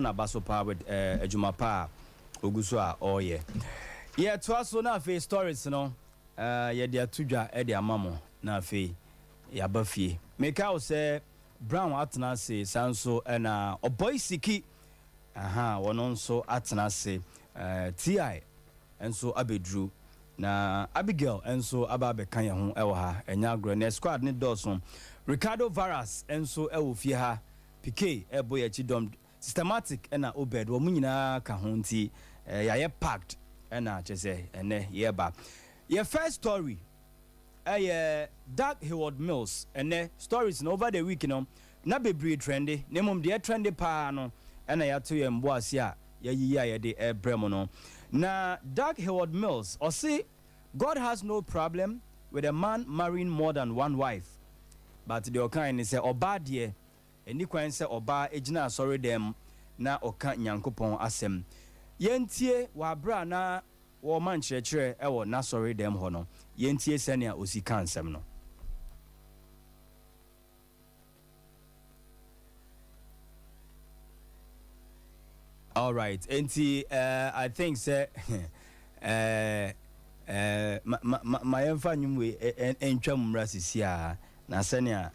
na baso pa with ejuma pa oguso a oye ye to aso na fe stories no ye dia tudwa e dia mamo na fe ya bafie make out say brown atena se sanso na oboy siki wono nso atena se ti enso abedru na Abigail enso aba be kan ye ho ewo ha enya agro na squad ne Dawson Ricardo Varas enso ewo fie ha PK ebo ye chidom systematic na obed wo munyina ka ho nti ya ye packed na chese ene ye ba your first story Doug Hayward Mills ene stories no over the week no na bebre trendy nemum de trendy pa no na ya to ye mbo ase a ya yi ya de ebrem no na Doug Hayward Mills or say God has no problem with a man marrying more than one wife, but the okan say oba de eni kwan say oba ejina sorry dem na oka nyankopon asem yentie wa bra na wo man chirechire e wo na sorry dem ho no yentie senia osika ansem no. All right, enti I think say my emfa nyumwe entwa mumra sisi a na senia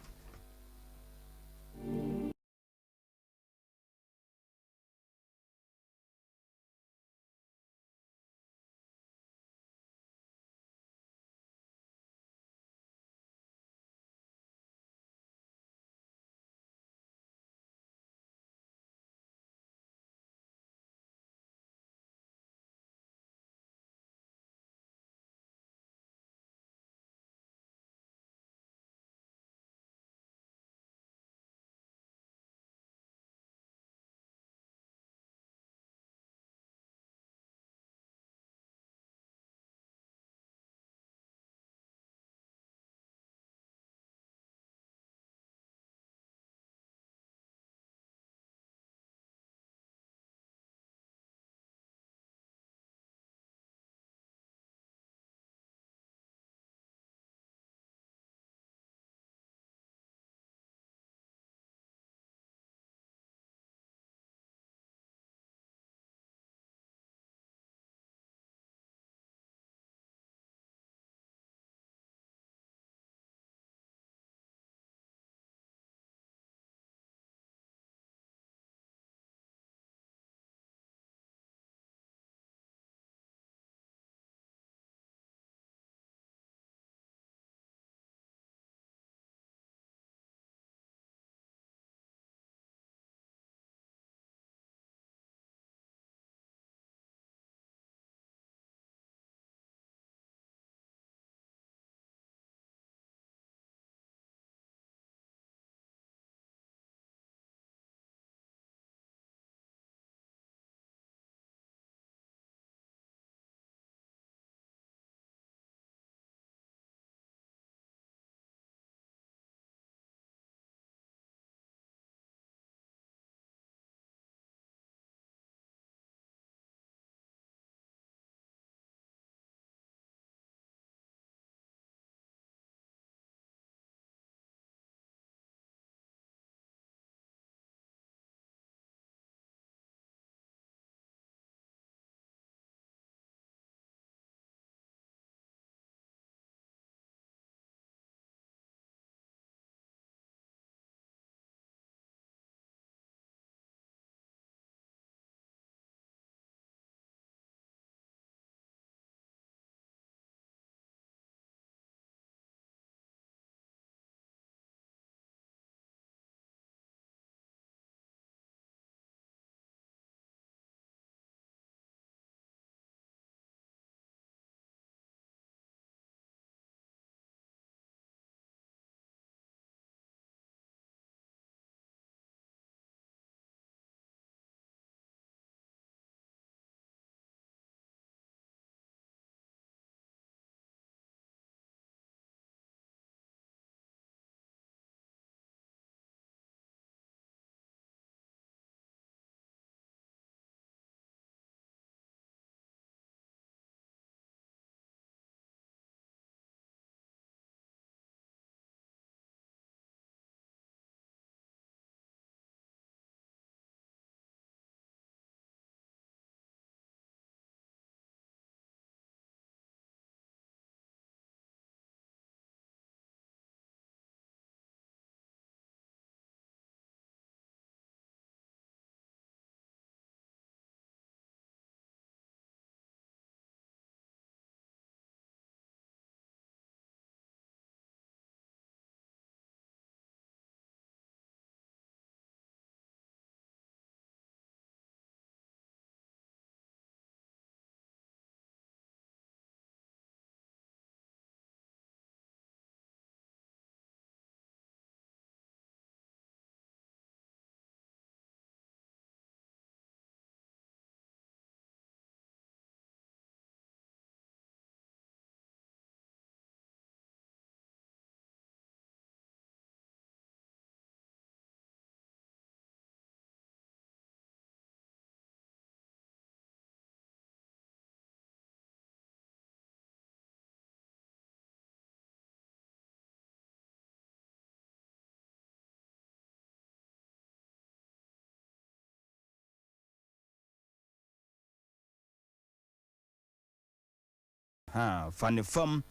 Funny fam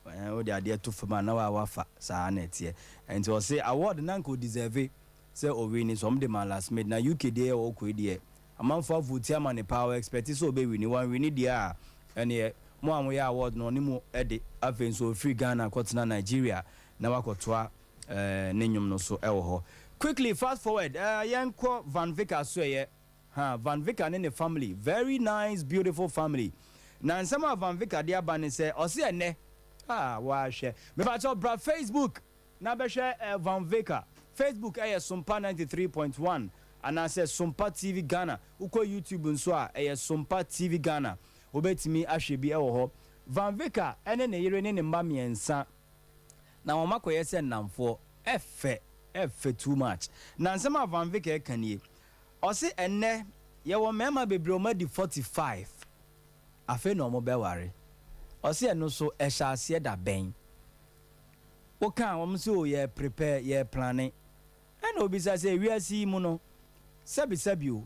o de ade to fam na wa wafa saa na tie enti o say award na nko deserve say o win some de man last made na UK dey o ko dey amanfo vote ama ne power expect so be win one win dia ene mo an we award no ni mo e de afen so free Ghana kwotena Nigeria na wakotoa ne nyum no so ewo ho. Quickly fast forward yanko Van Vicker so ye Van Vicker and the family, very nice, beautiful family. Now, some of Van Vicker, dear Banny say, or see ne, share. Me about your bra Facebook, na be share Van Vicker. Facebook, Sompa 93.1, and I say Sompa TV Ghana. Uko YouTube unswa, Sompa TV Ghana. Obeti me ashebi ewo Van Vicker, ene ne yire ne mba miensa. Na omako yese namfo, F too much. Now, some of Van Vicker can ye. Ose enne ye wo mema bebre o ma di 45 afa no mo be ware ose eno so e sha ase da ben wo kan wo so ye prepare ye planning ena obi sa say wiasi mu no sabi o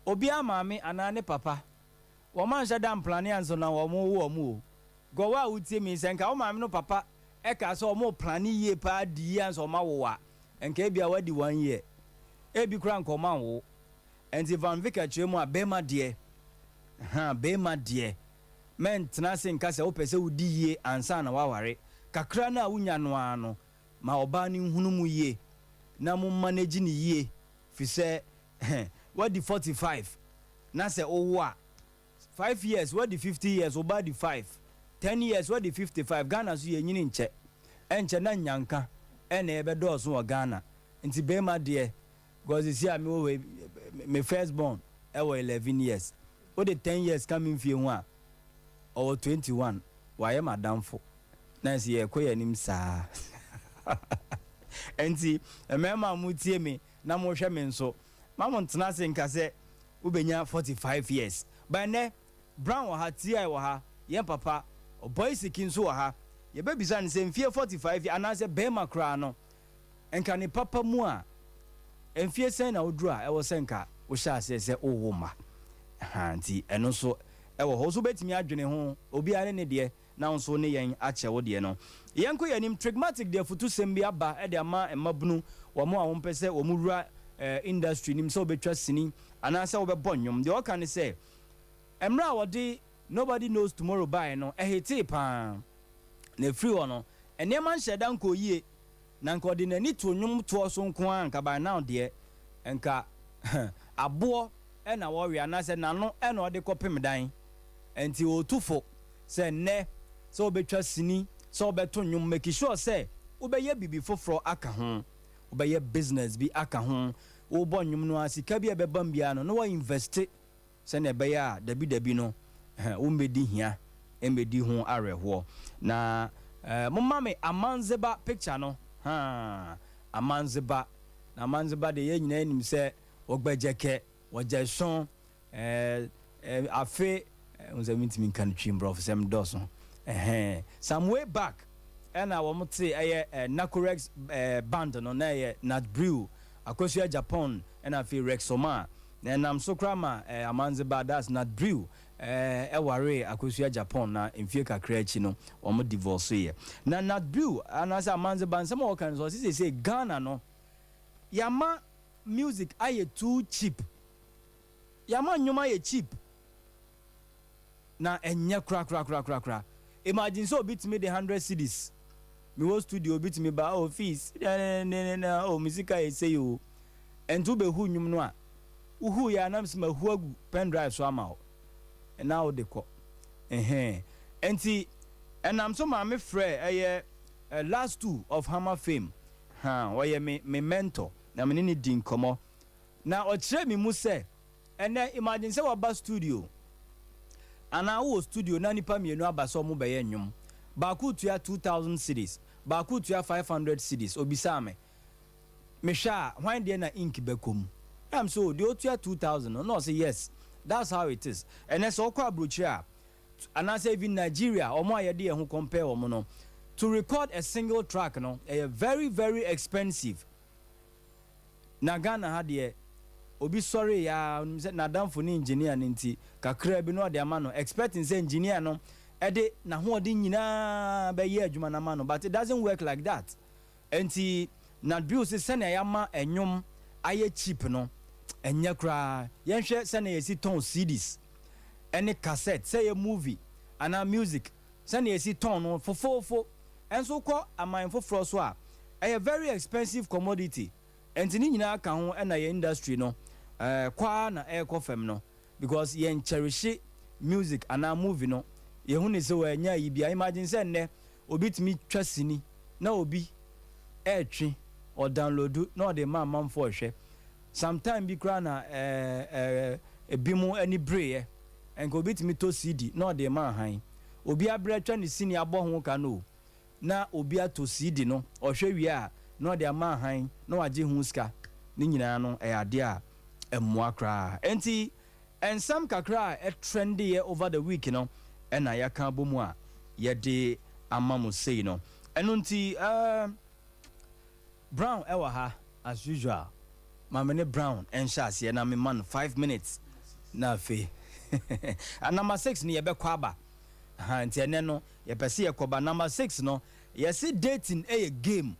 obi amaame anane papa wo man sha dan planning anso na wo mo go wa utie mi senka wo maame no papa e ka so mo planning ye pa di anso ma wo wa enka bia wadi 1 year e bi kura nkoma wo. And the Van Vicker chemo a bema dear, bema dear. Men tenasing case opese udi ye ansa na waware. Kakra na unya no ano. Ma obani hunumu ye. Na mu manage ni ye. Fi say what the 45. Na se owa. 5 years what the 50 years oba the 5. 10 years what the 55. Ghana so ye nyini nche. Enche na nyanka. Ene ebe do so Ghana. Nti bema dear. Because you see my firstborn, I was 11 years. What the 10 years coming for you, or 21? Why am I down for? Nancy, a queer name, sir. And see, a mamma would see me, no more shaman so. Mammon's nothing can say, Ubenya 45 years. By ne, Brown or her tea, or her, young papa, or boys seeking so her, your baby son saying fear 45, and I say, Bema crano, and can a papa moi. And fear saying I would draw, I was saying, we shall say, oh, woman. Auntie, and also, I will also bet me at Jenny home, or be any dear, now so near young Acha Odiano. Yanko and him trigmatic there for 2 sembia ba at the ama and mabnu, or more on pese or mura industry, him so be trusting, and I saw over Bonyum. The all can say, Emra or day, nobody knows tomorrow by no, a hate pan, ne free or no, and near man shed uncle ye. Nanko de nani to nwum to so nko anka by now de enka abo e na warrior na se nano e na ode kopem dan enti otufo se ne so obetwa sini so obeto nwum make sure say obeye bibi foforo aka ho obeye business bi aka ho wo bo nwum no asika bi ebebam bia no no wa invest se na ebe ya dabi no wo mbedi hia embedi ho areho na momma me amanzeba picture no amanzeba de ye nyina nim se ogbejeke wojeson afe unza mintimi kan twimbro sem doso some way back and I want to say Nacorex band no na ye Nat Brew akosua Japan and I feel Rexoma and I'm so krama amanzeba that's Nat Brew ware akosua Japan na mfie kakra chi no omo divorce ye na Nat Brew anasa amanze ban some all kinds so say Ghana no yama music aye too cheap yama nyoma ye cheap na enye kra imagine so bit me the 100 cedis me wo studio bit me ba office oh music aye say you and to be hu nyum no a uhu ya na msema hu agu pen drive so ama and now they call enti and I'm so my friend last 2 of Hammer Fame why me mentor na me ni din komo na o kire me mu say and then imagine say wa ba studio and I was studio na nipa mienu aba so mo be ye nwum ba ku tua 2000 cedis ba ku tua 500 cedis obisa me sha why dey na ink bekom am so the tua 2000 no say yes. That's how it is. And that's all quite brutal. And I say even Nigeria, or more idea who compare no, to record a single track, no, very, very expensive. Nagana had ye, obi sorry ya, na dam for ni engineer ninti, kakre bi no de amano, expecting say engineer no, ede na ho odi nyina be ye adwuma na ma no, but it doesn't work like that. Enti na bill se sene yama enyom aye cheap no enya kra yenhwe sene yesi ton CDs any cassette say a movie and a music sene yesi ton no fofofo enso ko amanfo fro so a very expensive commodity. Enti ni nyina ka ho na ye industry no kwa na fem no, because yen cherish music and a movie no ye hu ni se wa nya yi bia. Imagine say ne obi timi twasini na obi twi or download no the man for hwe sometime bi kra na ebimu ani breye en go bit me to CD no the man han obi abra twa ne sini abo ho ka no na obi ato CD no ohwe wi a no the man han no age hu ska ni nyina no ade a emmoa kra enti and some kakra trendy over the week no na yaka bomu a ye de amamu sei no enunti Brown ewa ha as usual. Mamene Brown and Shasi and I'm man 5 minutes. Na fe. And number 6 ni yebe kwaba. Ha nti ene no ye pese ye koba number 6 no ye see dating a game.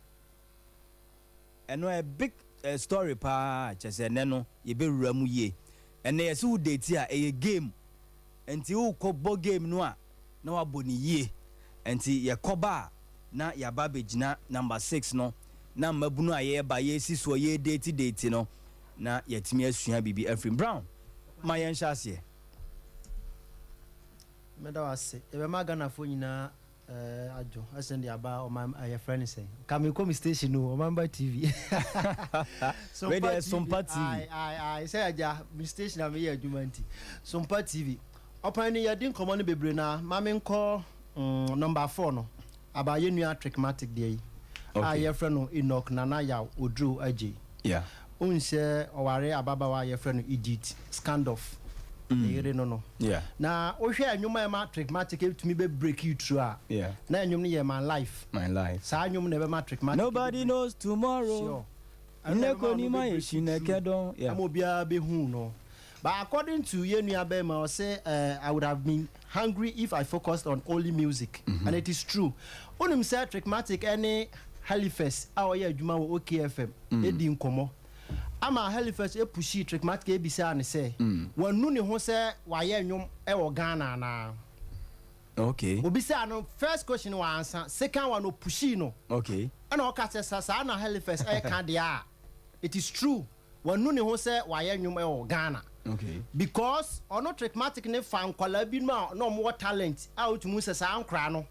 Eno a big story pa chese ene no ye be wura mu ye. Ene ye see wo date a game. Enti wo kobo game no a na wabo ni ye. Enti ye koba na ya ba begina number 6 no. Na mabunu aye ba ye si so ye date no na yetimi asua bibi Efrim Brown ma ye nhya ase meda wase ebe magana fo nyina ajo asende aba o ma aye friend say come come station no o Mamba TV so we dey Sompa TV I say aja mi station am ye adwumanti Sompa TV opan ni yadin komo no bebre na ma me nko number 4 no aba ye nua trickmatic dey. Okay. Your friend Enoch Nana ya Odru Aji. Yeah. Unse Oware Ababawa your friend Egypt Skandoff. No. Yeah. Na Osha Numa ma trickmatic to me be break you through. Yeah. Na nyum my life. My life. Sa nyum never ma trickmatic. Nobody knows tomorrow. Sure. Ndeko ni ma yeshineke don. Yeah. Amobia be hu no. But according to Yenu Abema, I say I would have been hungry if I focused on only music. And it is true. Unim say trickmatic any Halifax awoye adwuma wo OKFM edi nkomo ama Halifax pushi trickmatic ebisa ne say wanu ne ho say waye nwom e wo Ghana na. Okay. Obisa no first question wa answer, second one no pushi no. Okay. And o ka say na Halifax e ka dia. It is true. Wanu ne ho say waye nwom e wo Ghana. Okay. Because ono trickmatic ne fan kwala bi no mo talent a otumu say sa ankra no.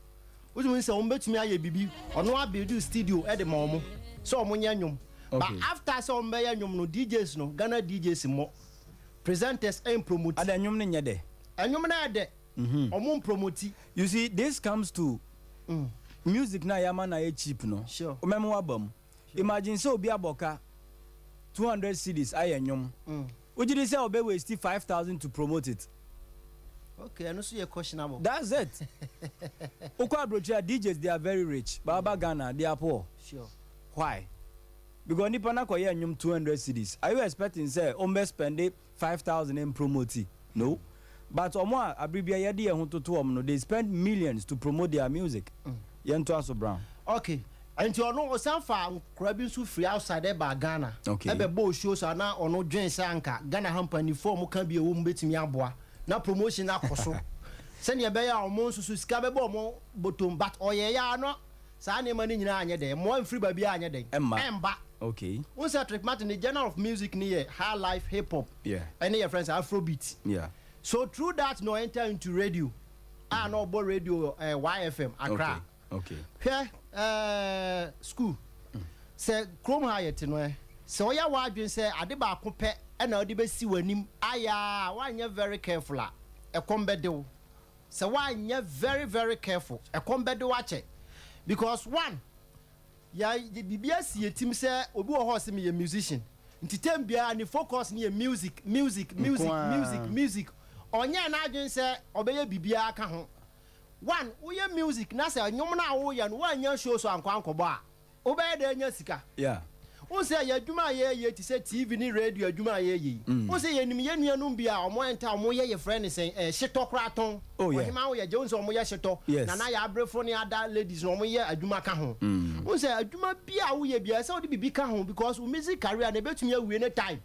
Which means betumi aye bibi ono abuild studio e de momo so omunya nwom but after so ombeya nwom no DJs no Ghana DJs mo presenters and promote ada nwom ne nyede nwom na de omum promote. You see this comes to music na yama na cheap no sure omem wabam imagine so obi aboka 200 CDs aye nwom ujidi say obe waste 5,000 to promote it. Okay, I know so you're questionable. That's it. Ukwa brocha DJs they are very rich. Baba Ghana they are poor. Sure. Why? Because nipa na koye nyum 200 CDs. Are you expecting say ombe spend 5,000 in promote? No. But omo abribia ye de ho toto no they spend millions to promote their music. Yento aso Brown. Okay. And you know osanfa krabi so free outside ba Ghana. Okay. Ebe bo shows na ono dwen sanka Ghana company form kan bi e wo mbetimi aboa. Na promotion akoso send ye be ya omo susu sika be bo mo bottom but oye ya no sa na mani nyina anye de mo free ba bia anye de emba. Okay. One say Trick Martin the genre of music ni high life hip hop. Yeah. And your friends Afrobeat. Yeah. So through that no enter into radio. No bo radio YFM Accra. Okay. Here school. Say Chrome Hyatt no so ya wadwen say ade ba ko pe e na odi be si wanim aya wanye very careful a e kombe wo so wanye very careful e kombe de wache because one ya bibia si etim say obi wo ho se me musician nti tem bia ni focus ni music onye na adwen say obeye bibia aka ho one uye music na say nyom na wo ya no wanya show so anko anko ba obeye de nya sika. Yeah. Who say ya juma ye to say TV ni radio juma ye. Who say ye ni ye num bia omo enta omo ye friend say shito kraton. Oh yeah. Hima wo ye Jones omo ye shito. Na na ya abrefo ni ada ladies omo ye adwuma ka ho. Who say adwuma bia wo ye bia say wo de bibi ka ho because wo music career na betumi awie ne time.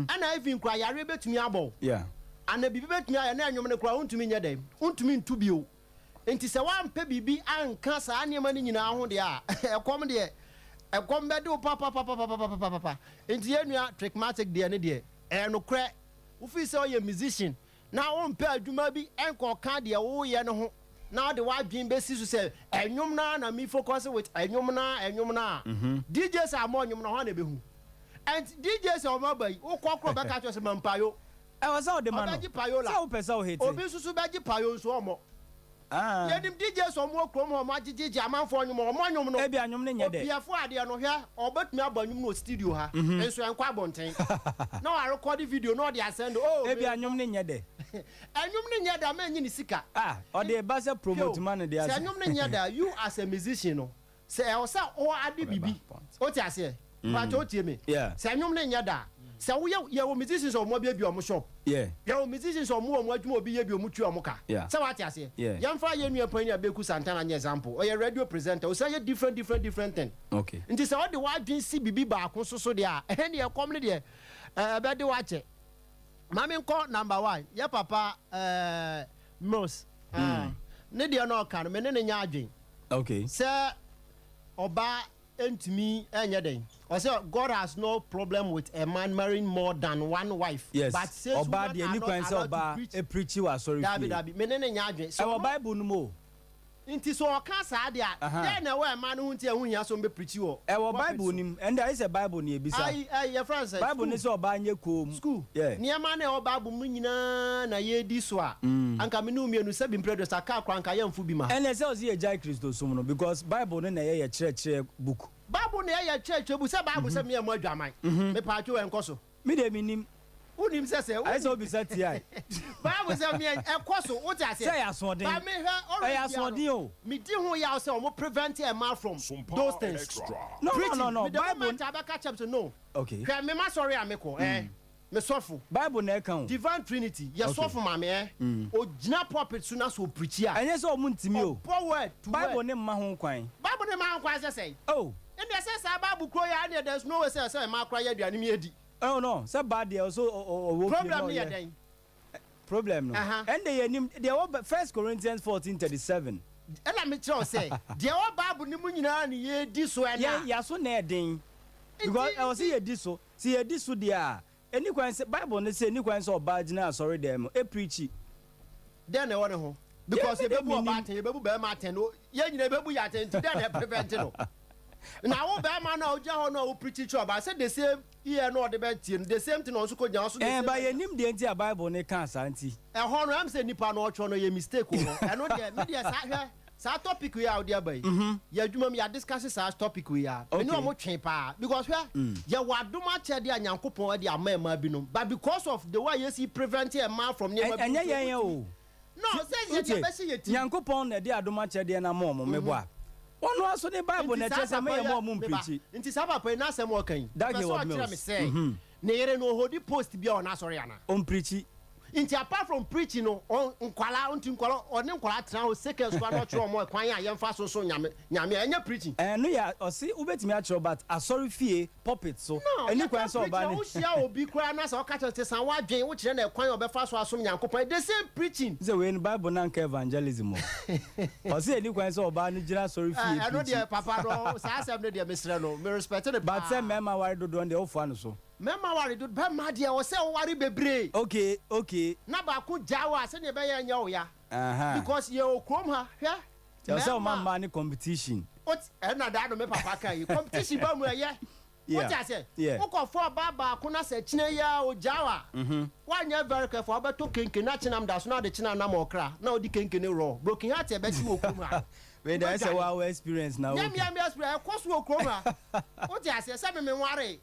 Ana even kwa yare betumi abo. Yeah. Ana bibi betumi ya na anwom ne kwa untumi nye dem. Untumi ntubio. Enti se wampe bibi anka saa niema ni nyina ho de a ekom de ekom be do papa enti yenua trickmatic de ne de no kre wo fi se o ye musician na wo mpe adwuma bi enko ka de wo ye ne ho na de wa dwen be si so se enwom na me focus with enwom na DJs are more enwom na ho na be hu and DJs are more by wo kokro be ka cho se mampayo e was all the man so pesa o hate obi susu be gi payo so omo yedim DJ so mo krom ho ma gigigi amanfo onwom no e bia nwom ne nye de obiafo ade no hwe obetumi abanyum no studio ha enso enkwa abonten na wa record video no dey send e bia nwom ne nye de enwom ne nye da ma nyi ni sika o dey ba se promote man de ase enwom ne nye da you as a musician no se e o sa o ade bibi o ti ase pa to tie me se enwom ne nye da se wo ye wo musicians o mo bia bi o mo shop ye wo musicians o mo adwuma obi ye bi o mo tu o mo ka se wa ti ase yam fa ye nua pan ya beku santana nya example o ye radio presenter o say ye different thing okay nti se wo de wa dwen si bibi ba ko so de a ne ye kom ne de be de wa che mami nko number 1 ye papa Mos ne de no ka no me ne nya adwen okay se oba entumi enye den or say God has no problem with a man marrying more than one wife but says oba de any kwan say oba e preach you sorry dabi me ne nya adwen so Bible no mo inti so ka sa de a den na we man hu nti ehun ya so be preach you e wo Bible nim and there is a Bible ni ebisa your friend say Bible ni say oba anye kom school niam na oba bu mu nyina na ye di so a anka me no mienu se bi mpredo sa ka kwa anka yamfu bi ma and say o say Jai Christo so no because Bible no na ye kire book Bible na ye church bu se Bible se me mo adwaman me pa atwo enkoso me de minim unim se I say obi say ti ai Bible se me enkoso what I say say asodin ba me he asodin o me di ho ya say o mo prevent a man from those things no Bible tabaka chapter no okay hwe me ma sorry ameko me sofo Bible na kan divine trinity ye sofo ma me o gina pulpit so na so preach a enye say o mu ntimi o power Bible ne ma ho kwan Bible ne ma ho kwan say oh and they say Bible kro ya and there's no way say ma kra ya duane me edi oh no say bad there also problem ne den problem no and they nim they 1 Corinthians 14:37 ela me tell say there o Bible ni mu nyina na ye di so ena ya so na edin because I was say ye di so see ye di so there any kwan say Bible ne say any kwan say oba gina sorry dem e preach then e won ho because ye bebu oba ten ye bebu be ma ten ye nyina bebu ya ten then e prevent no na wo be ma na o ja ho no o preach church about say the same here no the be tie the same thing on so ko jan so ba ye nim de nti a Bible ne kan santi e ho no am say nipa no ocho no ye mistake o e no de me de sa hwe sa topic we out there by ya adwuma me ya discuss sa topic we ya me no mo twen pa because hwe ye wadoma che de anyankopon de ama binom but because of the way you see prevent a man from near enye yen o no say ye be see ye ti nyankopon na de adoma che de na mo me bo a ono aso ne Bible na che se me ye mo preach nti sa papa na asem o kan that he was me say ne yere no hodi post bi on asori ana on preach nti apart from preaching no on nkwala oni nkwala tra o seconds kwa no tro mo kwan ya yemfa so nyame enye preaching no ya o si ubetimi a tro but asori fie pulpit so any kwan so oba ni o sia obi kura na so ka tete san wa dwen wo kire na kwan obefa so asom nyankopon the same preaching say we in Bible na nka evangelism o si any kwan so oba ni gira asori fie I know the papa no sa asem ne de mesre no me respect the but say mema wari do don de ofo anu so mema wari do ba ma de o say o wari bebre okay na ba ku jawa se ne be ya nya o ya because ye o krom ha hwe tell say man ni competition what na da no me papa kai competition ba mu ye what I say wo ko for ba ku na se kine ya o jawa wa nya very careful ba to kenken na chinam da so na de chinam na mo kra na odi kenken raw broken heart e be ti mo krom ha when there is a wow experience now nyam experience course wo krom ha what I say say me ware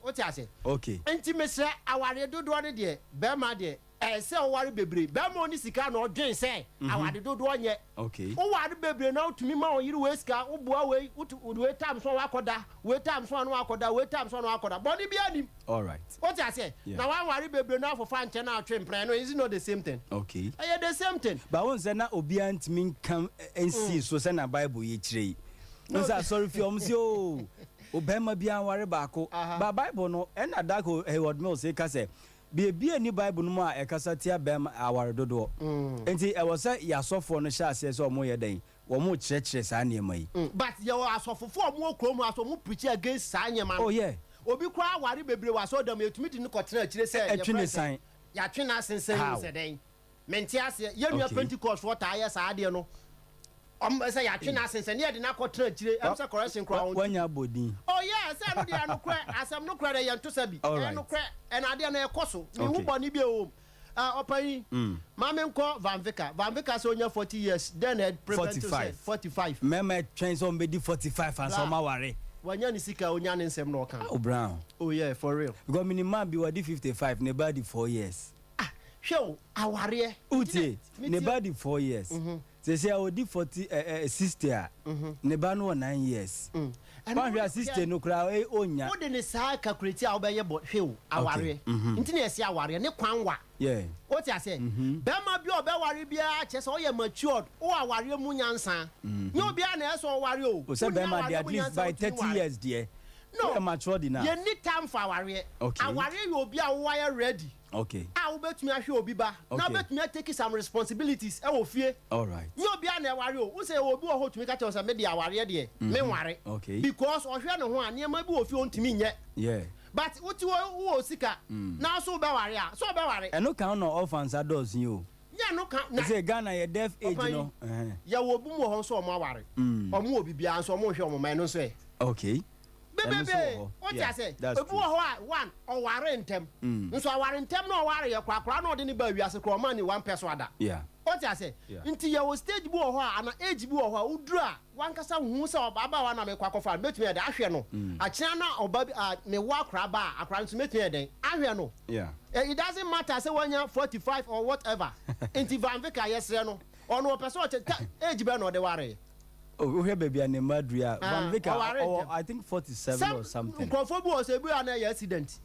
what I say okay enti me sre aware dodo ne de be ma de say wari bebre be mo ni sika na odwen say awade dodo onye okay o wari bebre na otumi ma oyiri we sika wo boa we we time so wakoda we time so no wakoda we time so no wakoda body bi anim all right what I say na wan wari bebre na for fan na atwempren no is not the same thing okay the same thing but won say na obi antimi kan nc so say na bible ye kire no say sorry fi om say o obema bia ware baako ba bible no na dako Hayward Mills say ka say bia ni bible no ma e kasa tia bem aware dodo enti e was say yasofo no sha say so mo ye den wo mo kirekire sa na mai but you asofofo mo okrom aso mo preach against sa nyema oh yeah obi kwa aware bebre waso dam etumi di no kotena kire say etwene san ya twena sensen se den menti ase ye nua Pentecost water aye sa ade no say ya twena sensen ye de na kotena kire am say correction crown wanya bodin oh yeah say no dia no kra asem no kra de ye ntosa bi no kra en ade na ekoso ni hu boni bi o opani mama nko Van Vicker say onya 40 years then had prevent 45 mema train so be 45 and so ma ware wanya ni sika onya ne nsem no kan oh brown oh yeah for real because minimum be wadi 55 ne body 4 years show aware uti ne body 4 years say I would 40 sister ne ba no 9 years and your sister no kra onya wo de ne sa calculate a obeye bo hwe aware nti na ese aware ne kwanwa yeah what you say be ma bi obeware bia che so ye matured o aware mu nyansa nye obi a na eso aware o say be ma dey at least by 30 years there no matured enough you need time for aware okay aware you obi a wo are ready okay a obetumi ahwe obi ba na obetumi take some responsibilities e wo fie all right nye obi a na aware o say obi wo hotumi ka che say me dey aware de me ware okay because ohwe ne ho a ne ma bi wo fie ontumi nye yeah but uti wo sika na so be ware a so be ware e no kan no orphans adults you nya no kan na say Ghana ye deaf age no ya wo bu mo ho so mo aware omo obi bia so mo hwe omo man no so e okay bebe what you say obu ho a one oware ntem nso aware ntem no oware ye kwakra na ode ni ba wiase kro man ni one person ada yeah what you say nti ye wo stage bu ho a na age bu ho a udru a wankasa hu se obaba wa na me kwakofa metumi ede ahwe no akira na oba me wa kra ba akra nso metumi ede ahwe no yeah it doesn't matter say wanya 45 or whatever nti Van Vicker yesre no ono person age be no de ware oh here baby and Madria Van Vicker I think 47 or something Crawford was a accident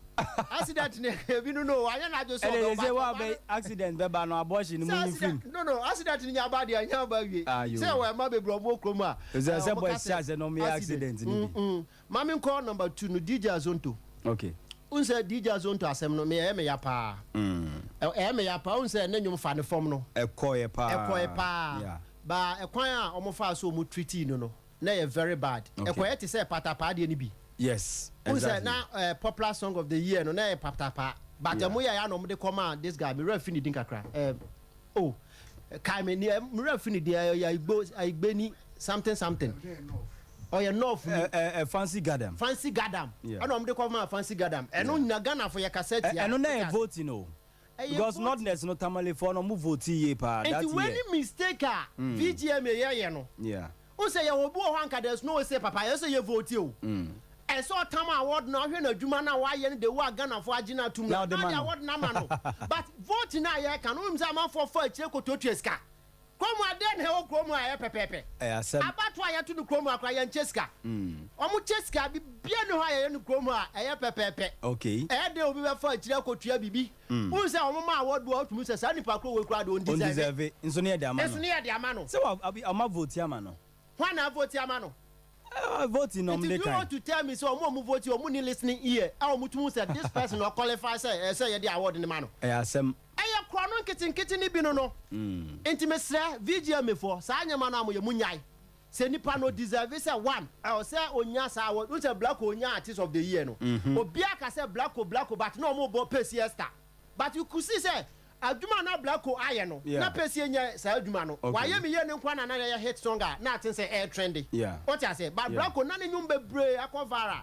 ne bi no anya na just so say what be accident be ba no abortion mu film no accident ni nya ba dia nya ba wie say we ma be bro mo krom a say boy say no me accident ni bi mami call number 2 no DJ Azonto okay unse DJ Azonto asem no me ya pa me ya pa unse na nyum fa ne form no ekoye pa yeah ba ekwan a omofa so mu treaty no na ye very bad ekoye te say patapa de ni bi yes exactly na popular song of the year no na ye patapa but mo ya no mo de come this guy me ref ni din kakra kai me ni me ref ni dia ya igbe ni something oh yeah no fancy gadam ana mo de come fancy gadam eno nyina Ghana for your cassette ya eno na vote no because not there's no tamale for no move vote ye pa that year when mistake VGM ye no yeah who say you obu ho anka there's no say papa you say you vote o and so time award na hwe na adwuma na wa ye the wa Ghana for agina tum na the award na ma no but vote na ye kan no say man for akire kototu eska kromo ade na he kromo aye pepepe asem abato aye to no kromo akra ye ncheska omo cheska bi bia no aye no kromo aye pepepe okay e de obi be for akire kotua bibi who say omo ma award do otumu say sa nipa kro we kra do deserve nso ne de amano so ama vote amano why na vote amano voting on the kind. If you want to tell me so omo vote omo ni listening ear I omo tumu say this person or qualify say ye the award ni man no asem eye kro no nkiti ni bi no enti mesra VGM for sa anyama na mo ye munyai se nipa no deserve say one I say onya sa award we say black onya artist of the year no obi aka say black but no omo bo pay siesta but you could see say aduma na blacko aye no na pesi enya sa aduma no waye me ye ne nkwa na ya hit song na atin say air trendy what you say but blacko na ne nyum bebre akovara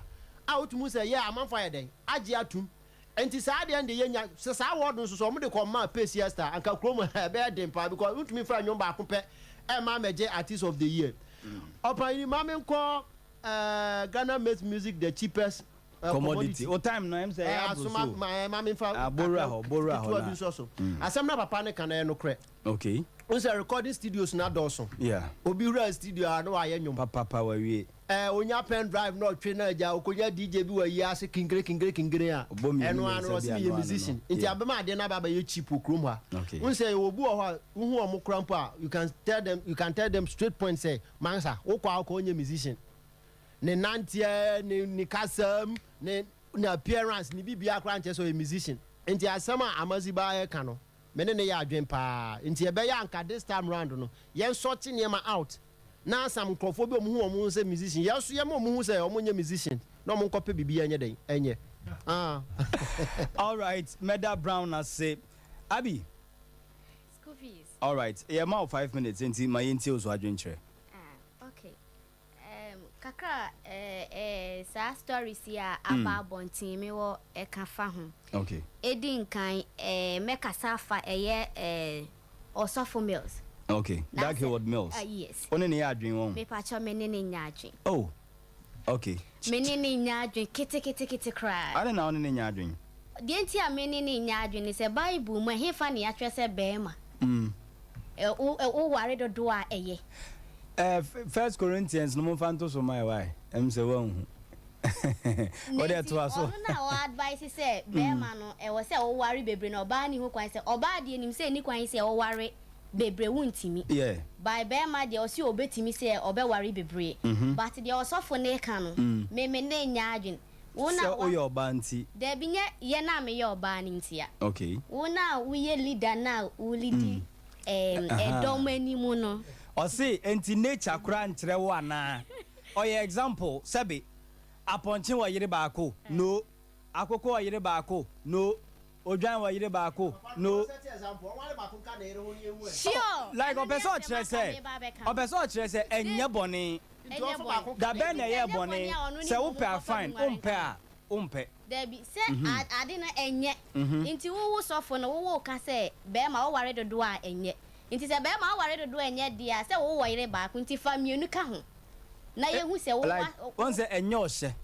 out mu say yeah amanfa ye den age atum enti sa ade ende ye nya sa award nso so mo de ko ma pesi star anka krom be dem pa because utumi fra nyum ba akopɛ e ma meje artist of the year opa ni ma me nko Ghana makes music the cheapest commodity o time no am say asoma ma me fa borrow ho asem na papa ne kan no kre okay we say recording studios na dawson yeah obi ra studio a no aye nwom papa wa wie onya pen drive no twe na aja okonya DJ bi wa yi ase kingre a eno anu se be musician nti abema ade na baba ye cheap okrom ha we say obu o ha hu o mo krampo a you can tell them straight point say mansa wo kwa ko onye musician ne nantie ni kasam ne appearance ni bibia kra nche so a musician nti asema amazi ba ye ka no mene ne ya adwen pa nti e be ya anka this time round no yen sorting niema out na some crofo bi omu say musician yeso ye mo say omunye musician no mo nkope bibia enye den enye all right Meda Brown as say Abi Skulfees all right yeah ma 5 minutes nti ma yenti ozo adwen kire okay kakra sa stories ya aba bontin me wo e ka fa ho okay edin kan me kasa fa osofo mills okay that Hayward Mills yes one ne ya adwen won me pa cho me ne nya adwen oh okay me ne nya adwen kete cry ade na one ne nya adwen de enti a me ne nya adwen ni se bible mu he fa ne ya twa se bema o ware do a eye 1 Corinthians no mo fanto so my why em se won what dey to aso na wa advice say bema no e wo se o ware bebre na oba ni ho kwan se oba de nim se ni kwan se o ware bebre wuntimi yeah by bema de o si obetimi se obe ware bebre but de osofo ne ka no me ne nya adwen wona o yo ba nti de bi ye na me yo ba ni ntia okay wona wo ye leader na wo lead dom animu no o say enti nature kura nkyere wo ana o ye example sabi aponche wa yire baako no akoko wa yire baako no odwan wa yire baako no sure like opeso kire se enye boni da be na ye boni se wo pe fine umpe Debbie say ade na enye nti wo sofo no wo ka say be ma wo ware dodo a enye nti se be ma wo ware dodo enye dia se wo wo yire baako nti fa mienu ka ho na ye hu se wo won se enye o hye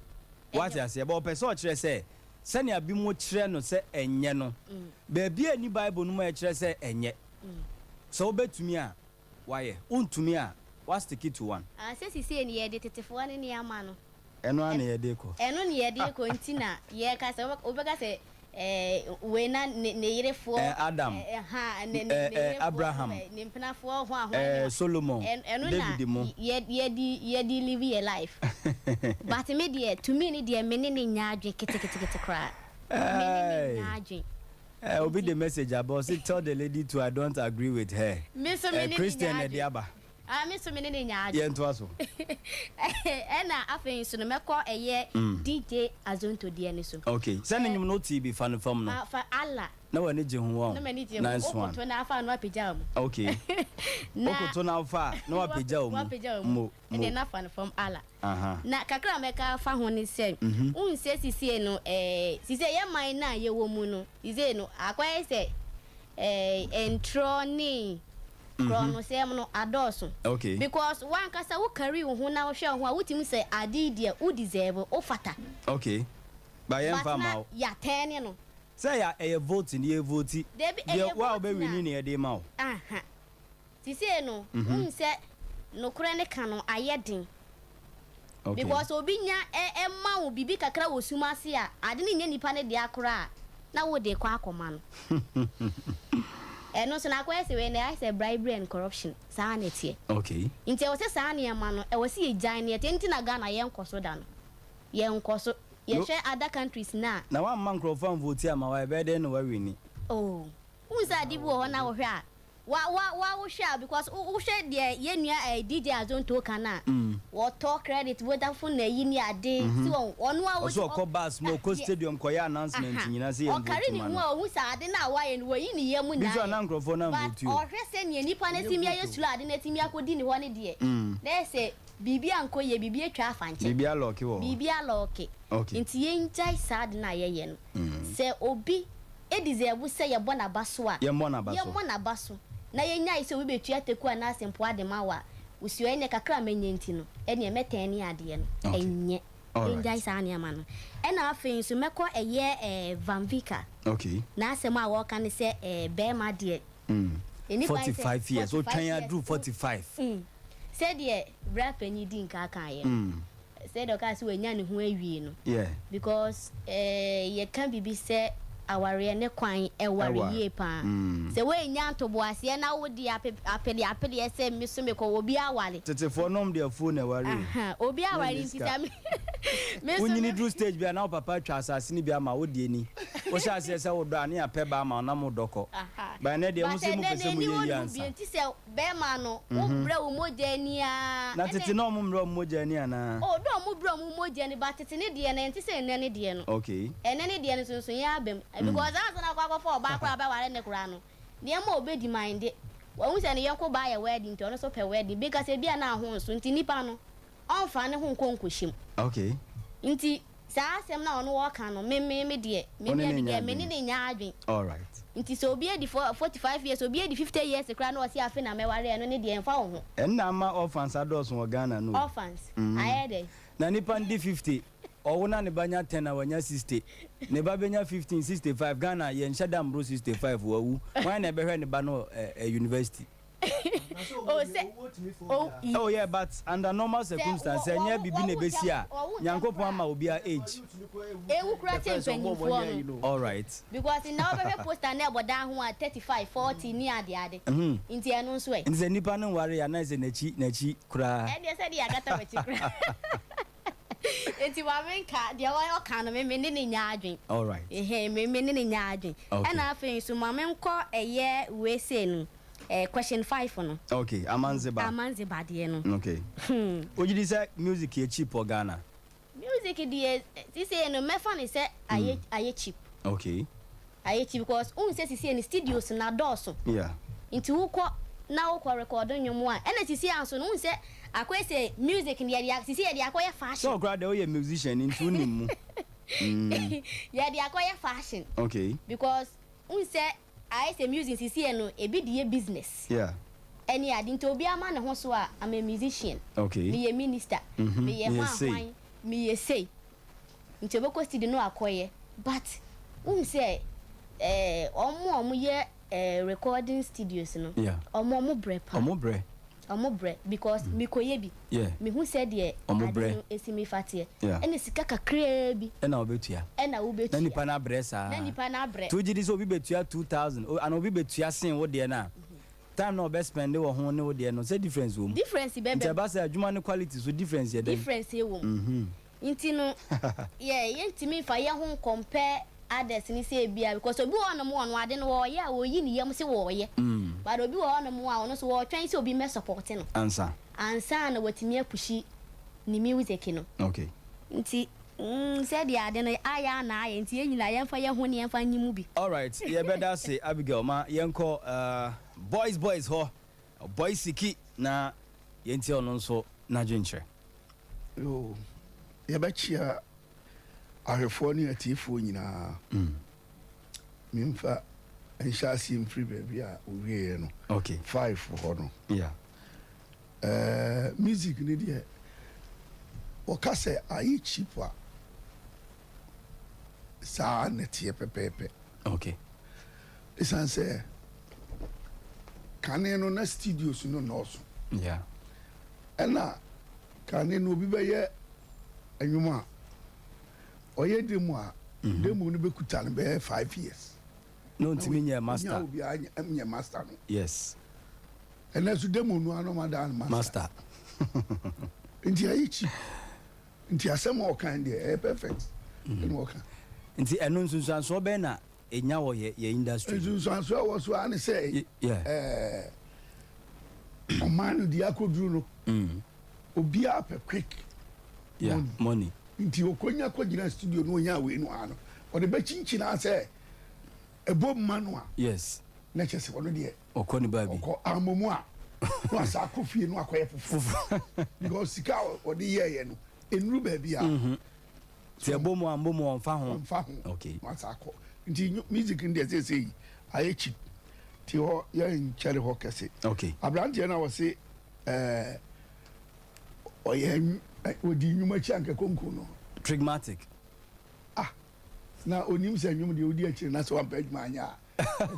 what ya say but opeso kire se ne abi mo kire no se enye no be bia ni bible no mo kire se enye so betumi a waye untumi a what's the key to one say sisi ni ye de tetefo ne ne ama no eno ana ye de ko nti na ye ka se obega se we na ne yirefo Adam Abraham ne mpnafo ho ahwa Solomon David mo ye di live your life but me de to me ni de me ne nya adwe kete cry me ne nya adwe obi the message about say tell the lady to I don't agree with her me so me Christian Ediaba me so me ne nya adwe ye nto aso na afen so no mekọ eye DJ Azonto die ne so okay send him no TV fan from no fa Allah na wani je hu nice one to na afa no apejam okay okoto na afa no apejam mo ene na fan from Allah na kakra meka fa ho ni se unse sisi no sisi ye man na ye wo mu no sisi no akwa se entroni Chrono say no adoso okay because one kasa wo carry wo ho na wo hwe ho a wotimi say ade dia wo deserve o fata okay by em fama ya 10 no say ya e vote ni e vote de wa obe wini ne de ma o ti say no say no kure ne ka no ayedin okay because obi nya ma wo bibi kakra wo sumase a ade ne nya nipa ne de akora na wo de kwa akoma no no so na kwa se we na I say bribery and corruption sa na tie okay nti wo se sa na ma no e wo se ye jan na tie nti na Ghana ye nkoso da no ye nkoso ye share other countries na one man crofan vote ama wa be de no wa wini oh unsa di bo ho na wo hwe a wa wo hwe because wo hwe de ye nua DJ Azonto kana wo talk credit wo da fun na yi ni ade si won ono a wo so ko bus mo ko stadium ko ya announcement nyina se ye vote man o kare ni hu a wo sa ade na wa ye no yi ni ye mu na biso na crofan na vote o hwe se ni nipa na timi ya sulu ade na timi akodi ni ho ne de na se bibia anko ye bibia twa afanche bibia loki wo bibia loki okay nti ye njai sad na ye no se obi edizebu se ye bona baso a ye bona baso na ye nyai se we betua teku a na asempo ade ma wa usio ene kakra menye nti no ene emeten ni ade no enye enjoy sani amano and I think so meko a year Van Vika okay na asema wo kan say bear ma de 45 years so try do 45 said ye rap any din ka kan ye said o ka se we nya ne ho awie no yeah because ye can be say aware ne kwan ware ye pa se we nya to boase na wo di apeli se mi so me ko obi awale tete for nom dia phone e ware obi awale ntita me so ni do stage bia na papa twa asase ni bia ma wo die ni wo sha se wo do ane apɛ ba ma na mo dɔkɔ ba na de mo se mo pese mo ye yansa nti se be ma no wo bra wo moja ni a na tete na mo mra mo moja ni ana o do mo bra mo moja ni ba tete ni de na nti se ene ni de no okay ene ni de no so ya abem because as na kwa for ba kwa ba ware ne kura no de ma obedi mind wo hu se ne yeko ba ya wedding to no so pe wedding because e bia na ho so nti nipa no on fa ne ho nkonkohim okay nti sa asem na ono wo kan no me de me ni nya adwen all right nti so obi edi 45 years obi edi 50 years kra na o si afi na me ware no ne de enfa wo ho enna ma orphans ados wo Ghana no orphans ayede na nipa ndi 50 owuna ne banya 10 na wanya 60 ne ba benya 15 65 Ghana ye nshada mbro 65 wawu wan na be hwe ne ba no university oh yeah but under normal circumstances enya bibi na besi a nyankopon ama obi a age ewu kura tempanyimfo no all right because in now be poster na eboda ho a 35 40 ni ade nti eno nso e nze nipa no ware ya na ze nachi kura e de se de agata wachi kura enti wa menka de wa ka no me ni nya adwen all right me ni nya adwen e na afin so ma menko eye we say no question 5 no okay amanzeba de no okay ojidi say music e cheap or Ghana music de say no me fan say aye cheap okay aye cheap because un say say in studios na doso yeah nti wo na wo record nwom a na sisi anso no un say akwai say music ne ya sisi ya de akoye fashion so grad dey o musician into nim ya de akoye fashion okay because un say I say music sisi no e bi de business yeah any adinto obi ama ne ho so a I'm a musician okay me ye minister me ye hwan me ye say nti obeko studio no akoye but say omo ye recording studios no yeah omo bre pa omo bre because me koye bi yeah me hu say de omo bre esimi fatie ene sika kakra bi ena obetua na nipa na bre sa na nipa na bre to jidi so obi betua 2000 and obi betua sen wo de na time no be spend wo ho ne wo de no say difference wo difference be nti ba say adwuma ne quality so difference ye difference ye wo nti no ye ntimi fa ye ho compare others ni say bia because obi wo no mo no ade no wo ye a wo yi ni yam se wo ye but obi wo no mo a ono so wo twan se obi me support no ansa na watimi apushi ni music no okay nti said the ade no aya na aya nti enyina ye mfa ye ho ne mfa nyimu bi all right ye better say Abigail ma yenko boys ho boys siki na yenti ono nso na dwenche yo ye ba chia ahwefo ne atifo nyina mimfa enshasi mfiri baby a owie no okay 5 ho no yeah music ni de o ka se ayi cheap a sa na tie pepepe okay isan se kane no na studios no no so yeah ena kane no bi be ye anwuma oye demo a demo no be kuta no be 5 years no ntimi nya master nya obi anya master no yes ena so demo no ano madan master nti ayi chi nti asema o kan de perfect eno o kan nti eno nsunsan so be na enya wo ye industry nsunsan so wo so an say o man di akoduru no obi a pe quick money nti okonya kogina studio no nya we no ano o de be chinchina say ebo manu a yes na chese wono de okoni baby oko amomu a no asa akofie no akoye fufu because sika o de ye no enru ba bia ti ebomu ambomu onfa ho okay asa akọ nti music ndi say aye cheap ti ho ya nchare ho kese okay abrante na wo say oye odi nyuma chi anka konko no Trigmatic. Na onim se nwum de odi akire na so ampa adwuma anya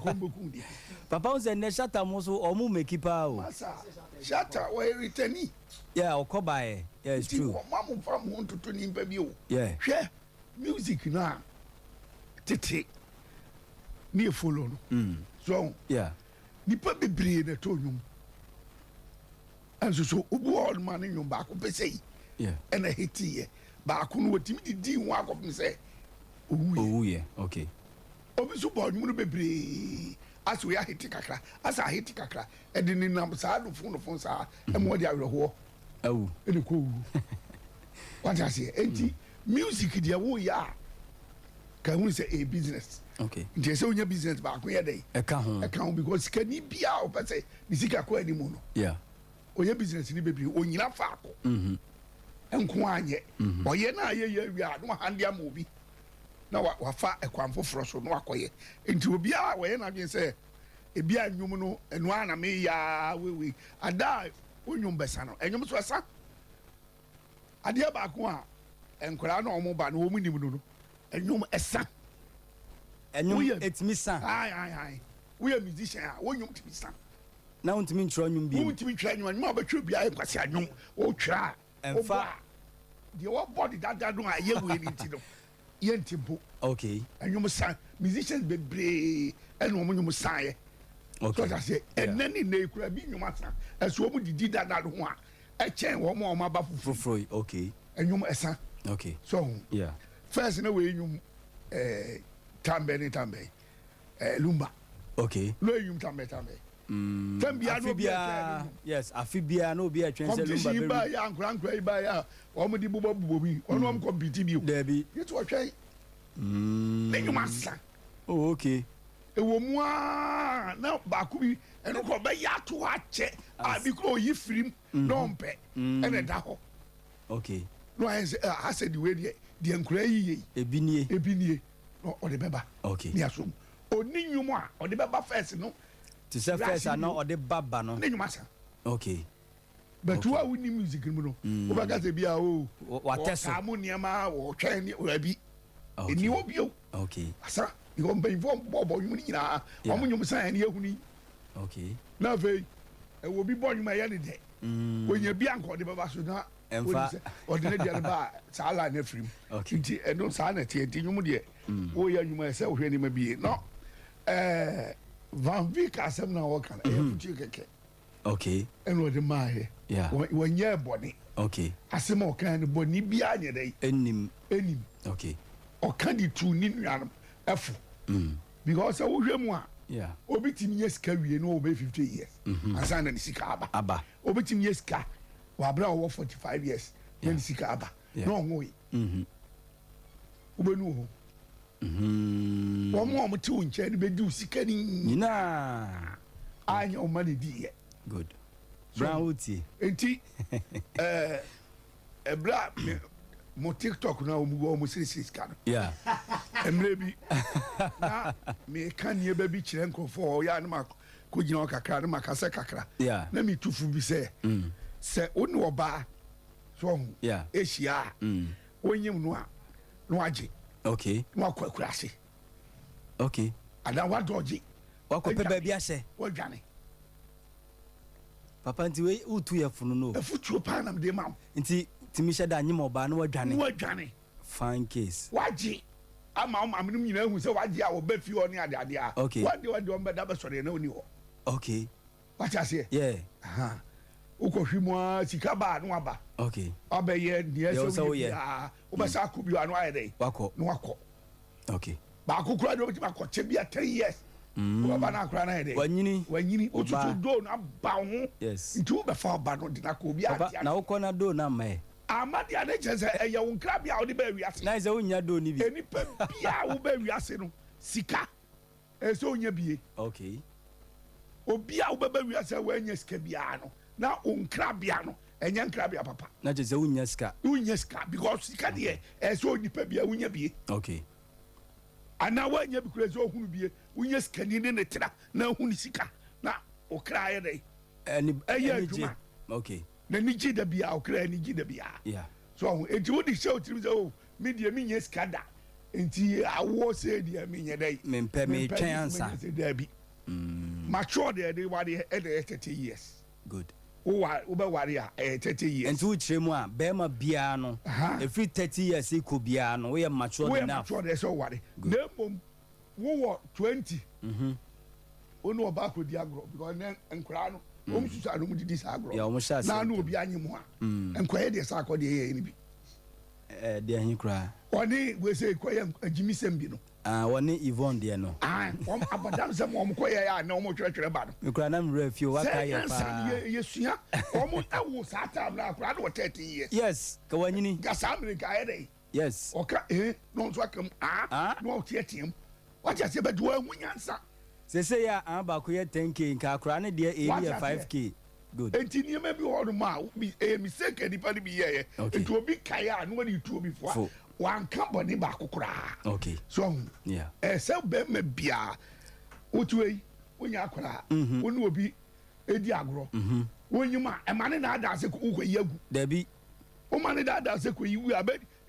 komboku de Papa was a Shatter Moso or Mume Kipa. masa shatter we retani Yeah, Okobae. Yeah, it's true. Mamu from want to nimpa bi o Yeah. hwe music na tete ni follow no so Yeah. nipa bebre na to nwum anso so obu all man nwum ba ko pese Yeah. ena hiti ba ko no wotimi didi ho akopim se Oh, yeah. Okay. obi so bɔ nwum no bebree asa oya hiti kakra asa hiti kakra ɛde ne nam saa do fon saa ɛmo de awerɛhoɔ Oh. ɛde kɔ wu wate aseɛ enti music deɛ woyɛ a ka hu sɛ a business Okay. nti sɛ wonya business baako yɛ dɛn Eka ho. ɛka ho because sikani bia a wopɛ sɛ ne sika kɔ animu no Yeah. ɔyɛ business ni bebree onyina faako ɛnko anyɛ ɔyɛ no a yɛyɛ awie a na wahande ama obi na wafa ɛkwan foforɔ so na wakɔyɛ nti obiara wɔyɛ n'adwene sɛ ebi a nnwom no ɛno a na meyɛ wewe ada a wonwom bɛsa no ɛnwom so ɛsa adeɛ baako a nkwadaa na ɔmo ba no wɔn nim no no ɛnwom ɛsa Enyo Woyɛ- etimi san. ayi woyɛ musician a wonwom tumi sa Na untimi ntro nwum bi. wotumi twɛ nnwom nnwom a wobɛtwerɛ biara yɛ nkwasi annwom wotwerɛ a Ɛmfa- wobɔ a deɛ wɔbɔ de dada no a ɛyɛ wei no nti no yɛnti mpo Okay. ɛnwom san musicians bebree ɛna ɔmo nwom san yɛ Okay. sɔta sɛ ɛnɛ ne nne ekura bi nwom asa ɛso ɔmo didi dada no ho a ɛkyɛn wɔn a ɔmo aba foforɔ Frofroi. Okay. ɛnwom ɛsa Okay. so Yeah. first na wei nwom tambɛ lumba Okay. no enwom tambɛ fɛn bia no obi ɛtwɛn Afibia. Yes, afibia no be a trend competition yi ba lumba. yɛ ankora yi ba yɛ a ɔmo de bobɔ bi ɔno ɔmo compete bi o Debi. yɛtu ɔtwɛn ne nwom asa. Oh, okay. Ewo mu a na baako bi ɛno kɔ bɛyɛ ato hɔ akyɛ a bi kura oyi firim na ɔmpɛ ɛna ɛda hɔ Okay. na ɔyɛ sɛ asɛ de wei deɛ nkura yi yie Ebinie. ebi nie na ɔde bɛba Okay. ne asom oni nnwom a ɔde bɛba first no To say first I know or the baba no. ne nnwom asa Okay. bɛtu a woni music no no wobɛka sɛ bi a o Wateso. ɔkaa mo nneɛma wɔtwɛn ne ɔabi ɛni Okay. wɔ bio Okay. asa because mpanyinfoɔ bɔbɔ nnwom no nyinaa Yeah. ɔmo nnwom san ɛne ehuni Okay. na afei ɛwɔ bi bɔ nnwom a ɛyɛ ne dɛ onye bi anka ɔde bɛba so na Ɛmfa- ɔde ne deɛ no ba a saa la ne firim Okay. nti ɛno saa na ɛteɛ nti nnwom deɛ woyɛ nnwom a ɛsɛ wohwɛ nneɛma bie no van vik asɛm na wɔka no ɛyɛ futuo kɛkɛ Okay. ɛna ɔde maayɛ Yeah. wɔnyɛ bɔne Okay. asɛm a ɔka no bɔne biara nyɛ dɛ Enim. ɛnim Okay. ɔka de tu ne nuanom ɛfo because sɛ wohwɛ mu a Yeah. obi timi nyɛ sika wie na ɔbɛ 50 years ansa na ne sika aba Aba. obi timi nyɛ sika wabere a ɔwɔ 45 years na ne sika aba Yeah. na ɔnwo yi wobɛnu hɔ Mhm. wɔn a wɔte wo nkyɛn no bɛdi wo sika ni Nyina. anyɛ ɔma ne diiɛ Good. Brown Uti. nti ɛberɛ a mo tiktok na ɔmu wɔ ɔmu sirisiri sika no Yeah. mmerɛ bi na meka nneɛma bi kyerɛ nkurɔfoɔ ɔyɛ a ne ma kɔgyina hɔ kakra ne ma kasɛ kakra Yeah. na metu fo bi sɛ sɛ wo ne ɔbaa so ɔho Yeah. ɛhyia a wonyim no a na wagye Okay. na wakɔ akura ase Okay. anaa wadɔgye Wakɔpɛ baabi ahyɛ. wadwane Papa nti we utu yɛ funu no. afotuo paa nam de ma wo Nti timi hyɛ da nyim ɔbaa no na wadwane. wadwane Fine case. wagye ama wo maame no nyinaa hu sɛ wagye a wɔba fie hɔ ne adeade a Okay. wade ɔmbɛda bɛsɔre na woni hɔ Okay. wate aseɛ Yeah. Aha. wokɔhwe mu a sika baa ne waba Okay. ɔbɛyɛ neɛ Deɛ wo sɛ sɛ woyɛ. woyɛ biaa wobɛsa akɔ bio a na wayɛ dɛn Wakɔ. na wakɔ Okay. baako koraa de wobɛtumi akɔkyɛ bi a 10 years wobɛba no akora no ayɛ dɛn Wanyini. wanyini Ɔbaa. wotutu doo no aba wo ho Yes. nti wobɛfa ɔba no de no akɔ obi Papa ate na wokɔ na do na mɛ. ama deɛ ne kyerɛ sɛ ɛyɛ wo nkra bia a wode baa wiase Na sɛ wonya do ni bi. ɛnipa bia a wobaa wiase no sika ɛsɛ sɛ wonya bie Okay. obi a wobɛba wiase a woanya sika biara no na wo nkra bia no ɛnyɛ nkra bia papa Na kyerɛ sɛ wonya sika. wonya sika because sika deɛ ɛsɛ sɛ onipa bia wonya bie Okay. anaa woanya bi kura sɛ ohunu bie wonya sikani ne ne tena na ahu ne sika na wo kra ayɛ dɛn Ɛni ɛyɛ ɛni gye. adwuma Okay. na ni gye da bia wo kra ani gye da bia Yeah. so ɔho enti wode hyɛ wo tirim sɛ o me deɛ menyɛ sika da nti awo sɛ deɛ menyɛ dɛ mempɛ metwɛn ansa dabi mature deɛ de wade ɛdɛ 30 years good wobɛware a 30 years nti wokyerɛ mu a bɛrima biara no ɛfiri 30 years kɔ biara no woyɛ mature enough woyɛ mature deɛ sɛ woware na mmom wowɔ 20 wone ɔba akɔdi agorɔ because ne nkwaraa no ɔm susa no mu didi saa agorɔ na ne obi anye mu a nkɔyɛ deɛ sɛ akɔ deɛ yɛyɛ no bi deɛ ahi koraa ɔne wɛsɛ kɔyɛ agyimisɛm bi no wɔne Yvonne deɛ no abadam sɛ ma ɔm kɔyɛ a na ɔm twerɛtwerɛ ba no mekora na mmerɛ fie waka yɛ paa yɛsua ɔm ɛwo saa tam no akora de wɔ 30 years yes ka wanyini ga saa mmerika ayɛ dɛ yes ɔka na ɔnso aka mu na ɔteateam wakyɛ sɛ bɛde wɔahu nyansa sɛsɛ yɛ a baako yɛ 10k nka akora ne deɛ ɛni yɛ 5k good enti nneɛma bi wɔ no ma ɛyɛ mistake nipa no bi yɛyɛ nti obi kae a na wɔde tu obi foa wanka bɔne baako koraa okay so sɛ bɛrima biaa wotu yi wonya akoraa wone obi ɛdi agorɔ wonyim a ɛma ne naada sɛ wokɔyi agu dabi woma ne daada sɛ kɔyi wu a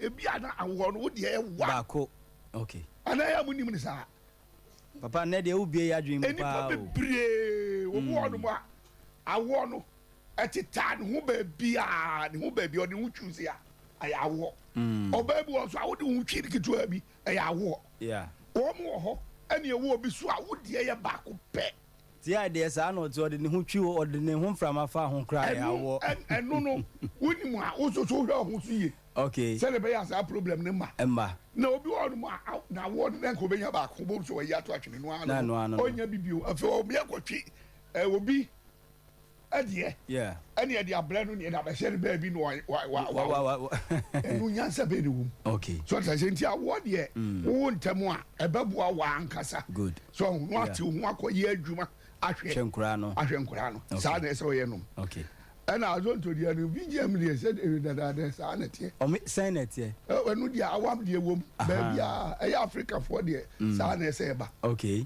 ebia na awoɔ no wodeɛ ɛwa baako okay anaa yɛ monim ne saa papa nnɛ deɛ wobie yɛ adwene mu paa nipa bebree wɔmu hɔ no mu a awoɔ no ɛtetaa ne ho baabia ɔde ho twiw se a ɛyɛ awoɔ ɔbaa bi wɔ so a wode ho twi ne ketewa bi ɛyɛ awoɔ wɔm wɔ hɔ ɛne ɛwɔ bi so a wodeɛ yɛ baako pɛ tia deɛ saa na ɔte ɔde ne ho twi ɔde ne ho mframa fa ho koraa ɛyɛ awoɔ ɛno no wonim a wososo wohwɛ ho so yie okay sɛde bɛyɛ saa problem ne ma na obi wɔ no mu a na awoɔ no nka wobɛnya baako bom sɛ wɔyi ato atwene no ano ɔnya bibio afei ɔbɛyɛ kɔtwe obi ɛdeɛ ɛne ɛde abrɛ no ne ɛde abɛhyɛ no baabi no ɛno nyansa bɛɛ ne wom so ɔta sɛ nti awoɔ deɛ wowo ntɛm a ɛbɛboa wɔ ankasa so no ate wo ho akɔyɛ adwuma ahwɛ nkora no saa na ɛsɛ ɔyɛ nom ɛna azontodeɛ no bgm deɛ sɛ dadaada saa na teɛ sɛn na teɛ ɛno deɛ awam deɛ wom baabi a ɛyɛ africafoɔ deɛ saa na ɛsɛ ɛba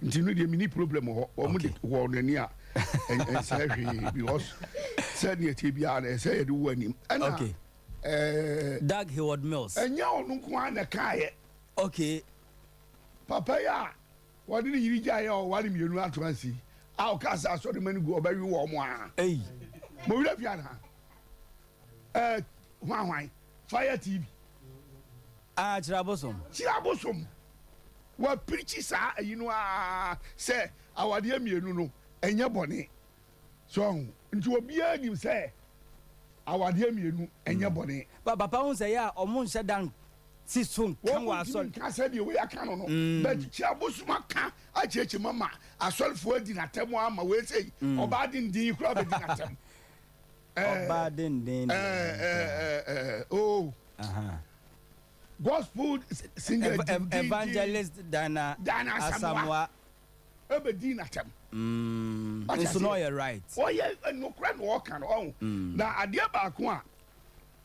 nti no deɛ mini problem hɔ ɔmo de wɔ n'ani a ɛnsɛ hwee because sɛdeɛ tie biara na ɛsɛ yɛde wo anim ɛna Doug Hayward Mills ɛnyɛ ɔno nko a na kaayɛ papa yi a wɔde ne yiri gyaeɛ a ɔware mmienu ato ansi a ɔka sɛ asɔre ma no gu ɔbɛwe wɔ mo a mowura fia na hwan Fire TV kyerɛ abosom wapirikyi saa ayi no a sɛ awadeɛ mmienu no ɛnyɛ bɔne so nti obiara nim sɛ awadeɛ mmienu ɛnyɛ bɔne papa ho sɛ yɛ a ɔmo nhyɛ dan si so kan wɔ asɔre ka sɛ deɛ wɔyɛ aka no no but kyerɛ abosom aka akyerɛkyerɛ mama asɔrefoɔ adi n'atɛm ama wei sɛ ɔbaa de ndin koraa bɛdi n'atɛm ọba denden gospel singer evangelist Dana Asamoah ebedi natem nso no you're right oye no kra no kan o na ade baako a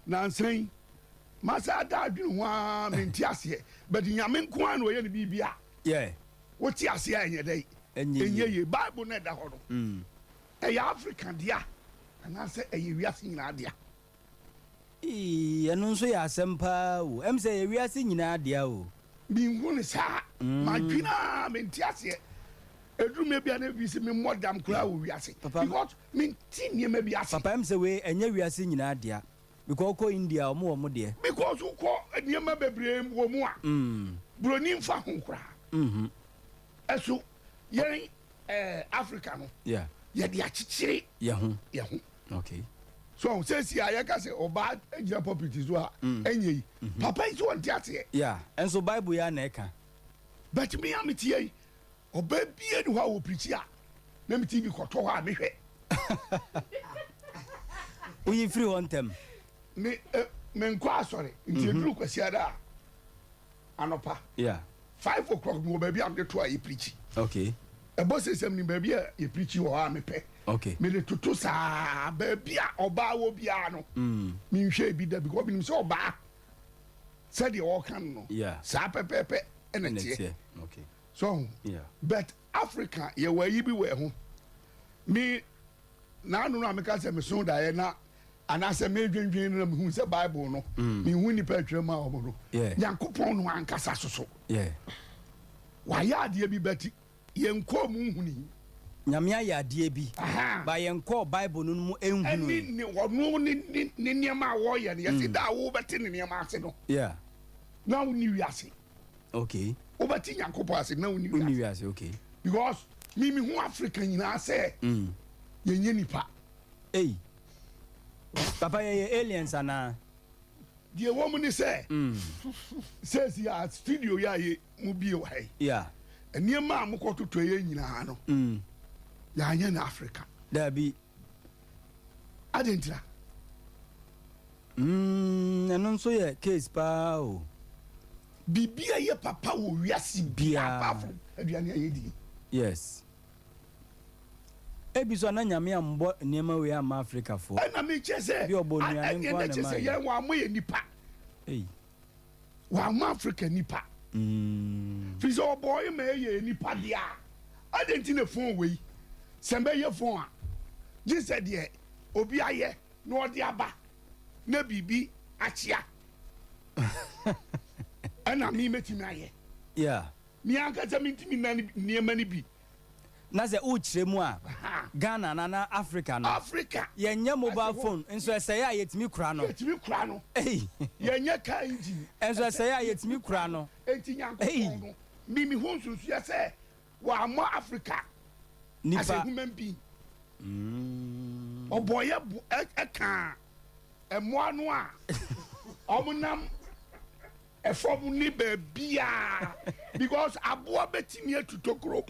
na nsan masa da adwene ho a menti ase but nyame nko a na oye ne bibia woti ase a enye dai enye ye bible na da ho no african dia anaasɛ ɛyɛ wiase nyinaa dea ɛno nso yɛ asɛm paa o ɛm sɛ ɛyɛ wiase nyinaa dea o menhu ne saa madwena mente aseɛ ɛdurume bia na bi sɛ memmɔ dam koraa wɔ wiase because mente nneɛma bi ase papa ɛm sɛ wei ɛnyɛ wiase nyinaa dea because wokɔ India ɔmo wɔ mo deɛ because wokɔ nneɛma bebree wɔ mu a buroni mfa ho koraa ɛso yɛn Africa no yɛde akyekyere yɛ ho okay so sɛsi a yɛka sɛ ɔbaa agyina pɔpiti so a ɛnyɛ yi papa yi so wɔnte aseɛ ɛnso bible yɛ ana ɛka but me a metie yi ɔbaa bie ne hɔ a wɔpirikyi a na meti bi kɔtɔ hɔ a mehwɛ woyi firi hɔ ntɛm menkɔ asɔre nti ɛduru kwasiada a anɔpa 5 o'clock no wɔ baabi a mede to a yɛpirikyi okay ɛbɔ sɛsɛm ni baabi a yɛpirikyi wɔ hɔ a mepɛ mede toto saa baabi a ɔbaa wɔ biara no menhwɛ bi da because menim sɛ ɔbaa sɛdeɛ wɔka no no saa pɛpɛɛpɛ ɛna teɛ so but Africa yɛwɔ ayi bi wɔ ho me naano no a meka sɛ meso daeɛ na anase me dwendwen na me hu se Bible no me hu ni pa twere ma omo no Nyankopɔn no ankasa soso wa ya ade bi beti yenko mu huni nyame ya ade bi ba yenko Bible no mu enhunu ni wono ni niema wo ye ne yesi da wo beti ni niema ase no na woni wiase okay wo beti Nyankopɔn ase na woni wiase okay because me hu Africa nyina se yenye nipa papa ye aliens ana die wo mu ni se says ya studio ya ye mu bi wa he niema amokototo ye nyina no ya anya na Africa da bi adentra eno nso ye case pa o bibia ye papa wo wiase bia papa aduane ye di yes ebiso na nyame ambo niema we am Africa for na me chese bi obonuane nkwa na chese ye wa mo ye nipa wa mo Africa nipa fizo boy me ye nipa dia adenti na phone we sembe ye phone a jise de obi aye na odi aba na bibi achia ana mi metimi aye mi anka se mitimi na niema ni bi na se uchire mu a Ghana na Africa no yenye mobile phone enso ese ya yetimi kura no yenye ka engine enso ese ya yetimi kura no enti Nyankopɔn no mimi hu nsusu ya se wa mo Africa nipa as a human being oboye eka emo anu a omunam efom ni be bia because abo betimi atutokro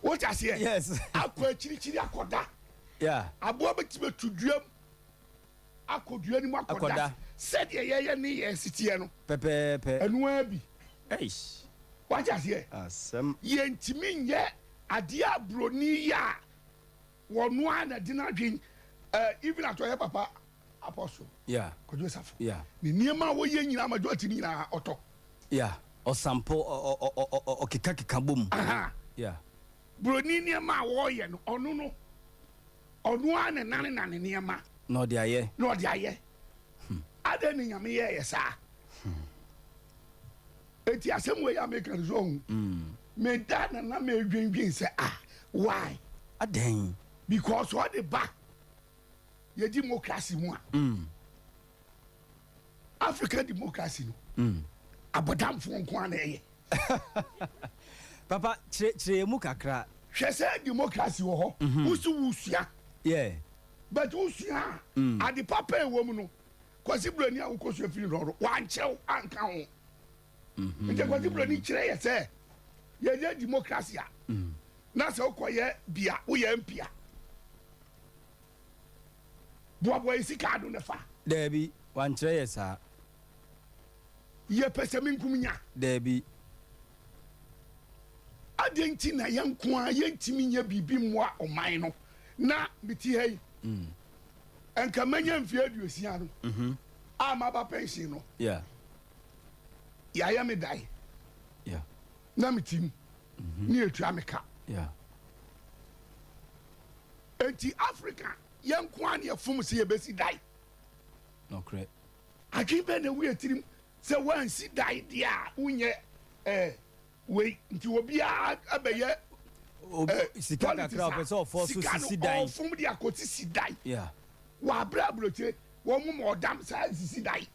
what I say? Yes. Akwa chiri akoda. Abo betime tuduam. Akodua ni mu akoda. Said ye ni ye sitie no. Pepe. Enu abi. Eish. What I say? Asem. Ye ntimi nye ade abroni ya. Wonu ana dinadwen even atoye papa apostle. Kojo safo. Ni niema wo ye nyina amajo atini nyina oto. Osampo okika bom. Broni niema wo ye no onu no onu ane nane niema no de aye ade ni nyame ye sa eti asem we ya make zone me dana na me dwendwen say why aden because what the back ye democracy mu African democracy no abodam fo nko ana ye papa chire mu kakra hwese democracy wo ho wusu but usua ade papa ewo mu no kwasi broni a ukosu afiri ro wanchew anka ho nje kwasi broni kire ye se ye democracy a na se ukoye bia wo ye mpia boabo isika do ne fa debi wanchire ye sa ye pese minkumnya debi adenti na yanko a yentimi nya bibi mmoa oman no na biti hei enka manya mfie aduosia no ama ba pension no ya ya me dai na mitim ni etu ameka enti Africa yanko a ne afum se yebesi dai no correct agibe na we atirim se wansi dai dia unye we nti obi abeye sika kakra person for so sisi dai ofum dia koti sidai wa brabroche wo mu modam sa sisi dai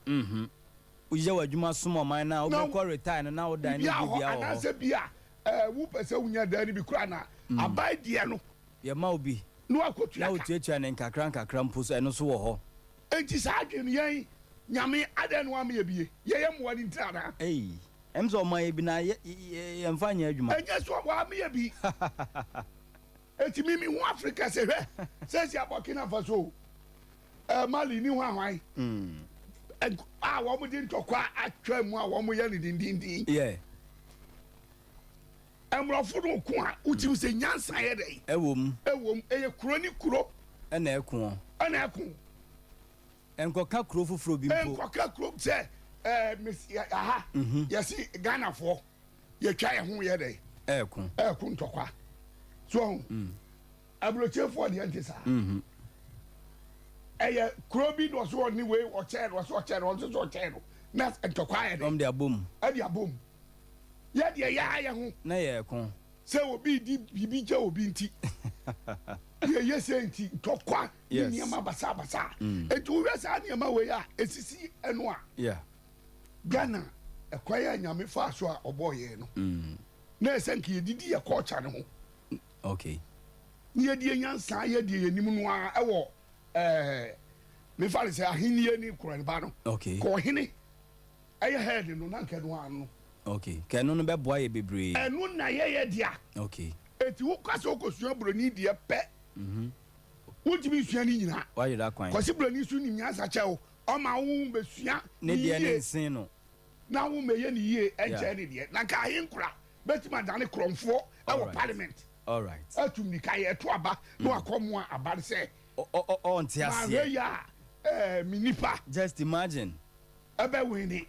uje wadwuma somo man na obekọ retire na wo dan no bia ho na se bia wu pese wunya dan bi kura na abai die no ye ma obi no akotua na otuatua ne nkakra mpo so eno so wo ho enti sa adwen yen nyame adan no am ye bie ye mo ni ntara emzo ma ebi na ye mfanya adwuma enye so wa me bi eti mimi hu Africa se hwe se si Burkina Faso Mali ni hu ahwan wo mo din tokwa atwa mu a wo mo ye ni dindindin emrofo no ko a uti se nyansa ye dai ewom eye kuro ni kuro na ekun enkoka kuro foforo bi mpo enkoka kuro se yesi Ghana for ye twa ye ho ye dai ekun tokwa so abroche for the antisa Krobi was one way or chair was or chair on the channel. Not and to quiet their boom. And your boom. Yet, yeah, Nay, con. So will be deep, Joe Binti. Yes, ain't talk quite. Yes, Mabasa. And two rest on your way, it's and one. Yeah. Ghana, a quiet yammy fast or boy. No, thank you, did you a court channel? Okay. Near the young sire, dear Nimua, I walk. Me father say ahinie ni kurani okay ko hene aye head no na nka no anu okay ke no no be boa ye bebre enu na ye dia okay eti wo kwase okosua broni dia pe wotimi sua ni nyina why you that kind kwase broni su ni nyansa chewo o ma wo besua ne dia ne nsin no na wo meye ni ye enche ni dia na ka ahin kura betima dane kromfo e parliament all right atum ni ka ye to aba no akomo abare se on tiasia minipa just imagine ebe wini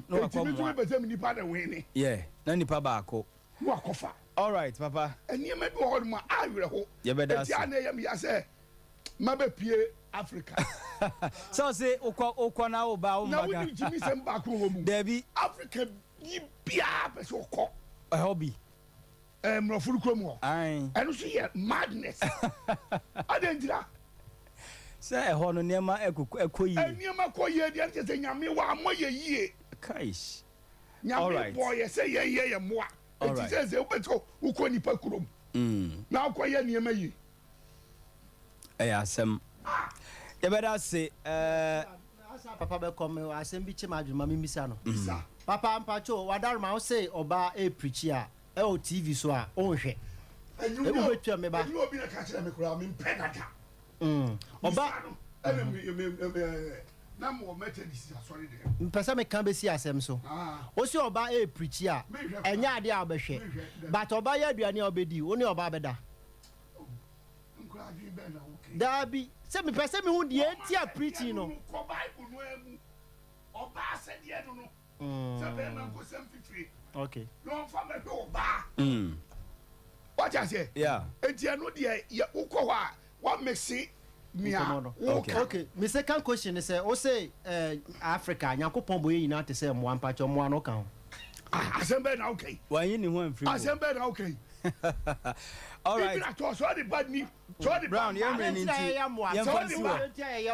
no akoma mo be minipa na wini yeah na nipa ba ko no akofa all right papa eni me do ho ma awere ho ye be da ti ana yam ya say mabe pie africa so say okwa na wo ba wo na mbaga wo ni jimi sem ba ko mu debi africa yi bia be so ko a hobby mrofuru krom ho ai eno so ye madness adendira say e ho no niema ekoyi niema koyi dia nche se nyame wa amoye yie kaish nyame boy ye say ye moa enti se ubeto ukoni pa krom na akoye niema yi asem ye better say papa be come asem bi chema adwuma mi misa no papa mpacho wadaruma o say oba e preach a e o tv so a o hwe e bu betwa me ba obi na ka kire me kura me mpegata oba na mo methodist sorry there mpesa me kan be si asem so o si oba e preach a enya ade a obehwe but oba ya aduane a obedi o ni oba beda dabi se me pesa me hu de tia preaching no ko bible no emu oba se de no se be na ko sem fifiri okay no fa me do oba what I say yeah enti anu de ya ukọ ho a what mixi mia okay my second question is o say Africa Yakopon boy yina te say mo ampacho mo ano kan asembe na okay why you ni ho amfiri asembe na okay all right even at so the bad ni so the brown you mean into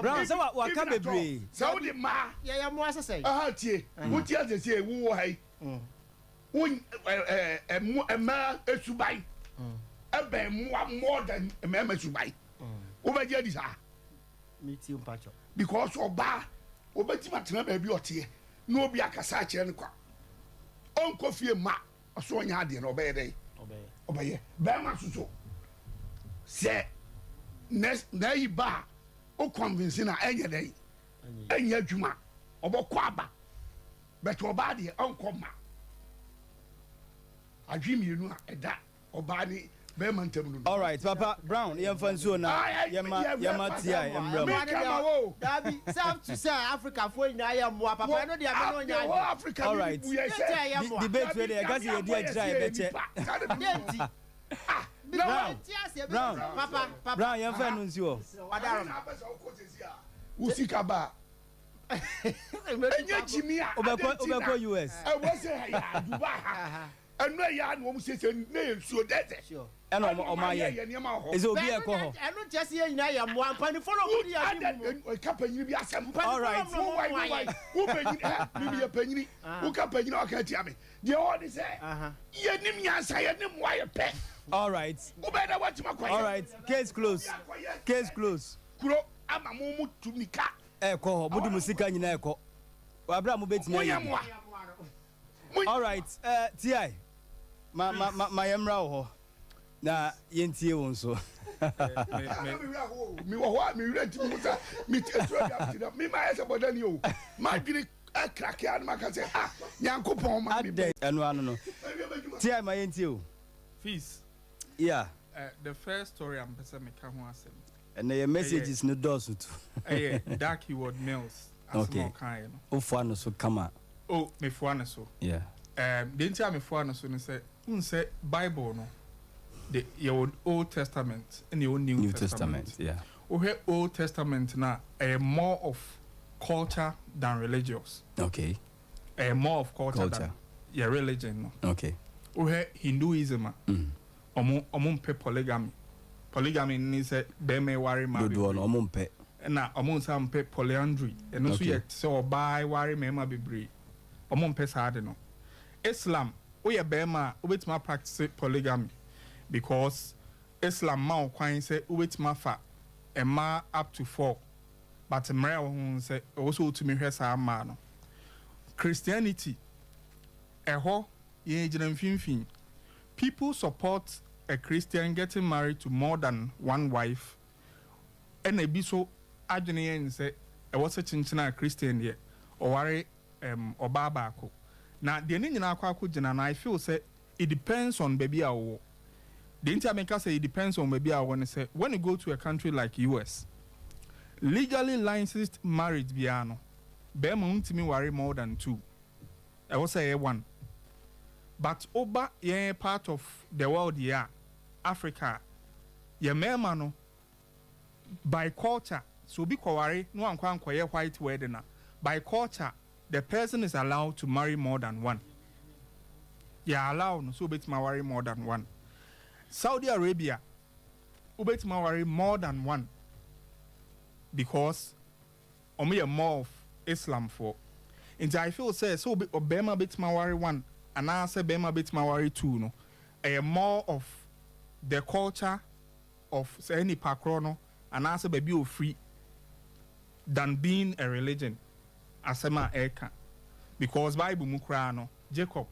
brown so what can be brave so the ma ya mo asese tie wuti asese wo hai won ma esubai ebe more than ma esubai over there this meet you mpacho because oba obetima tena ba bi otie no obi akasa kire ne kwa onko fie ma so nya ade na obeye dey obeye ba ma suso se next na yi ba o convince na enye dey enye adwuma obokọ aba but oba de onko ma adwimi nu a eda oba ni all right papa brown yem fanso na yema ti ai embram dabi self to say Africa for ina ya mo papa no dia me no nya all right debate we dey gas ye dia gira e beche brown papa brown yem fan nsi o wadaro usika ba enye jimia obeko US e wo say ya Dubai enu ya na o mu sese na ensuo dete eno o ma ye is obi e ko ho enu jese ye nyina ya mo ampani follow go dia ni ka panyini bi asem all right wo panyini bi ya panyini wo ka panyini o ka tia me de o de say ye nim nyansa ye nim wa ye pe all right wo be da watima kwa all right case close kuro ama mo mu tumika e ko ho budu musika nyina e ko wa bra mo betina ye all right ti ma yemra ho na yentie won so mi wo ho mi rent mi muta mi etu ya mi ma ese bodani o ma dwiri akrake an ma ka say Yankopon ma mi be eno anu no ti ma yentie o fees yeah the first story am pesa me ka ho asem and your messages no does to dark keyword mails okay kind o fo anu so kama oh me fo anu so yeah the ntia me fo anu so ne say Bible no the your Old Testament and your New Testament. Yeah. we Old Testament now more of culture than religious. Okay. More of culture. Than religion. No. Okay. We Hinduism. Pe polygamy. Polygamy means they may worry ma. Do one pe. Na some pe polyandry. And also yet so buy worry mema bebre. Pe sad no. Islam. We bema wait ma practice polygamy because Islam ma kwine say wait ma fa e ma up to 4 but mre wo say also to me hwesa ma no Christianity eho ye gina mfimfin people support a Christian getting married to more than one wife and e bi so adwene yen say e wo se chinchina Christian ye o ware oba baako. Now, the ending in our and I feel say it depends on baby our. The Inter say it depends on baby I want to say when you go to a country like US, legally licensed marriage biano, Bema to me worry more than 2. I will say 1. But over yeah part of the world yeah, Africa, yeah memano by culture, so be worry no one white wedding by culture. The person is allowed to marry more than 1. Yeah, allowed so bet marry more than 1. Saudi Arabia, bet marry more than 1 because only more of Islam for. And I feel say so Obama bet marry 1 and I say Bema bet marry 2 no. A more of the culture of say any pakrono and I say baby free than being a religion. Asema eka because Bible mukra no Jacob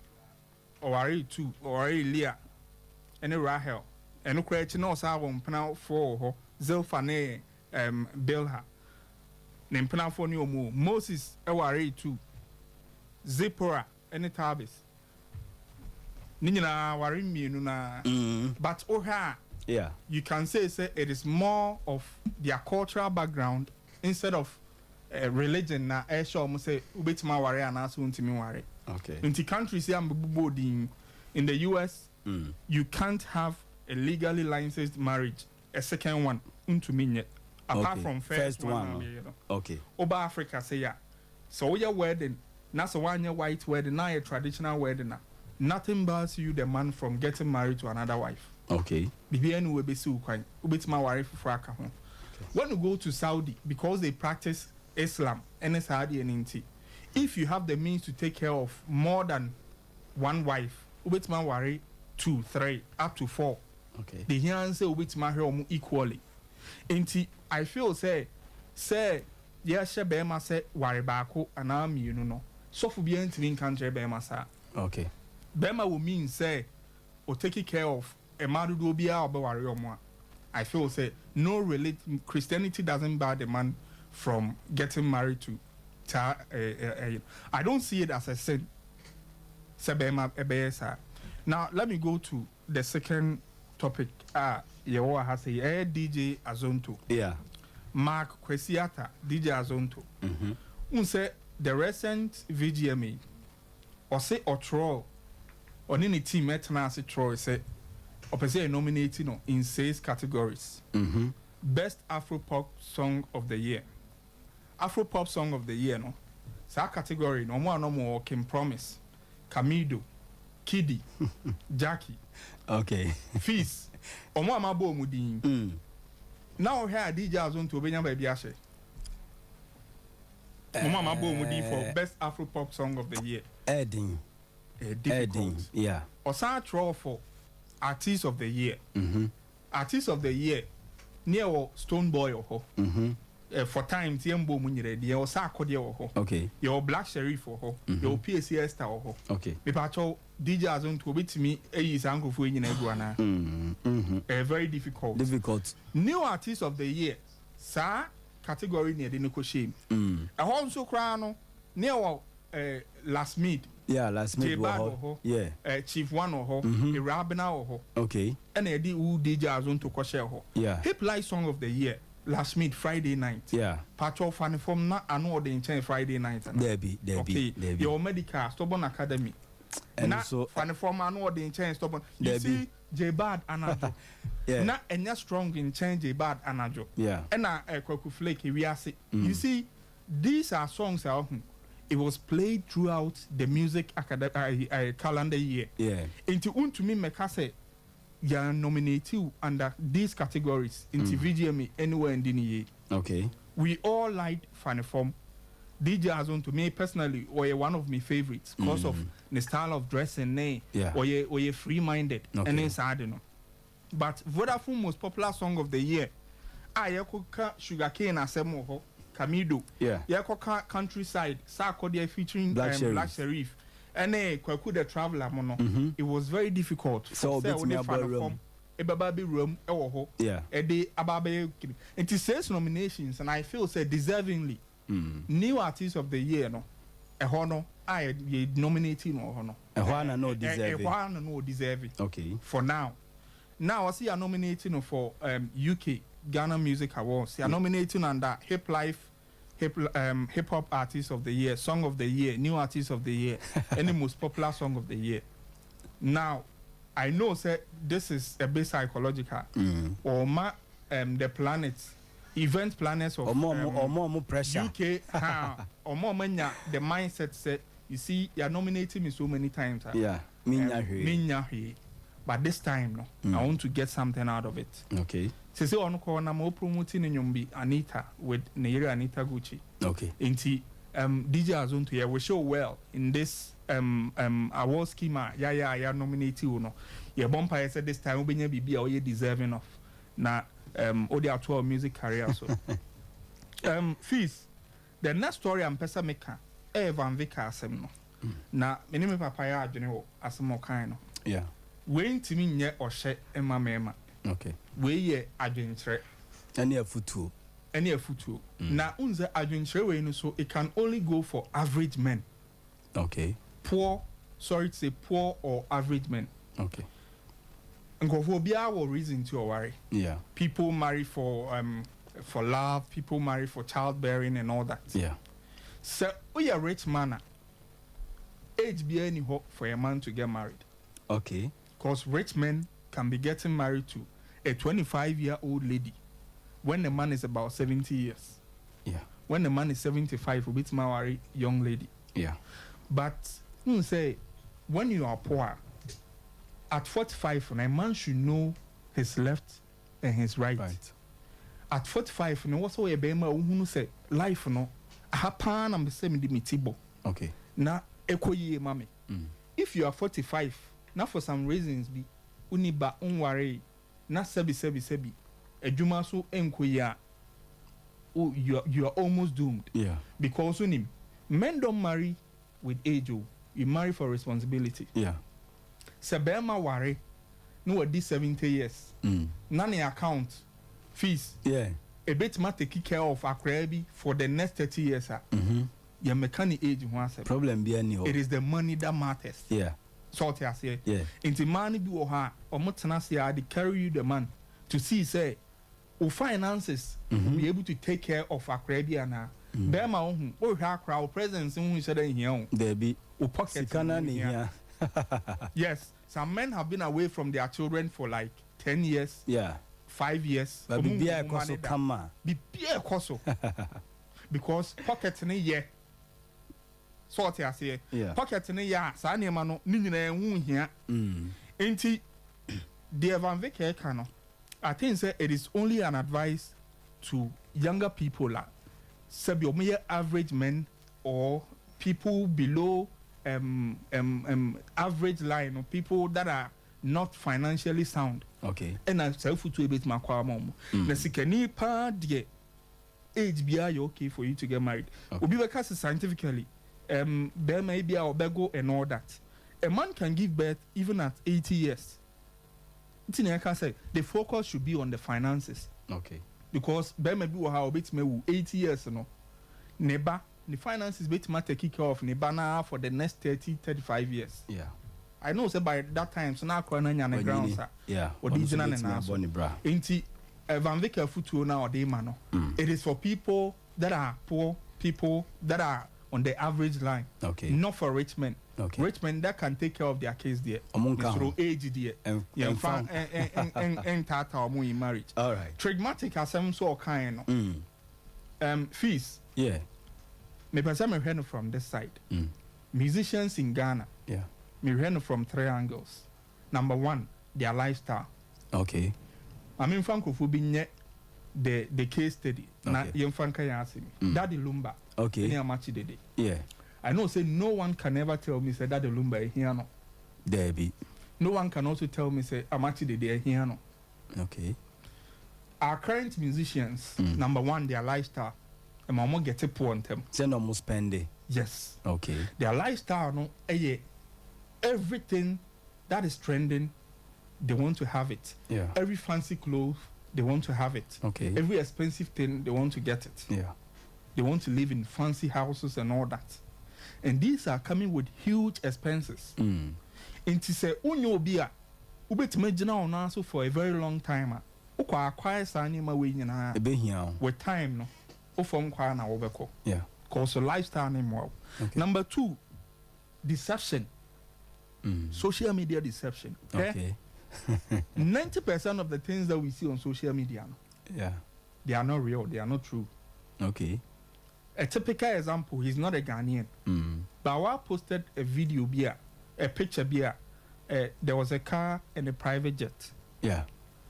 or 2 or Leah and Rahel and ukra no sa won pena for Zilpha ne Bilhah ne pena for ni omu Moses e 2 Zipporah and Tabis ni nyina ware mienu na but yeah you can say it is more of their cultural background instead of religion na show say ubetima ware anaso ntimi ware. Okay. In the countries here in the US, you can't have a legally licensed marriage, a second one ntumi apart from first one. Okay. Over Africa say yeah. So your wedding, na so one white wedding, na a traditional wedding na. Nothing bars you the man from getting married to another wife. Okay. Bibi enu we be su kwan. Ubetima ware fufu aka ho. When you go to Saudi because they practice Islam and Saudi and Inti. If you have the means to take care of more than 1 wife, ubetma worry 2, 3, up to 4. Okay. The here say ubetma here equally. Inti I feel say yes she bema say worry baako anami you know. So for be entering country bema sa. Okay. Bema will mean say or taking care of a man do be our worry omo. I feel say no religion Christianity doesn't bar the man from getting married to I don't see it as a sin. Now let me go to the second topic. Yewa has a DJ Azonto. Yeah. Mark Kwesiata, DJ Azonto. Say the recent VGMA or say or troll or any team etna say troll say or nominating in 6 categories. Best Afro-pop song of the year. Afro-pop song of the year, no? Sa category, no more Kim Promise, Camido, Kiddy, Jackie. Okay. Fees. Omo amabo mudin. Now here DJ Azon to Benya Baby Ashe. Omo amabo mudin for best Afro-pop song of the year. Edding. Yeah. Osa draw for artist of the year. Artist of the year. Near Stone Boy or for time Tiembo Munire, the Osako ho. Okay. Your Black Sheriff or ho. Your PSC Esther or ho. Okay. The patrol DJ Azon to beat me is uncle for in Eguana. Very difficult. New artist of the year. Sir category near the Nico Shame. A also crown near last meet. Yeah, last meet. Yeah. Chief one or ho. A Rabina or ho. Okay. And a DJ Azon to Kosher ho. Yeah. Hip Light Song of the Year. Last meet Friday night. Yeah. Patrol funny from na I know the Friday night. Debbie. Okay. Your medical stubborn academy. And na so funny form and what the change stop. You see J Bad Anajo. Yeah. Na enya strong in change J Bad Anajo. Yeah. And na Kwaku Flake we are see. You see, these are songs it was played throughout the music calendar year. Yeah. Into untumi meka say you nominate you under these categories into VGMA anywhere in the year. Okay. We all liked Funny Form. DJ Azon to me personally, or one of my favorites because of the style of dressing, yeah. or you free-minded, okay. and then sad, you know. But Vodafone most popular song of the year, Yakoka Sugarcane Asemo Kamido, yeah, Yakoka Countryside, Sarkodia featuring Black Sheriff, and Kwaku the Traveler Mono. It was very difficult. So Ebababi room, yeah, a day Ababe, and it says nominations, and I feel say deservingly. New artist of the year, no, a honor. I nominating or honor. A honor no deserving. A honor no deserving. Okay. For now, I see a nominating for UK Ghana Music Awards. They are nominating under hip hop artist of the year, song of the year, new artist of the year, and the most popular song of the year. Now, I know say this is a bit psychological. Or the planets. Event planners of or more pressure. UK, or more mania, the mindset said, you see, you're nominating me so many times. Yeah, minya. But this time, no, I want to get something out of it. Okay. So on corner, I'm promoting in Yumbi Anita with Naira Anita Gucci. Okay. Inti DJ Azon to here we show well in this award schema. Yeah, nominated uno. Your bumper said this time will be all you deserving of. Now. Odi our music career so Fees the next story I'm pesa meka Van Vika asem no na me ne me papa ya adwene ho asem okan no yeah we ntimi nye ohye ema okay we ye adwenkyere any afutuo na unze adwenkyere we no so it can only go for average men. Okay. Poor or average men. Okay. Nkofobia will reason to worry. Yeah. People marry for love, people marry for childbearing and all that. Yeah. So we are rich man. Age be any hope for a man to get married. Okay. Because rich men can be getting married to a 25-year-old lady when the man is about 70 years. Yeah. When the man is 75, we marry young lady. Yeah. But say when you are poor, at 45, a man should know his left and his right. At 45, what's a bema who say life no happen and be semi dimitibo. Okay. Na ekoye mami. If you are 45, now for some reasons be uniba unware na sebi. Ejuma so enkoya. Oh, you are almost doomed. Yeah. Because men don't marry with age. You marry for responsibility. Yeah. Sebema ware no at 70 years. Nani account fees. Yeah. A bit ma take care of akrabi for the next 30 years. Your mechanic age once. Problem be any. It is the money that matters. Yeah. Sort I say. Yeah. Into money be or motana say I carry you the man to see say o finances be able to take care of akrabi and Bema o ha crowd presence who said in here. There be o pocket here. Yes, some men have been away from their children for like 10 years. Yeah. 5 years. But be a coso kama. Be a coso. Because pocket in a year. Sort I say. Yeah. Pocket in a year. Sani mano nina wun here. Ain't the Van Veke cano. I think say it is only an advice to younger people like your average men or people below average line of people that are not financially sound. Okay. And I self to a bit my mom. Nasikani pa de age be okay for you to get married. Obi because scientifically, there may be our bego and all that. A man can give birth even at 80 years. I can say the focus should be on the finances. Okay. Because there may be how bit me 80 years no. Neba the finances bit matter kick off Nibana for the next 30-35 years. Yeah. I know say by that time so now corner on the ground sir. Yeah. Or the general and Inti Van Vika futu now or day man. It is for people that are poor, people that are on the average line. Okay. Not for rich men. Okay. Rich men that can take care of their case there. Through age there. And tata or in marriage. All right. Trigmatic has some sort of kind. Fees. Yeah. Me person from this side. Musicians in Ghana. Yeah. Me from 3 angles. Number 1, their lifestyle. Okay. I mean, Franco Fubinye, the case study. Na yem Franca yasi me. Daddy Lumba. Okay. Yeah. I know. Say no one can ever tell me say Daddy Lumba here no. Debbie. No one can also tell me say Amachi de here no. Okay. Our current musicians, number 1, their lifestyle. And mama get a point them. Send almost spend it. Yes. Okay. Their lifestyle no. Everything that is trending, they want to have it. Yeah. Every fancy clothes, they want to have it. Okay. Every expensive thing, they want to get it. Yeah. They want to live in fancy houses and all that. And these are coming with huge expenses. And to say, unyo bia, ubetime jina onaso for a very long time. Ukwa acquire sani ma we nyina. With time no. Ufom kwa na obeko. Yeah. Cause lifestyle name wow. Okay. Number 2, deception. Social media deception. Okay. 90% of the things that we see on social media, yeah, they are not real. They are not true. Okay. A typical example, he's not a Ghanaian. But I posted a video a picture there was a car and a private jet. Yeah.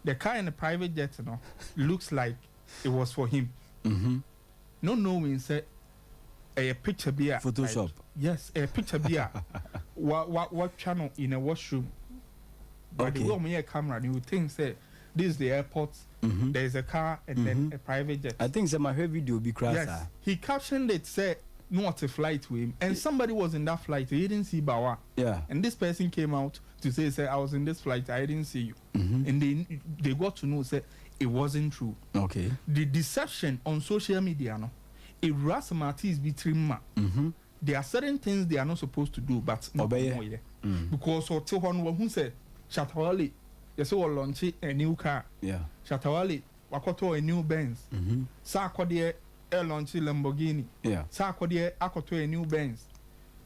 The car and the private jet, looks like it was for him. No knowing said a picture Photoshop. Like, yes, a picture what channel in a washroom. But the way a camera, you would think say this is the airport. There is a car and then a private jet. I think my video will be crashed. Yes, he captioned it say not a flight with him, and somebody was in that flight. He didn't see Bawa. Yeah. And this person came out to say I was in this flight. I didn't see you. And they got to know say it wasn't true. Okay. The deception on social media, it rasmatis between ma. There are certain things they are not supposed to do, but not because or till one who said Shatawali, yes, or launch a new car. Yeah. Shatawali, Wakoto a new Benz. Sarkodie a launch Lamborghini. Yeah. Sarkodie Akoto a new Benz.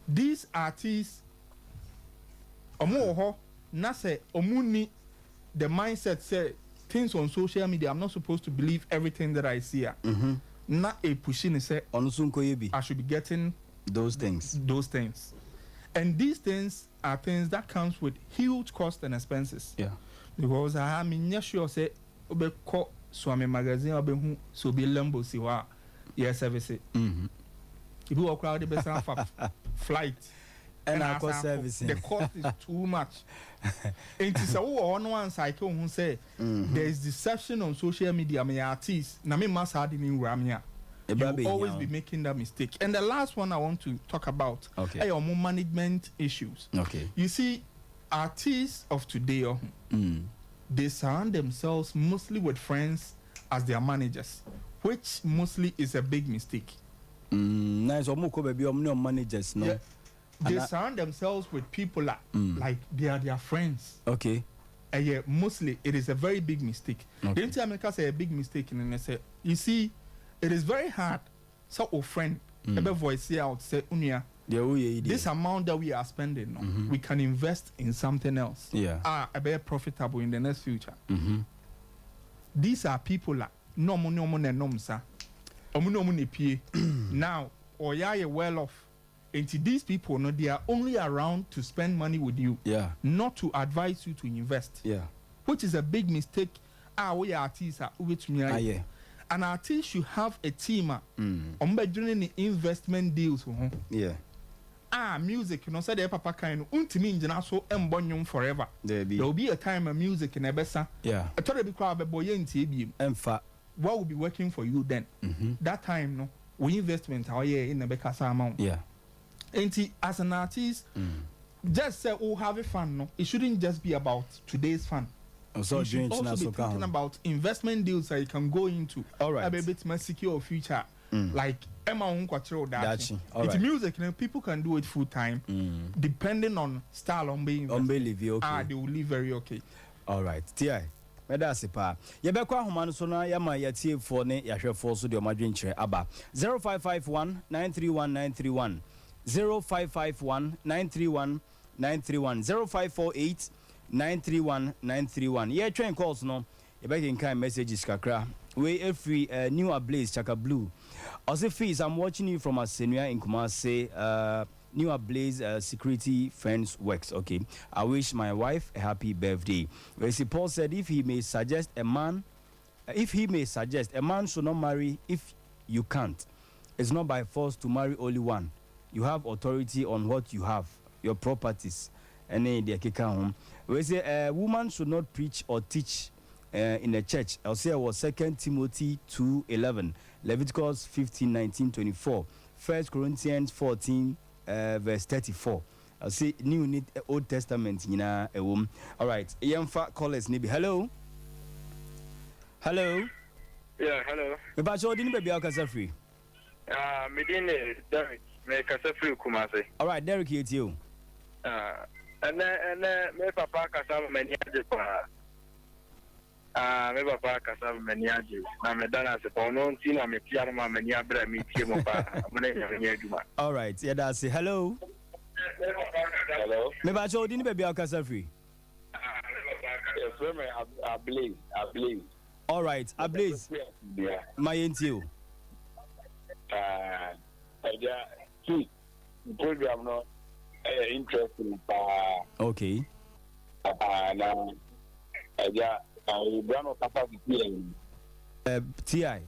These artists, Omoho, Nase, Omuni, the mindset say things on social media. I'm not supposed to believe everything that I see. Not a pushing say I should be getting those things. And these things are things that comes with huge cost and expenses. Yeah. Because I mean, sure say obe ko swami magazine obe hu so be lambo siwa yes service. If you walk out the best flight and I cost service. The cost is too much. And it's a one cycle who say there is deception on social media. My artists, na me must have in Ramia. You will always be making that mistake. And the last one I want to talk about are more management issues. Okay. You see, artists of today, they surround themselves mostly with friends as their managers, which mostly is a big mistake. Nice. Managers, no. Yeah. They surround themselves with people like they are their friends. Okay. And yeah, mostly it is a very big mistake. The America say a big mistake, and then they say, you see, it is very hard. So, a friend, ever voice out say, Unia, this amount that we are spending, we can invest in something else. Yeah. A very profitable in the next future. These are people like no money, no sir. Now, or you well off. And these people, they are only around to spend money with you, not to advise you to invest. Which is a big mistake. We artists are which me. An artist should have a team doing the investment deals. Music, say the papa kind of so forever. There will be a time of music in a bessa. I thought be crowd boy and what will be working for you then? That time, no, we investment our year in the Becassa amount. And as an artist, just say, oh, have a fun. No, it shouldn't just be about today's fun. So you should also be thinking about investment deals that you can go into. All right. A bit more secure future. Like Emma Unquatro Dachi. It's music, people can do it full time. Depending on style on being okay. they will live very okay. All right. T.I. Medasipa. Yebekwa Humano Sona Yama Yati for ne Yasha Force de Madrinche Abba 0551 931 931 0551 931 931 0548 931 931. Yeah, train calls no. Yebek kind messages kakra. We every new ablaze chaka blue. Also fees I'm watching you from Asenia in Kumasi New Ablaze security friends works. Okay, I wish my wife a happy birthday. Paul said if he may suggest a man should not marry if you can't. It's not by force to marry only one. You have authority on what you have, your properties. And then they kick home. We say a woman should not preach or teach in the church. I'll say it was 2 Timothy 2:11, Leviticus 15:19-24, 1 Corinthians 14. Verse 34. I'll say New Need Old Testament, you know, a woman. All right, Yamfa callers, maybe. Hello. Hello. Yeah, hello. But you didn't be a free. Medine Derek, make us a free Kumasi. All right, Derek, it's you. And me papa kasam many ajepa. Me papa kasam many aje. Na me dana se pono ntina me piano ma many abra me tie mo pa. All right, yeah, that's it. Hello. Hello. Me ba you didn't be a free. Yes, I believe. All right, Ablaze. Yeah. My into. Program no interesting. Okay. Now, Brano Papa TI.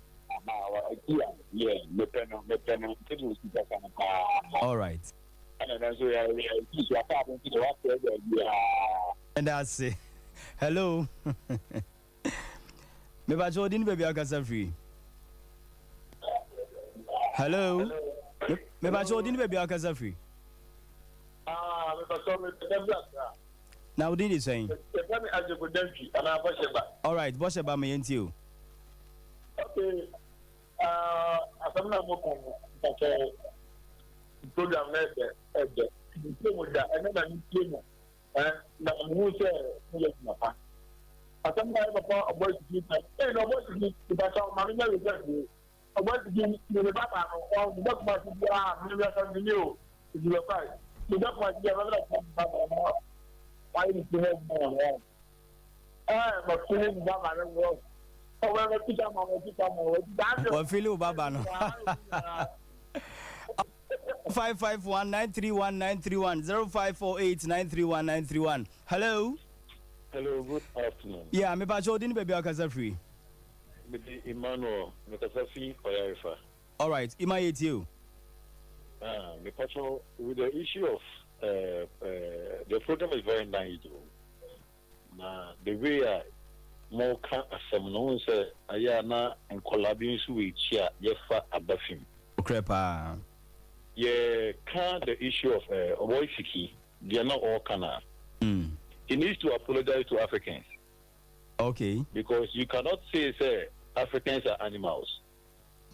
Yeah, All right. And that's it. Hello. Me ba you didn't be a free. Hello. Me ba you didn't be a free. Now did you saying? All right, what's about me and you? Okay. I'm not program with that, and then I'm and who said, I'm a boy to keep and a boy to keep the Mamma is a boy to give the Papa or the doctor maybe something new. If you are right, the doctor be another why is the head more? But feeling that I don't know. However, Well, Philip Baba no. 551 931 931 0548 931 931. Hello. Hello, good afternoon. Yeah, me ba Jordan baby akasa free. Emmanuel, Metasafi Oyarifa. All right, Ima you. With the issue of the program is very nice. The way more can some say Ayana and collaboration with Chia Yefa Abafim. Crepa. Yeah, the issue of Oboisiki, they are not all kana. He needs to apologize to Africans. Okay. Because you cannot say Africans are animals.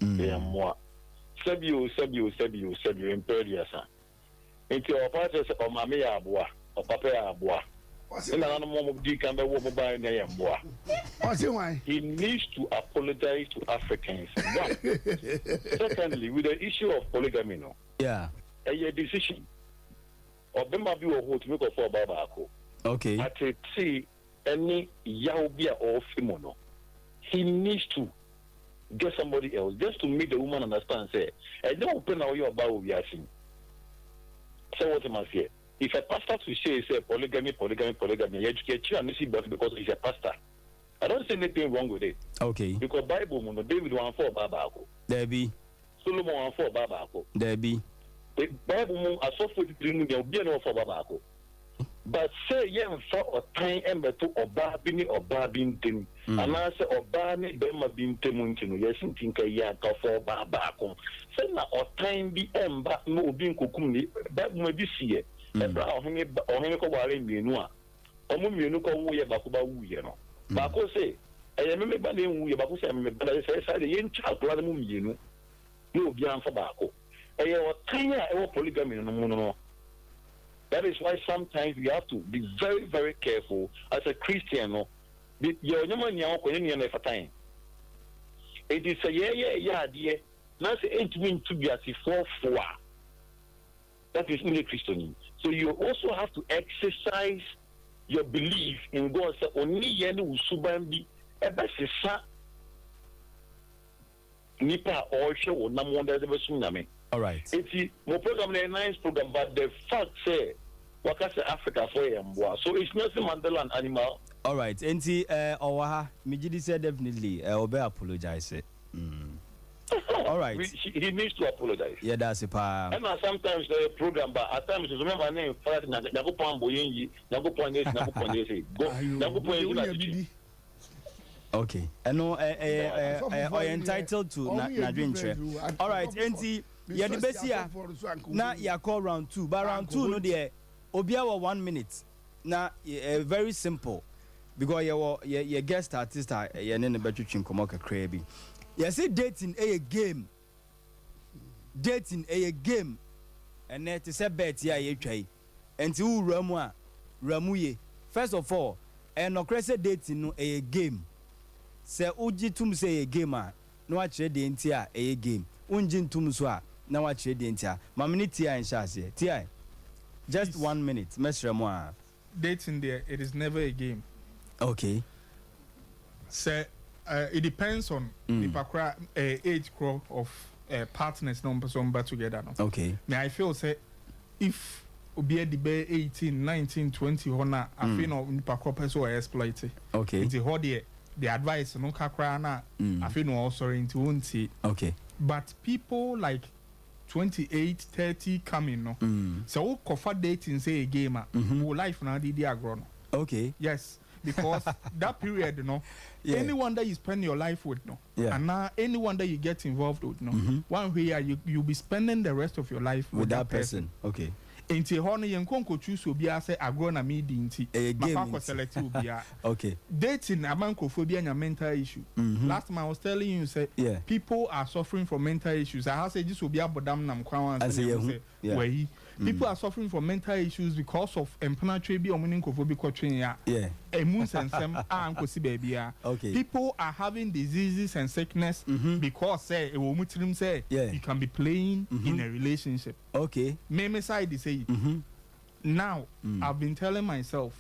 They are more. Sebio, imperial. Into our parties or Mamma Abua, or Papa Abua. He needs to apologize to Africans. One. Secondly, with the issue of polygamy, no. Yeah. A decision. Or Bema be a who to make a for Babako. Okay. At a see any Yaubia or Fimono. He needs to get somebody else just to make the woman understand. Say, I don't open our your about we are seeing. Say what I must say. If a pastor to say polygamy, you educate you and see because he's a pastor. I don't see anything wrong with it. Okay. Because Bible, David 1:4 Babako. There be. Solomon 1:4 Babako. There be. The Bible, I saw 43 million, be no for Babako. But say, yeah, for a time ember to Obabini or Babintin, and I say Obani, Bema Bintemuntino, yes, think a year for Babako. Say, now, or time be ember, no being Kukumi, that may be see. Ọhụrụ mmienu a ọmụ mmienu ka ọnwụ ya bakuba wu ya no bako se eye mmeba na enwu ya bako se mmeba na se sa de ye ncha akwa mu mmienu na obi anfa bako eye o tan a e polygamy no mu no. That is why sometimes we have to be very, very careful as a Christian. No, Your woman, your opinion, if a time. It is a yeah, dear. Now say 8 win to be as if 4. That is only Christian. So you also have to exercise your belief in God. Say only yenu usubambi ebesisa nipa or show na mo under the suname. All right. It's more program a nice program, but the fact say wakase Africa for yamwa. So it's not the Mandela and animal. All right. Enti owaha Mijidi said definitely obe apologize. All right. He needs to apologize. Yeah, that's it. And sometimes the program, but at times remember name Father Nagopon Boyenji, Nagopon this, Nagopon this. Go Nagopon. Okay. And no, entitled to Nadwin. All right. Enti yeah, the best here. Now you call round 2, but round 2 no there. Obiawa 1 minute. Now very simple because your guest artist you nene betu chinkomoka krebi. You see dating a game. Dating a game. And then to say bet ya ye try. And to ramuye. First of all, and no crazy dating no a game. Say uji tum say a gamer. No watch the entire a game. Unjin tum swa. No watch the entire. Mamini tia and shasi. Tia. Just 1 minute. Mestre moi. Dating there, it is never a game. Okay. Say it depends on the age group of partners number together. No? Okay. Now I feel say if obi be 18, 19, 20 hona I feel no nipa person or exploit. Okay. It's the advice no kakra na I feel no also into unti. Okay. But people like 28, 30 coming no. So cover dating say a gamer. Life na di agro. Okay. Yes. Because that period, you know, anyone that you spend your life with, no, and now anyone that you get involved with, no, one way you'll be spending the rest of your life with that person. Okay. Inti honey and conco choose will be as a grown a meeting a game select will be Okay. Dating a mancophobia and a mental issue. Last time I was telling you, say people are suffering from mental issues. I have said this will be about damn nam crown where he. People are suffering from mental issues because of impenetrable or meaningful training. Yeah. Emoons and some baby. Okay. People are having diseases and sickness because say a woman say you can be playing in a relationship. Okay. Meme side is say now I've been telling myself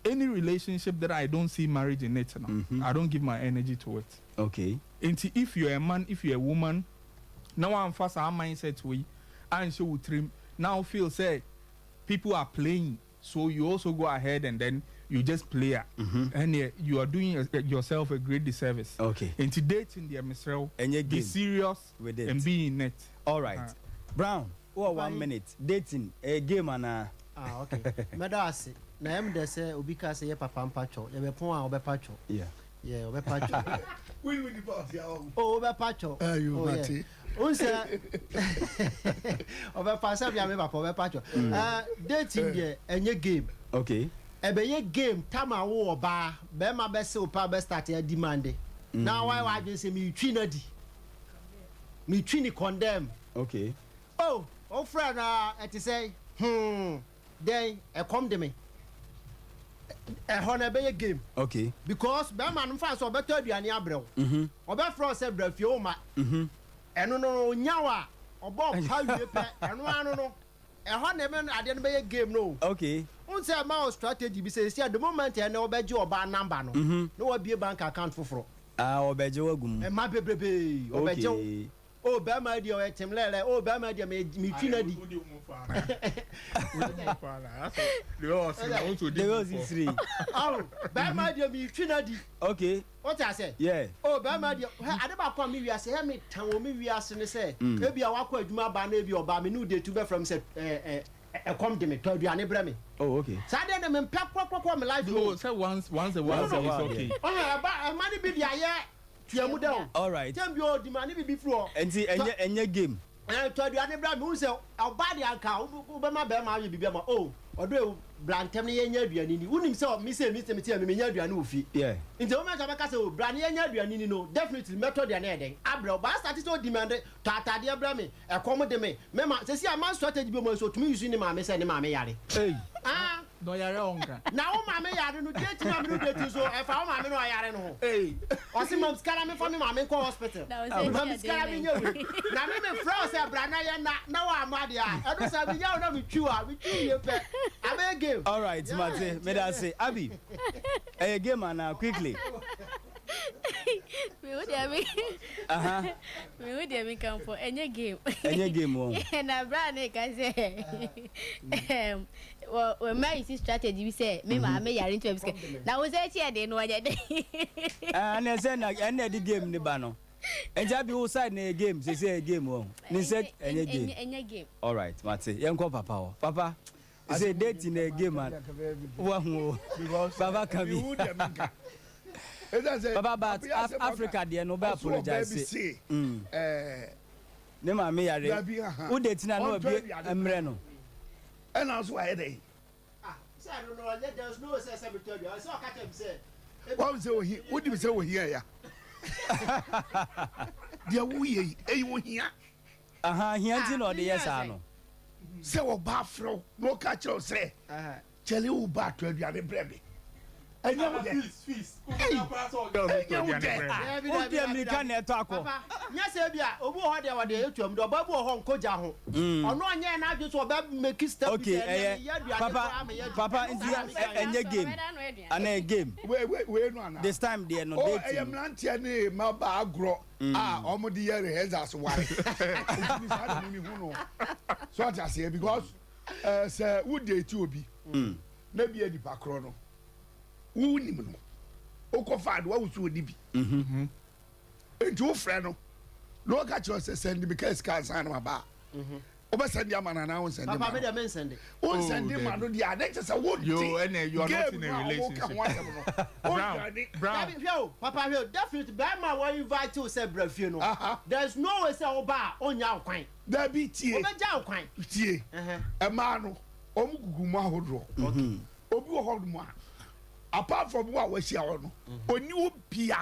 any relationship that I don't see marriage in it now, I don't give my energy to it. Okay. And if you're a man, if you're a woman, now I'm fast our mindset we and show trim. Now feel say people are playing, so you also go ahead and then you just play and you are doing yourself a great disservice. Okay. And to dating the Mr. And be serious with it and be in it. All right. Brown, 1 minute. Dating a game and okay. Madasi. Na em de say obi ka say papa mpacho. Ye be pon a obepacho. Yeah. Yeah, obepacho. We the boss ya. Oh, obepacho. You Mati. Unsa obepacho bia me papa obepacho. Dating there enye game. Okay. Ebe ye game tama wo oba be ma be se opa be start ya demand. Now why wa say me twi na di. Me twi ni condemn. Okay. Oh friend et say then e come de me. Hona be game. Okay. Because be man fa so beto aduane abrew. Obe fro se brafie o ma. Eno no nyawa obo pa wie pe eno anu no. Hona me ade no be game no. Okay. Un say ma strategy be say at the moment e na obeje oba number no. No wa bie bank account foforo. Obeje wagum. E ma bebrebe obeje. Oh, Bama dia o etem lele. Oh, Bama dia me twina di. The rose is free. Oh, Bama dia me twina di. Okay. What I say? Yeah. Oh, Bama dia. Ade ba kwa mi wiase. He me tan o mi wiase ne say. E bia wa kwa adwuma ba na e bia oba me no dey to be from say come de me to aduane bre me. Oh, okay. Saturday na me pekwa me life. No, say once a while is okay. Oh, ba money be dia ye. All right. Tell me all the money be floor. And see, and your game. And to the other who say, I'll buy the account. Obama Bama, you be Bama. Oh, or do Blantemny and Yaduanini. Wouldn't himself, Mr. Yaduanufi. Yeah. In the moment of a castle, Brandy and Yaduanino, definitely method and adding. Abra, Basta is so demanded. Tata, dear Brammy, accommodate me. Memma, say, a man strategy, so to me, you see, Mamma, and Mamma Yari. Hey. No yare onka. Na wo ma me yare no date ma me no date so e fa wo ma me no yare no. Hey. O si mam skara me fa me ma me ko hospital. Mam skara me nyewe. Na me fra say brana ye na wa amade a. E do say me nya na me twu ye pe. Am game. All right, Mate. Me da say Abi. A game now quickly. Me would have me. Me would have me come for any game. Any game one. And a brand can say, well, when my strategy, we say, me, I may are into a now was that here, they know what day. And I said, any game, the banner. And Jabi who side a game, they say a game one. They said, any game. All right, Mate. Young Papa. Papa. I say date in a game, man. One more. Papa can be. Papa, but Africa, they no bad apologize. Nema me yare. Who date na no be emre no. And also I dey. Say I don't know, there's no say between you. I saw catch him say. What say we what do we say we here ya? Dia we e wo here. Here ti no de yes ano. Say wo ba fro, no catch us say. Chele wo ba to aduane brebe. Fees. Papa, any game. And a game. This time they are not dating. I am not telling my bagro. Almost the year has us one. So I say because sir, would they to be? Maybe a dipacrono. Who ni mo oko faad wa wusu odi bi enti wo frɛ no no ka cho se send me case can san ma ba o ba send ya mana na won send papa me dey men send won send ma no dia na just say wo yo and you are not in a relationship brown papa definitely by my one invite you say brafie no there's no way say oba onya kwan da bi tie o be ja kwan tie e ma no o mu gugu mu ahodo obi wo hodo mu a apart from what we see on oni opia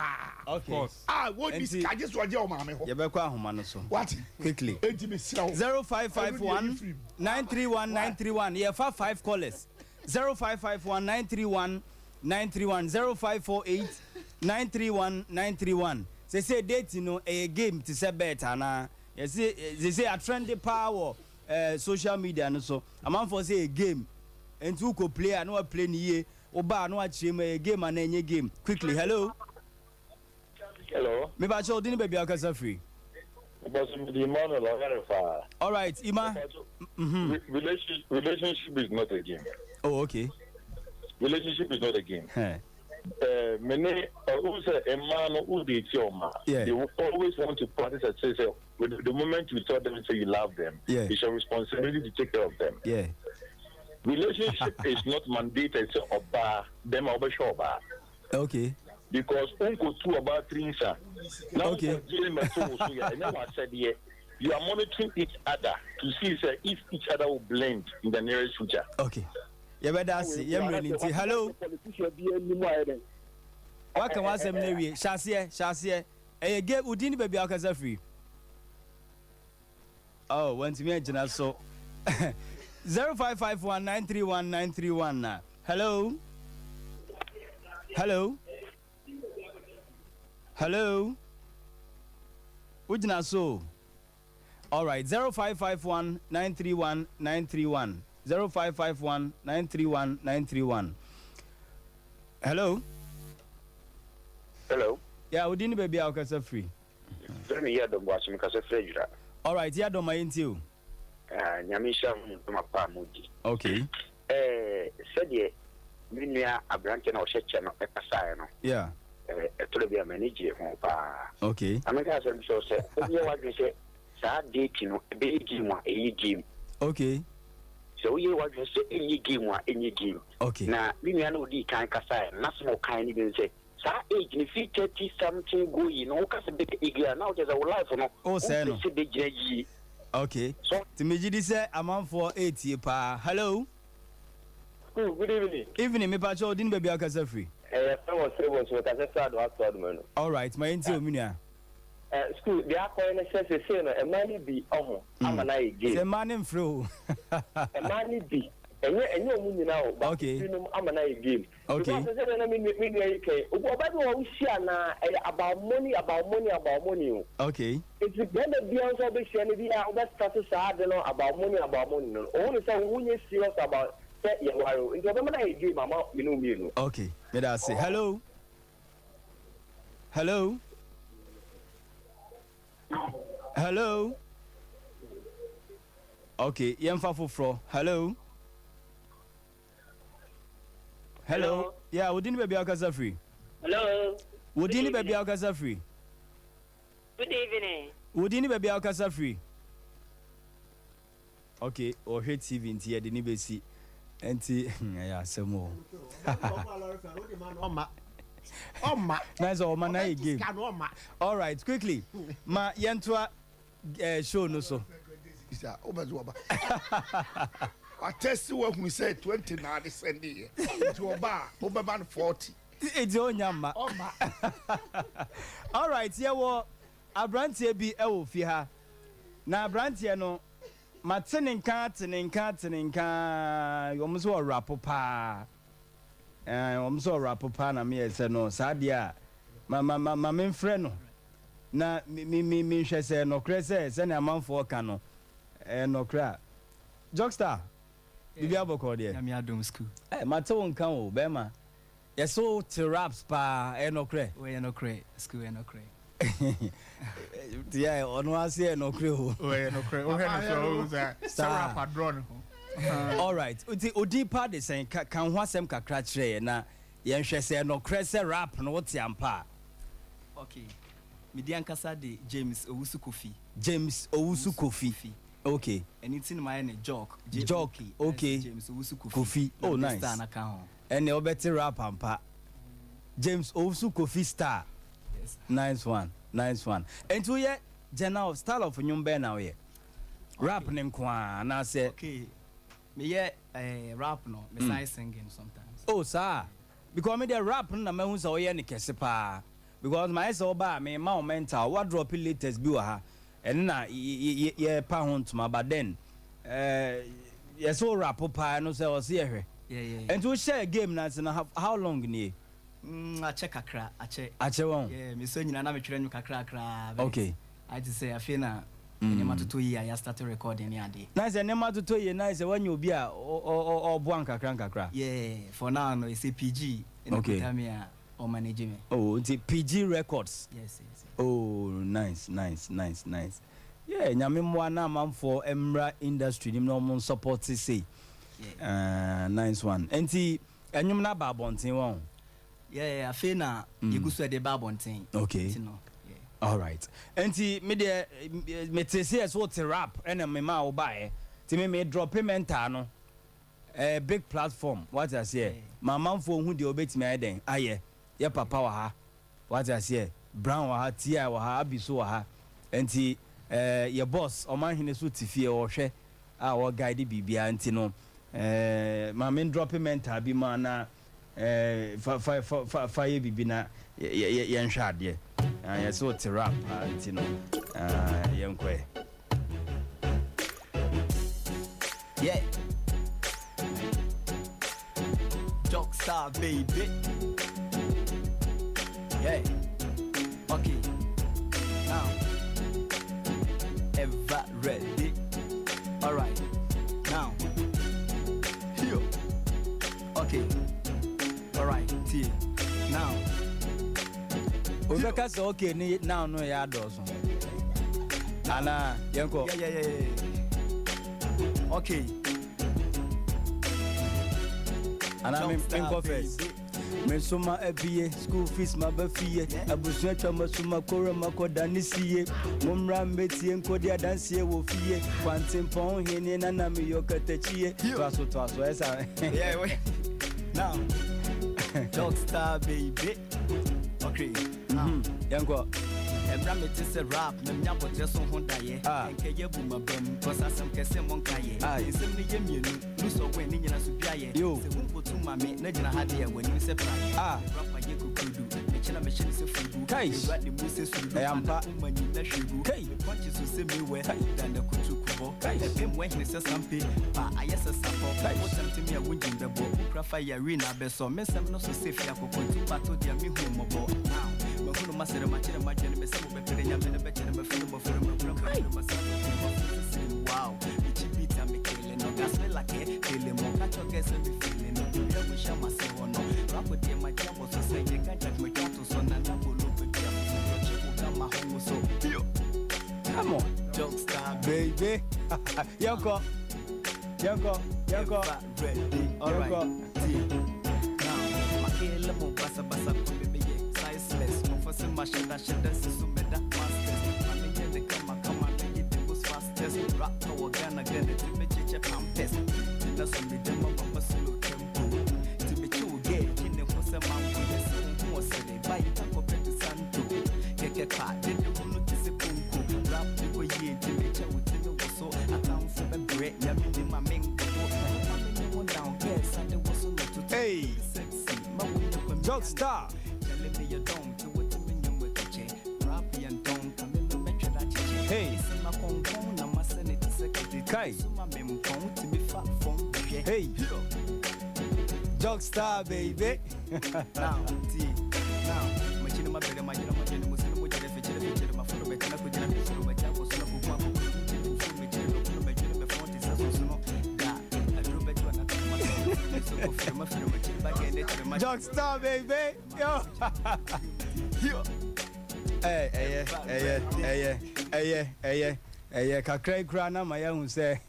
of course what this kaje so je o ma me ho ye be kwa ahoma no so what quickly 0551 931 931 ye fa 5 callers 0551 931 931 0548 931 931 say date no a game to say better na they say a trendy power social media no so a man for say a game and two co play and no play ni Oba no achim a game and any game. Quickly, hello. Hello. Me ba cho dini baby akasa free. Because the man is very far. All right, Ima. Relationship is not a game. Oh, okay. Relationship is not a game. Many who say a man who did your man. They will always want to practice and say, the moment you tell them and say you love them, it's your responsibility to take care of them. Yeah. Relationship is not mandated to oba them oba shoba. Okay. Because uncle two about things are now okay. You are monitoring each other to see if each other will blend in the nearest future. Okay. You better see. Hello. What can one say? Shasie. Hey, get Udini baby akasa free. Oh, when to me so 0551 931 931 now. Hello. Ujina so. All right, 0551 931 931 0551 931 931. Hello. Yeah, Udini baby akasa free. All right, yeah, don't mind you. Nyamisha mpa mudi. Okay. Said ye minia abrante na ocheche no epasa no. Yeah. To be a manager ho pa. Okay. Ameka say so say onye wadwe say sa date no be game a eyi game. Okay. So ye wadwe say eyi game a eyi game. Okay. Na minia no di kan kasa na so kan ni be say sa age ni fit 30 something go yi no kasa be igya now there's a life no. Oh say no. Okay. So, Timijidi say amount for 80 pa. Hello. Good evening. Evening, me pacho din baby akasa free. All right, my inti omunia. School, they are calling a money be amana game. The man in fro. A money be Enye omu nyina o. Okay. Ama na game. Okay. Because say na me okay. Oba bi wo share na about money. Okay. It's the beyond so be share bi a oba start say no about money no. Only say who you serious about say you waro. Into oba na game mama you know me no. Okay. Let us say hello. Hello. Hello. Okay, yemfa foforo. Hello. Hello. Yeah, we didn't be akasa free. Hello. We didn't be akasa free. Good evening. We didn't be akasa free. Okay, or hate TV in here, didn't be see. Enti, yeah, some more. Nice, oh man, I game. All right, quickly. Ma yentwa show no so. I test you what we said 29 Sunday. To a bar, over 40. It's on yama. All right, yeah, well, a branch here be Elfia. Now, branch here no. Matinin cat, you almost saw a rapopa. I'm so rapopa, na me said no, Sadia. My main friend no. Na me, she said no, Cresse, send a man for cano. No crap. Jockstar. Bibi aboko de. Ya me adom school. Mate won kan o bema. Yes so to raps pa no cre. We no cre. School no cre. Yeah, ono ase no cre o. We no cre. O he no so rap adron ho. All right. Odi pa de sen kan ho asem kakra kire na yen hwe se no cre se rap no wote ampa. Okay. Midi ankasa de James Owusu Kofi. James Owusu Kofi. Okay. And it's in my joke. Okay. James Owusu Kofi. Oh, nice. And the better rap ampa. James Owusu Kofi star. Yes. Nice one. And to ye general style of nyumbe now ye. Rap name kwa na say. Okay. Me ye rap no. Me say singing sometimes. Oh sir. Because me the rap na me hu say oye ne kese pa. Because my say oba me ma mental what drop latest bi wa ha. And na ye pa hon to but then ye so rap pa no say o see here. Yeah. And to share game na how long ni? I check akra, ache won. Yeah, me so nyina na me twere nyu kakra. Okay. I just say I feel na nema to 2 years I started recording ya dey. Nice nema to 2 years nice when you be a o buan kakra. Yeah, for now no it's a PG in okay. Kutamia or manage me. Oh, it's PG Records. Yes. Oh, nice. Yeah, nyame mo na man for Emra industry nim no mon support say. Yeah. Nice one. Enti enyum na ba bonten won. Yeah, I feel na you go so the ba bonten. Okay. All right. Enti me de me tese as what rap and me ma wo bae. Ti me drop payment no. Big platform. What I say? My man for hu de obetimi aden. Aye. Ye papa wa ha. What I say? Brown wa ha, Ti wa ha, Abiso wa ha. Enti your boss o man hine so tifie o hwe a wo guide bibia enti no ma men drop mental bi ma na fa ye bibi na ye nhwe ade ye so te rap enti no ye nkwe yeah Jockstar baby yeah okay now ever ready. All right. Now. Here. Okay. All right. Here. Now. Obeka say okay ni now no ya dozo. Ana yenko. Yeah. Okay. Ana me go first. Me suma ebie school fees ma ba fie abusu atwa masuma kora makoda ni sie mumra metie nkodi adansie wo fie kwantempon hene na na me yokatachie twaso esa yeah wait now Jockstar baby okay yango Emra me te se rap na nya botre so ho daye enke ye bu mabam cause asem kese mon kaye ensem ne ye mienu nu so gwen ni nyina so biaye se hu fotu ma me na gyina ha de wani se pra rapper ye kukudu mechana mechana se fugu Kai. Ewade mu se suru Ayampa. Umani na hwegu Kai. Punches so se mewe dan the kutukubo Epem we hne se sampe pa ayesa sapo What time me a wunjin bebo Prafa ya rina beso mesem no so safe ya kokontu pato dia mi hu mobo Now mahunu masere machire majene mesem be pere nya me be chene me funu mo fere mo fere wow Chibita me kele no gas me like kele mo kacho guess me feeling no ya we share my say no rap with my jam so say you can't judge me to so na na go look with jam chibu kama homo so yo Come on. Jokestar Baby. Yoko. ready alright now makele mo basa basa ko bebe sizeless mo fase ma shada so meda masters mami yende kama me the most fastest rap no gana gana to me chiche pampes na so me dem mama slow tempo to me chu get kine ko se ma ko yes mo se de bai ta ko petu santo keke ka de no to se punku rap ko ye to me chu to no so atam for be break ya me ma men down yes and there was no to Hey. sexy Jokestar. Tell me you don't to what you mean with the chain. Rap and don't come in the metro that you Hey. my compound, I'm a senate secretary. Kai. So my mem come to be fat from Hey. Jokestar, baby. now, T. Now, machine my better, my Muslim, which is a feature, my photo, my television, my photo, my chapel, so my Jokestar, baby. Yo. Yo. Hey. Kakrai kra na maya hu say.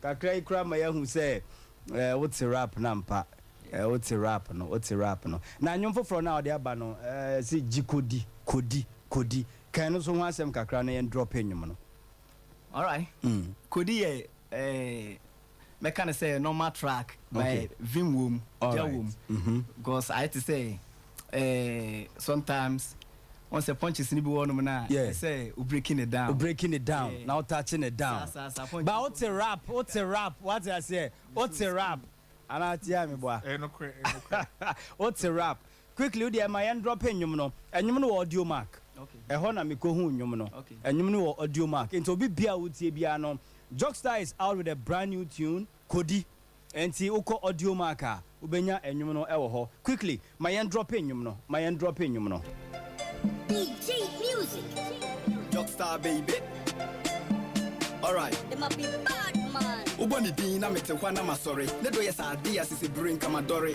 Kakrai kra maya hu say. What's a rap nampa? What's a rap no? Na nyomfo fro na ode aba no. Si jikodi, kodi. Kan no so ho asem kakra na yen drop enyum no. All right. Kodi me can say normal track by Vim Wom, because I had to say sometimes once a punch is in the one na say we breaking it down. Now touching it down. But what's a rap? What I say? What's a rap? And I tell me boy. What's a rap? Quickly the my end dropping you know. And you know audio mark. Okay. E ho na me ko hu you know. And you know audio mark. Into be bia wutie bia no. Jokestar is out with a brand new tune, Kodi. And see uko audio marker. Ubenya enyum no ewo ho. Quickly, my end drop enyum no. DJ music. Jokestar baby. All right. They must be bad man. Uboni dina mete hwana masore. Nedo yesa adia sisi bring kama dore.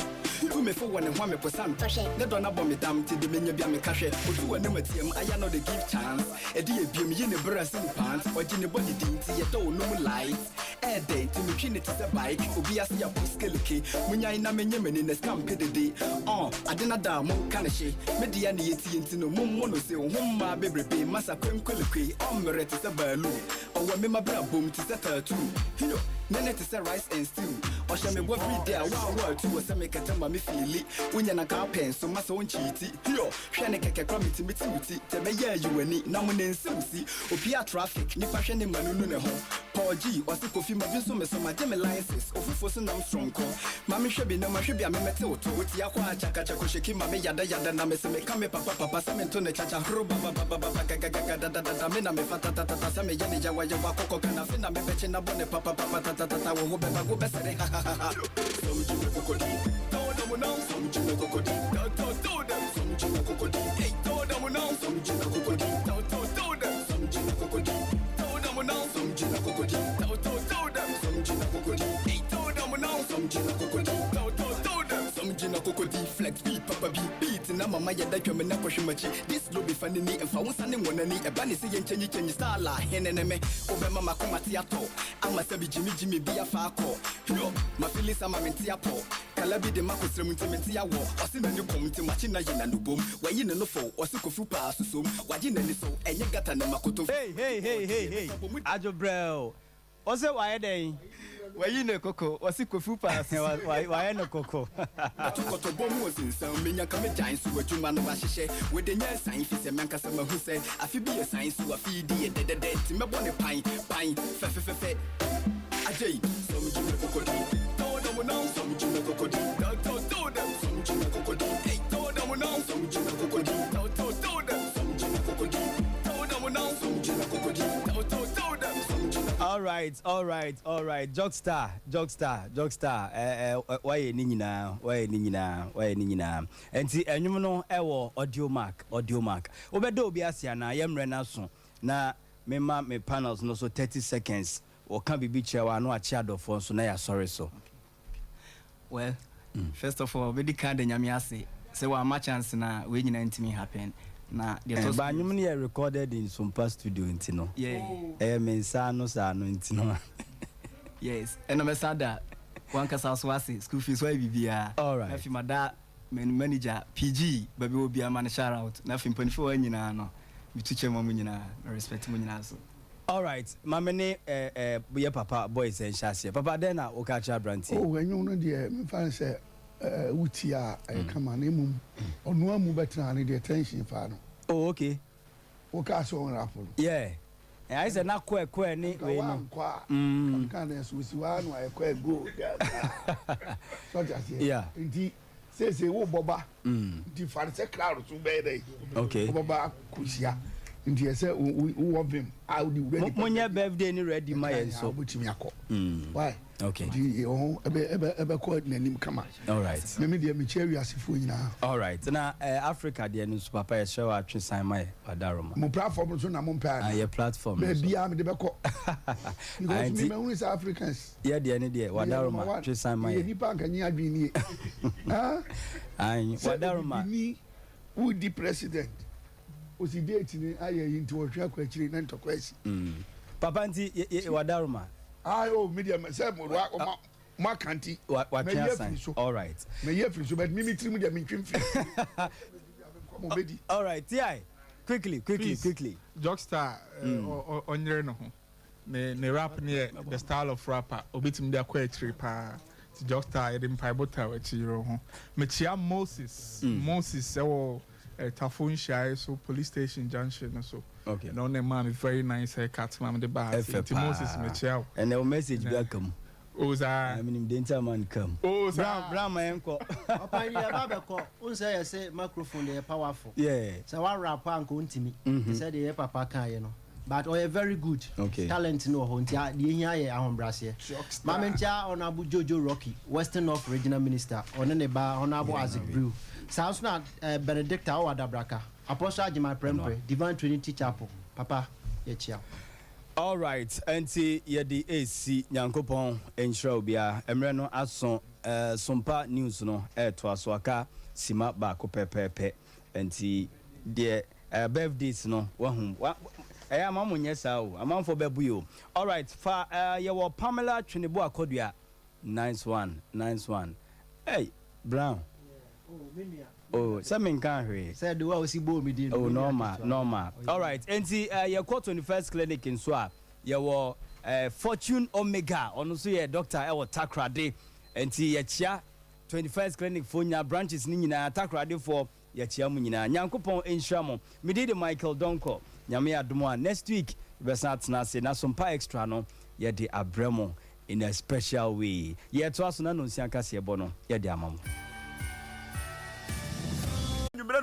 Me for one and one me posan. Nedo na bomb dam ti de menya bia me kahwe. Otu wane matiem aya no the give chance. Edi ebiem ye ne bra sin pants. Oji ne body din ti ye do no light. Ede ti me twine ti se bike. Obi ase ya puskeleke. Munya ina menye meni ne scam pedede. Adena da mo kanehye. Me dia ne yeti enti no mo no se ho ma bebrebe masa kwenkwelekwe. Mere ti se balu. Owa me ma bra bom ti se tattoo. Hiyo nene ti se rice and stew. Osha me every day wa tu wo se me ketema me feel it. Unya na ka pen so masa won cheati. Hiyo hwe ne keke kra meti te be ya you ani na mo ne nsemsi. Opia traffic ni fa hwe ne manunu ne ho. Paul G wasi kofi ma bi so me so ma je me license. Ofufo so nam strong ko. Ma me hwe bi na ma hwe bi a me mete oto. Oti akwa chaka chako sheki ma me yada na me se me kame papa se me to ne chacha hro baba da me na me fata tata se me ye ne jawa koko kana fe na me beche na bone papa tata wo go beba go besere ha some jino kokodi to them now some jino kokodi to them some jino kokodi hey to them now some jino kokodi to them some jino kokodi to them now some jino kokodi to them some jino kokodi hey to them now some jino kokodi to them some jino kokodi flex beat papa beat na mama ya da tweme na kwhwemachi this lo be funny ni emfa wonsa ne wonani eba ne se yenchenyi star la henene me obema makomati ato ama sabi jimi bia fa akọ yo ma feelings ama menti apo kala bi de makosrem ntimenti yawo osi na nyukom ntimachi na yina nubom wayi ne no fo osi kofu pa susom waji na ni so enye gata na makoto hey ajo bro ose waye den wayi ne koko osi kofu pa waye ne koko atukoto bom osinsan menya kame jan su adwuma no wahyehe we de nya san fi se menka se mahu se afi bi san su afi di de ti mebo ne pan fe ajay some jina kokodi to them now some jina kokodi to them some jina kokodi hey to them now some right. Jockstar. Why ni nyina? Enti enwum no ewo audio mark. Obedo obi asia na yemre na so. Na me panels no so 30 seconds. O kan bibi chewa no achi adofo so na ya sorry so. Well, first of all, we can't nyame ase. Say wa ma chance na we nyina ntimi happen. Na the toast ba nyum ne recorded in Sompa studio ntino. Yeah. Mensa no sa no ntino. Yes. And I'm sad that one kasa so ase school fees why bibia. All right. Na fi mada manager PG baby obi a man shout out. Na fi mpanifo nyina no. Mi tuche mo nyina respect mo nyina so. All right. Mamene ye papa boys and shase. Papa then na o ka cha branti. Oh, when you know the me fan say utia come on emum. Onu amu betra ni the attention fa no. Oh, okay. O ka so on rapolo. Yeah. I said na kwe ni we no. Kan na so si wa no e kwe go. So just yeah. Ndi say wo boba. Ndi fa se crowd so be dey. Okay. Boba kusia. Ndi say wo of him. I would ready. Monya birthday ni ready my so. Why? Okay. Ebe ko na nim kama. All right. Me dey me cherry asifo nyina. All right. Na Africa dey no super papa show atwe sign my wadaroma. Mo platform so na mo mpa. Your platform. Be bia me dey be ko. Because me who is Africans. Yeah, dey any dey wadaroma atwe sign my. Ni pa kan nya adwi ni. Ah? Ai wadaroma. Ni who the president. Osi date ni aye into ohwa kwa chiri na ntokwasi. Papa nti wadaroma. Oh, media say ma kanti. What sign? All right. Me ye free so but me trimu dia me twimfi. All right, yeah. Quickly. Jockstar onyere no ho. Ne rap near the style of rapper. Obitim dia kwa chiri pa. Jockstar e dem paibota wa chiro ho. Me chia Moses ewo Tafun Shire, so police station junction so. Okay. No name man very nice haircut, man. The bar. Moses Michel. And the message welcome. I mean, the entire man come. Brown man ko. Papa you baba ko. Unsa say microphone dey powerful. Yeah. So one rapper anko ntimi. He said the papa kan ye no. But oh very good. Okay. Talent no ho ntia the hia ye ahombrase. Mamentia Honorable Jojo Rocky, Western North Regional Minister. One ne ba Honorable Isaac Brew. Sounds not Benedicta Owadabraka. Apostle Ajima Prempre, Divine Trinity Chapel. Papa, yechia. All right, enti yedi AC Nyankopon enhra obia emre no aso Sompa news no to aso aka sima ba ko pepepe enti de birthdays no wahum amamu nyesa o amanfo bebu yo. All right, fa ye wo Pamela Twinebo akodua. Nice one. Hey, Brown. Oh, something can't hear. Said the way we see bo me din. Oh, normal. All right. Enti your 21st clinic in Swa. Your Fortune Omega. Ono so your doctor e takrade. Enti your chia 21st clinic for nya branches ni nyina takrade for your chia mu nyina. Nyankopon enhwamo. Me did Michael Donko. Nyame adomo next week we start na say na Sompa Xtra no ye de abremo in a special way. Ye to aso na no nsianka se ebo no ye de amam.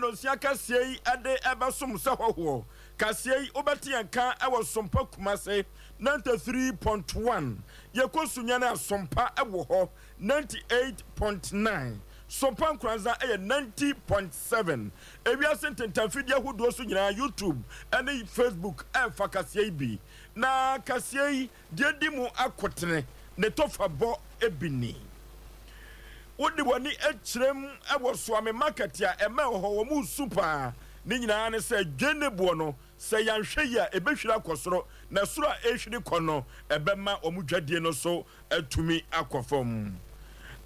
No siakasiei ade ebasum se hoho kasiei obeti anka ewo Sompa Kumase 93.1 yekosunya na Sompa ewo ho 98.9 Sompa Nkranza 90.7 ewiase ntentamfidi ahodo so nyina YouTube ene Facebook emfa kasiei bi na kasiei de dimu akotene ne tofa bo ebini wodi wani echrem ewo swame market ya eme ho mu super ni nyina ne se dwenebo no se yanhwe ya ebehwira kosoro na soro a ehwiri kono ebema omudwadie no so atumi akofom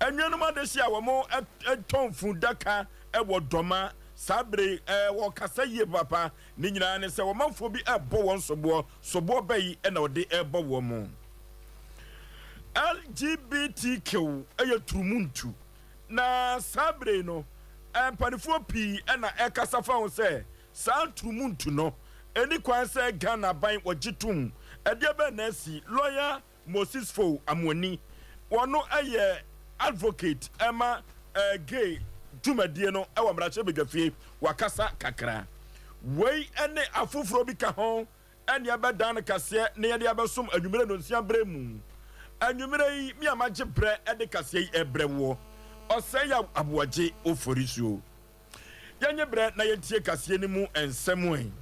enwenu madesi a wo mo etonfu daka ewo doma sabre wo kasaye papa ni nyina ne se wo manfo bi ebo won sobo bayi na ode ebo wo mo LGBTQ turumuntu na sabre no empanifo pi na ekasafa ho se sa turumuntu no eni kwan se Ghana ban wagitum ediebe na si lawyer Moses Fo Amoni wono advocate ema gay tumadie no mrache begafie wakasa kakra wei ene afufuro bi ka ho ɛne ɛbɛdan kaseɛ ne yɛde abɛsom anwummerɛ no nsia berɛ mu anwummerɛ yi mi amagye brɛ ɛde kaseɛ yi ɛbrɛ woɔ ɔsɛe yɛ aboagye ofori suo yɛnyɛ brɛ na yɛntie kaseɛ no mu nsɛm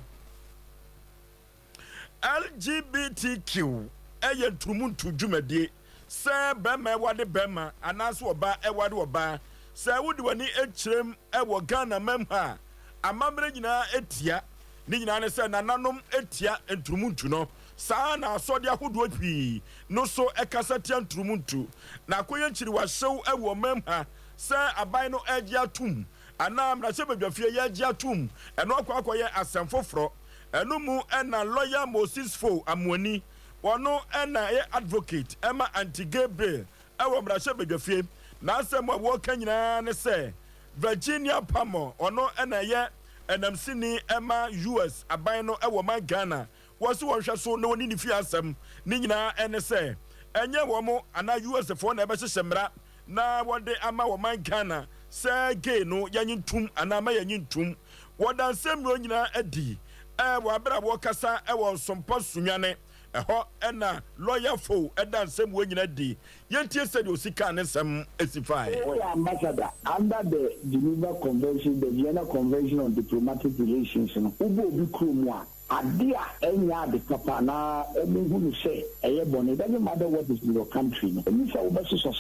LGBTQ ɛyɛ nturumuntu dwumadie sɛ bɛrima ɛwade bɛrima anaasɛ ɔbaa ɛwade ɔbaa sɛ wode w'ani akyerɛm ɛwɔ Ghana mam ha amammerɛ nyinaa ɛtia ne nyinaa ne sɛ nananom ɛtia nturumuntu no saa na asɔde ahodoɔ pii no so ɛkasa tia nturumuntu na akɔyɛ nkyiri wahyew ɛwɔ mam ha sɛ aban no ɛgye atom anaa mmarahyɛ badwafie yɛgye atom ɛno akɔyɛ asɛm foforɔ ɛno mu ɛna lawyer Moses Fo Amuani wɔno ɛna ɛyɛ advocate ɛma anti-gay bill ɛwɔ mmarahyɛ badwafie na asɛm a wɔka nyinaa ne sɛ Virginia Palmer ɔno ɛna ɛyɛ ɛnamsini ɛma US aban no ɛwɔ man Ghana wɔsi wɔhwɛ so na wɔne ne fie asɛm ne nyinaa ɛne sɛ ɛnyɛ wɔn mo anaa US foɔ na ɛbɛhyehyɛ mmara na wɔde ama wɔ man Ghana sɛ gay no yɛnye ntum anaa ma yɛnye ntum wɔda nsɛm no nyinaa adi ɛwɔ abere a wɔkasa ɛwɔ Sompa Xtra ɛhɔ ɛna lawyer Fo ɛda nsɛm wɔ nyinaa di yɛntie sɛ de osika ne nsɛm esifae. We are ambassador under the Geneva Convention, the Vienna Convention on Diplomatic Relations. Ubo obi krom a ade a enya ade papa na emehu no say eye bone. It doesn't matter what is in your country. Emi say obeso so.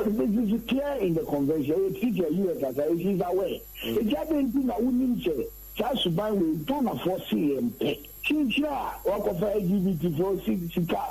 This is clear in the convention. It is the US as it is aware. It just been na unim say just buy we Ghana for CMP. Chinchira wakofa LGBT for sika.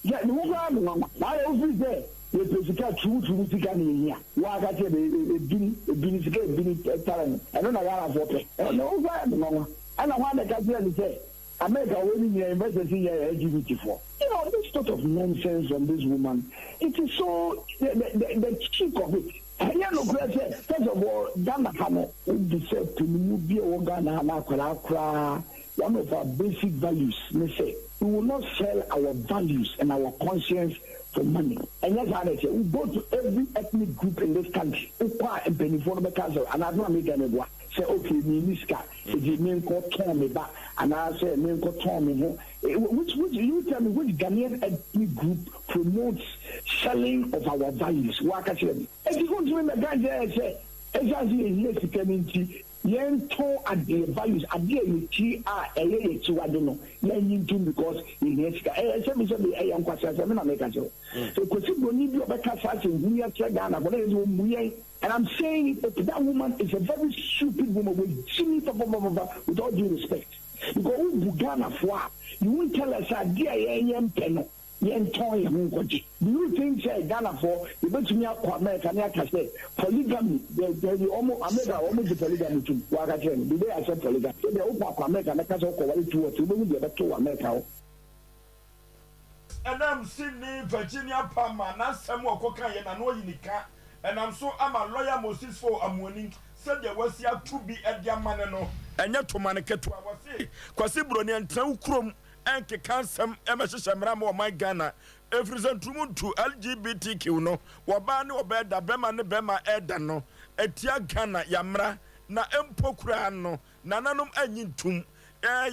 Yeah, no go na office there. The physical true sika ni here. Wa ga say bini sika bini talent. I don't know why for pay. No go no. And I want to say America winning your investment LGBT for. You know, this sort of nonsense on this woman. It is so the cheek of it. First of all, Ghana Hano would deserve to be a Ghana one of our basic values. We say we will not sell our values and our conscience for money. And that's how they say we go to every ethnic group in this country. And I don't make any say okay, Minister, the name called Tommy back, and I say name called Tommy. Which you tell me which Ghanaian ethnic group promotes selling of our values? What I said. If you go to the guy there say, exactly yes, you can see. Yen to at the values at the GR a to I don't know. Yen because in Yeska. Some I am quite so because you need your better such in Ghana, and I'm saying that woman is a very stupid woman with all due respect. Because Ghana for you won't tell us a dear penno. Do you think Ghana for you bet me up America say polygamy they almost polygamy too. The way I said polygamy they open America and I to America. And I'm seeing Virginia Palmer na Samuel Koka na no yinika and I'm so I'm a lawyer Moses Fo Amuani said there was here to be at their man no and yet to manake to our say kwasi broni antran krom enke kansam emehye mrama o my Ghana everything to LGBTQ no woba ne obeda bema ne bema eda no etia Ghana yamra na empokura no nananom anyintum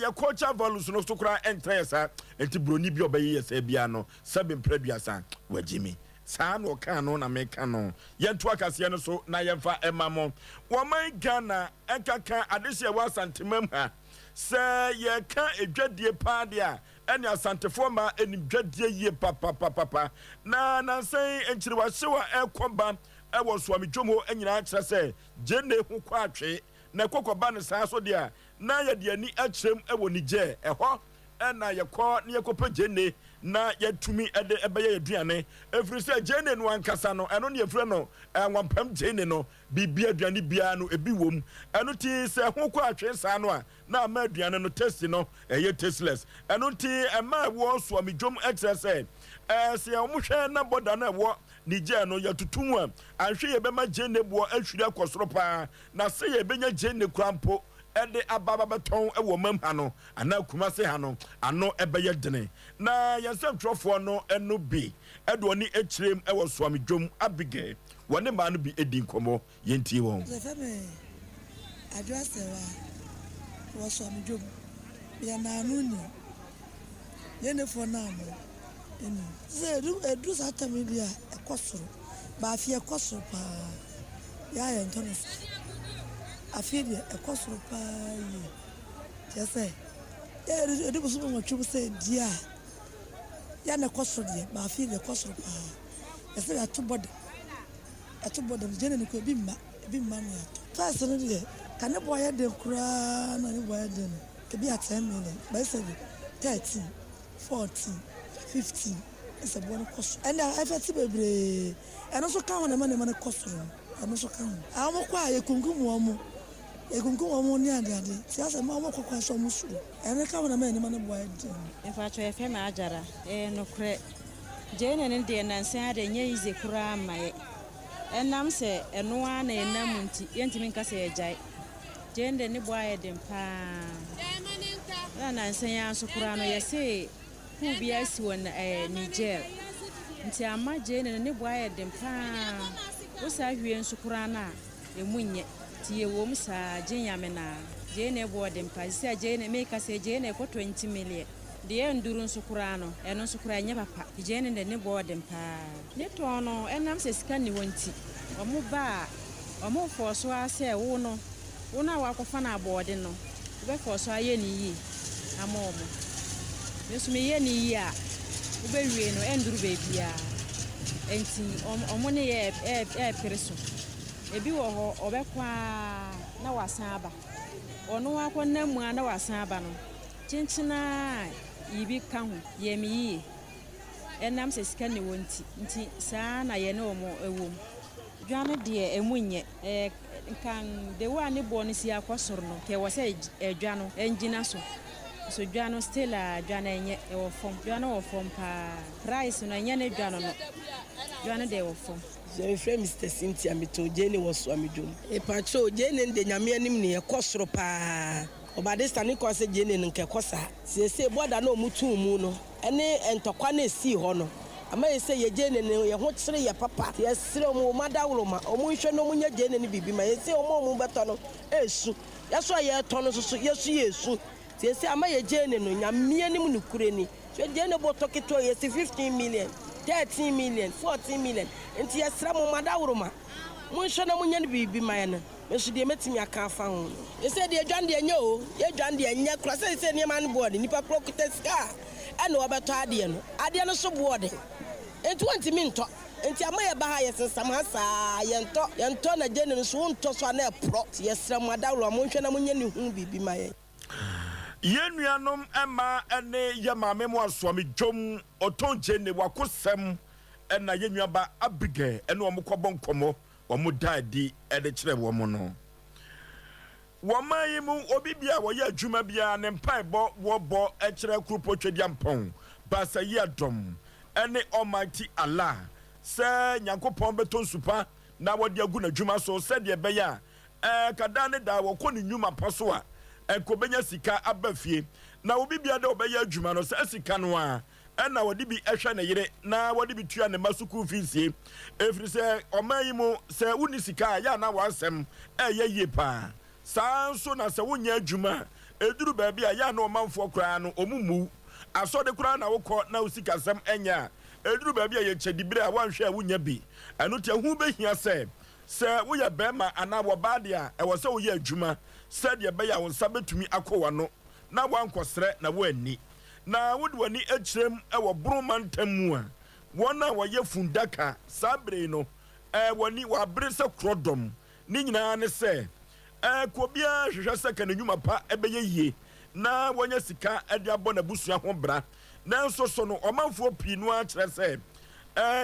ya culture values no so kura entresa enti broni bi obaye yesa bia no sabem praduasa wajimi saa no kan no na meka no yentu akase no so na yemfa emamo wo my Ghana enkaka adehye wa santemam ha se ye ka edwadie pa dia ene asantefo ma enidwadie yie papa na sei enchiri wa hyewa ekoba ewo soami dwomo enyina kyerɛ sɛ gene hu kwa atwe na kokoba ne saa so dia na ye de ani akyerem ewo nigye ɛhɔ ɛna yɛkɔ ne yɛkɔpɛ gene na yɛtumi ɛde ɛbɛyɛ aduane efiri sɛ gene no ankasa no ɛno ne yɛfrɛ no wampam gene no bibia aduane bia no ebi wom ɛno ti sɛ ho kɔ atwe saa no a na ama aduane no taste no ɛyɛ tasteless ɛno ti ɛma ɛwɔ so amidwom ɛkyerɛ sɛ sɛ ɔmohwɛ na bɔda na ɛwɔ Niger no yɛtutum a anhwɛ yɛbɛma gene boɔ ahwiri akɔsoro paa na sɛ yɛbɛnya gene krampo ede ababa beton ewo mam ha no ana kumase ha no ano ebeye dene na yensem trofo no eno bi ede oni ekyirem ewo soami dwom abige wone ma no bi edi nkomo yentie won zefeme adwasewa wo soami dwom ya na anu ni yene for now enu se edu sata media ekosoro ba afie ekosoro pa ya ya ntono afie de ekosoro pa ye jese edu busu mo twum se dia ya na ekosoro de ba afie de ekosoro pa ese ya tubode jene ni ko bi mma ne ato first no de kan boy de kura na ni boy de ke bi at 10 million by 7 13 14 15 is a bon cost and I felt bebre and also count na man cost and also count am kwa ekunkum wo ni adade ti ase ma mo kokwa so musu and count na man boy de in fact e fe ma ajara no kre jene ne de na nsan ade nya ize kura amaye enam se eno ana enam nti yentimi nka se ejai jende ne boy de mpa na nsan ya so kura no yese ku bia si won Niger nti ama jene ne boy de mpa wo sa hwie nsukura na emunye ti ye wo msa jenyame na jene boy de mpa si jene me ka se jene ko 20 million de nduru nsukura no eno nsukura nya papa jene ne boy de mpa ne to no enam se sika ni wonti omo ba omo fo so ase wo no wo na wa kofa na board no be fo so aye ni yi amomo yesu me ye ni yi a wo be wie no enduru be bia enti omo ne ye pereso ebi wo ho obekwa na wasan aba ono akonna mu na wasan aba no chinchina yibi ka ho ye mi yi enam se sika ne wonti nti saa na ye ne omo ewom dwane de emunye kan de wa ne bo no si akosoro no ke wo se dwano engina so dwano still a dwane enye e wo fom dwane wo fom pa price no enye ne dwano no dwane de wo fom je frère Mr Cynthia meto jene wo so amedwom e pacho jene de nyame anim ne ekosoro pa obade stani ko se jene nke kosa se boda na omutu mu no ene entokwa na esi ho no ama yese ye jene ne ye ho kire ye papa ye sire omo madawro ma omo nhwe no munya jene ne bibi ma yese omo beto no esu yeso ye to no so yesu yese ama ye jene no nyame anim ne kure ni so jene bo toketo yese 15 million 13 million 14 million enti ye sire mo madawro ma mo nhwe no munya ne bibi ma ye no mesu de metimi aka fa ho yese de dwan de nya o ye dwan de nya kura se ne man board nipa prokiteska ene obeto ade no so board enti wanti minto enti amaye ba ha yesensam ha saa yento na jene no so nto so na pro yesram adawro amonhwe na monye ne hu bibi maye yenuanom ema ene ye maame mo asoame dwom oton jene wakosem ena yenuaba abige ene omukobọ nkomo omu dadi ede kire wo mo no womayimu obibia wo ye adwuma bia ne mpaebo wo bo e kire krupo twedi ampon basa yi adom ene almighty Allah se nyankopon beton supa na wodi agu na dwuma so se de beya kada ne da wo koni nyuma paso a ekobenya sika abafie na obibia de obeya adwuma no se sika no a ena wodi bi ehwe ne yire na wodi bi tua ne masuku fisie efri se omayimu se uni sika ya na wasem ye pa sanso na se wonya adwuma eduru ba bia ya na omanfo kra no omumu aso de kura na wokọ na usika sam enya eduru ba bia ye chedibire a wanhwe a wonya bi eno te hu behia se wo ya bema ana wo ba dia e wo se wo ya adwuma se de be ya wo nsa betumi akọwa no na wankosre na wo ani na wodi wani echirem e wo broman tamu a wona wo ye fundaka sabre no woni wa brese krodom ni nyina ne se ko bia hwehwe se kan nyuma pa ebeye yie na wonya sika ade abọ na busua ho bra na nso so no omanfo pinu a kire se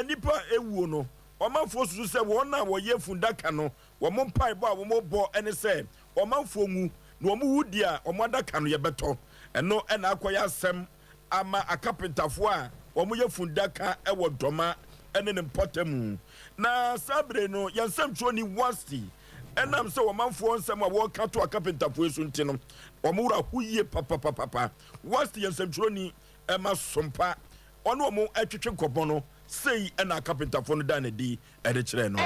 nipa ewuo no omanfo susu se wona wo ye fundaka no wo mo mpai bo a wo mo bo ene se omanfo ngu na wo mu wudi a wo adaka no ye beto eno ena akoya asem ama akapentafo a wo mo ye fundaka e wo doma ene ne potamu na sabre no yansem twoni wasti enam se wo manfo nsem a wo ka to akapentafo esu ntino wo mo wura huye papa wasti yansem twoni ema sompa ono wo mo atwetwe nkobon no sei ena akapentafo no da na di ede kire no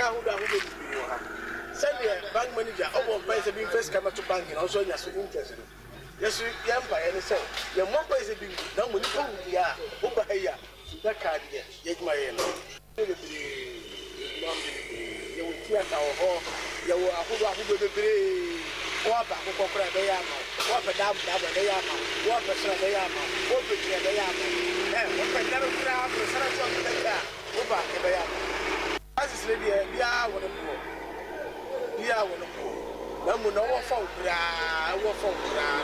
sika ho da ho be bi wo ha sɛdeɛ bank manager ɔbɔ mpa sɛ bi first come to bank na ɔso nya so interest no yesu yɛmpa yɛ ne sɛ yɛ mmɔ mpa sɛ bi na mo nipa wu bi a woba ha yi a da card yɛ yɛdwuma yɛ no yɛwɔ theatre wɔ hɔ yɛwɔ ahodoɔ bebree wɔaba akokɔ kora bɛyɛ ama wɔpɛ dab bɛyɛ ama wɔpɛ sra bɛyɛ ama wɔpɛ tia bɛyɛ ama wɔpɛ dare kora afro sara tɔ bɛyɛ a woba bɛyɛ ama asesere deɛ biara wɔ ne poɔ na mu na wɔfa wo koraa na wɔfa wo koraa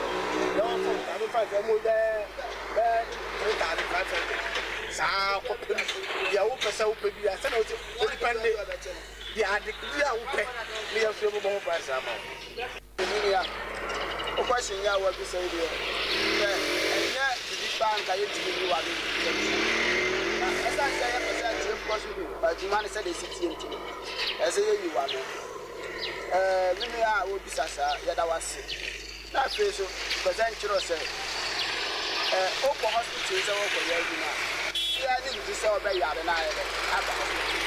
mefa sɛ mo bɛ 3,500 saa kɔpem deɛ wopɛ sɛ wopɛ bi a sɛna wote wodipɛnde deɛ ade bi a wopɛ ne yɛmfie mobɔ ho price ama wo ya o question ya wa bi sɛ deɛ ɛnyɛ bibi ba nka yɛntumi bi wa bi na ɛsan sɛ yɛpɛ sɛ tie kɔso bi adwuma ne sɛ de sitie ntimi ɛsɛ yɛyi wa no mimi a wobisa saa yɛda wase na afei so pɛsɛ nkyerɛ sɛ wokɔ hospital sɛ wokɔyɛ adwuma yɛ ne nti sɛ wɔbɛyare no ayɛ dɛ aba hospital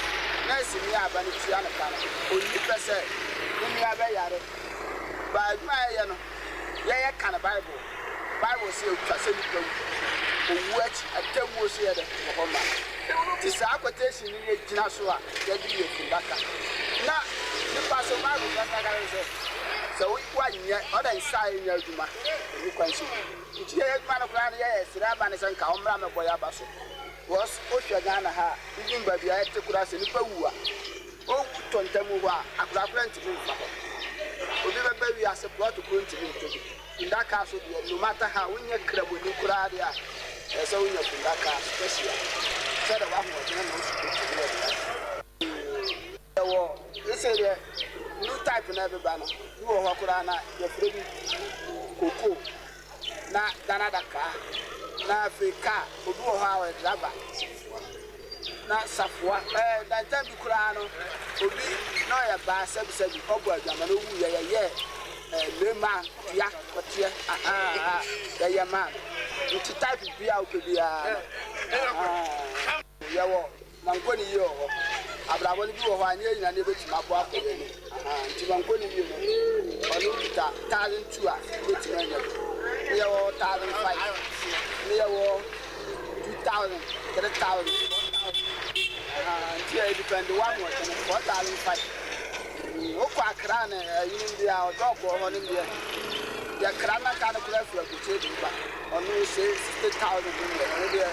nɛɛse ne aba no tua no ka no ɔnni pɛ sɛ mimi abɛyare ba adwuma yɛyɛ no yɛyɛ ka no bible sɛ ɛtwa sɛ nipa owu akyi atawuo so yɛ dɛ wɔ hɔ ma nti saa quotation no yɛgyina so a yɛde yɛ fundaka na nipa so bible kasa ka sɛ woanyɛ ɔda nsa yɛnyɛ adwuma ɛni kwan so nti yɛyɛ adwuma no koraa no yɛyɛ srɛ aba ne sɛ nka ɔmmra mɛbɔ yɛ aba so wohwɛ Ghana ha even baabi a yɛte koraa sɛ nipa wu a ɔwu tɔntamu hɔ a akorakora ntimi mfa hɔ obi bɛbɛ wi ase plɔto kuro ntimi ntɔbi fundaka so deɛ no matter how wonyɛ kraboni koraa deɛ a ɛsɛ wonyɛ fundaka so kɛsia sɛdeɛ woahoɔdena na wosu ntimi no ɛwɔ ɛsɛ deɛ new type na ɛbɛba no bi wɔ hɔ koraa na yɛfrɛ bi koko na danadaka na afei kaa obi wɔ hɔ a wɔyɛ draba na safoa dantan bi koraa no obi na ɔyɛ baa sɛbisɛbi ɔbɔ adwama na owu yɛyɛ lema tia kɔteɛ yɛyɛ ma nti type bi a wopɛ biara yɛwɔ mankɔni yi wɔ hɔ abrabɔ no bi wɔ hɔ a nyɛ nyina ne bɛtumi abɔ akɔyɛ no nti mankɔni yi no ɔno kita 1,200 a bɛtumi anya ne yɛwɔ 1,500 ne yɛwɔ 2,000 3,000 nti yɛ depend one more 4,500 wokɔ akra ne ayinom bi a ɔdɔɔkɔ hɔ no deɛ deɛ kra na ka no kora afiri akokyɛ bi ba ɔno sɛ 60,000 no ɔno deɛ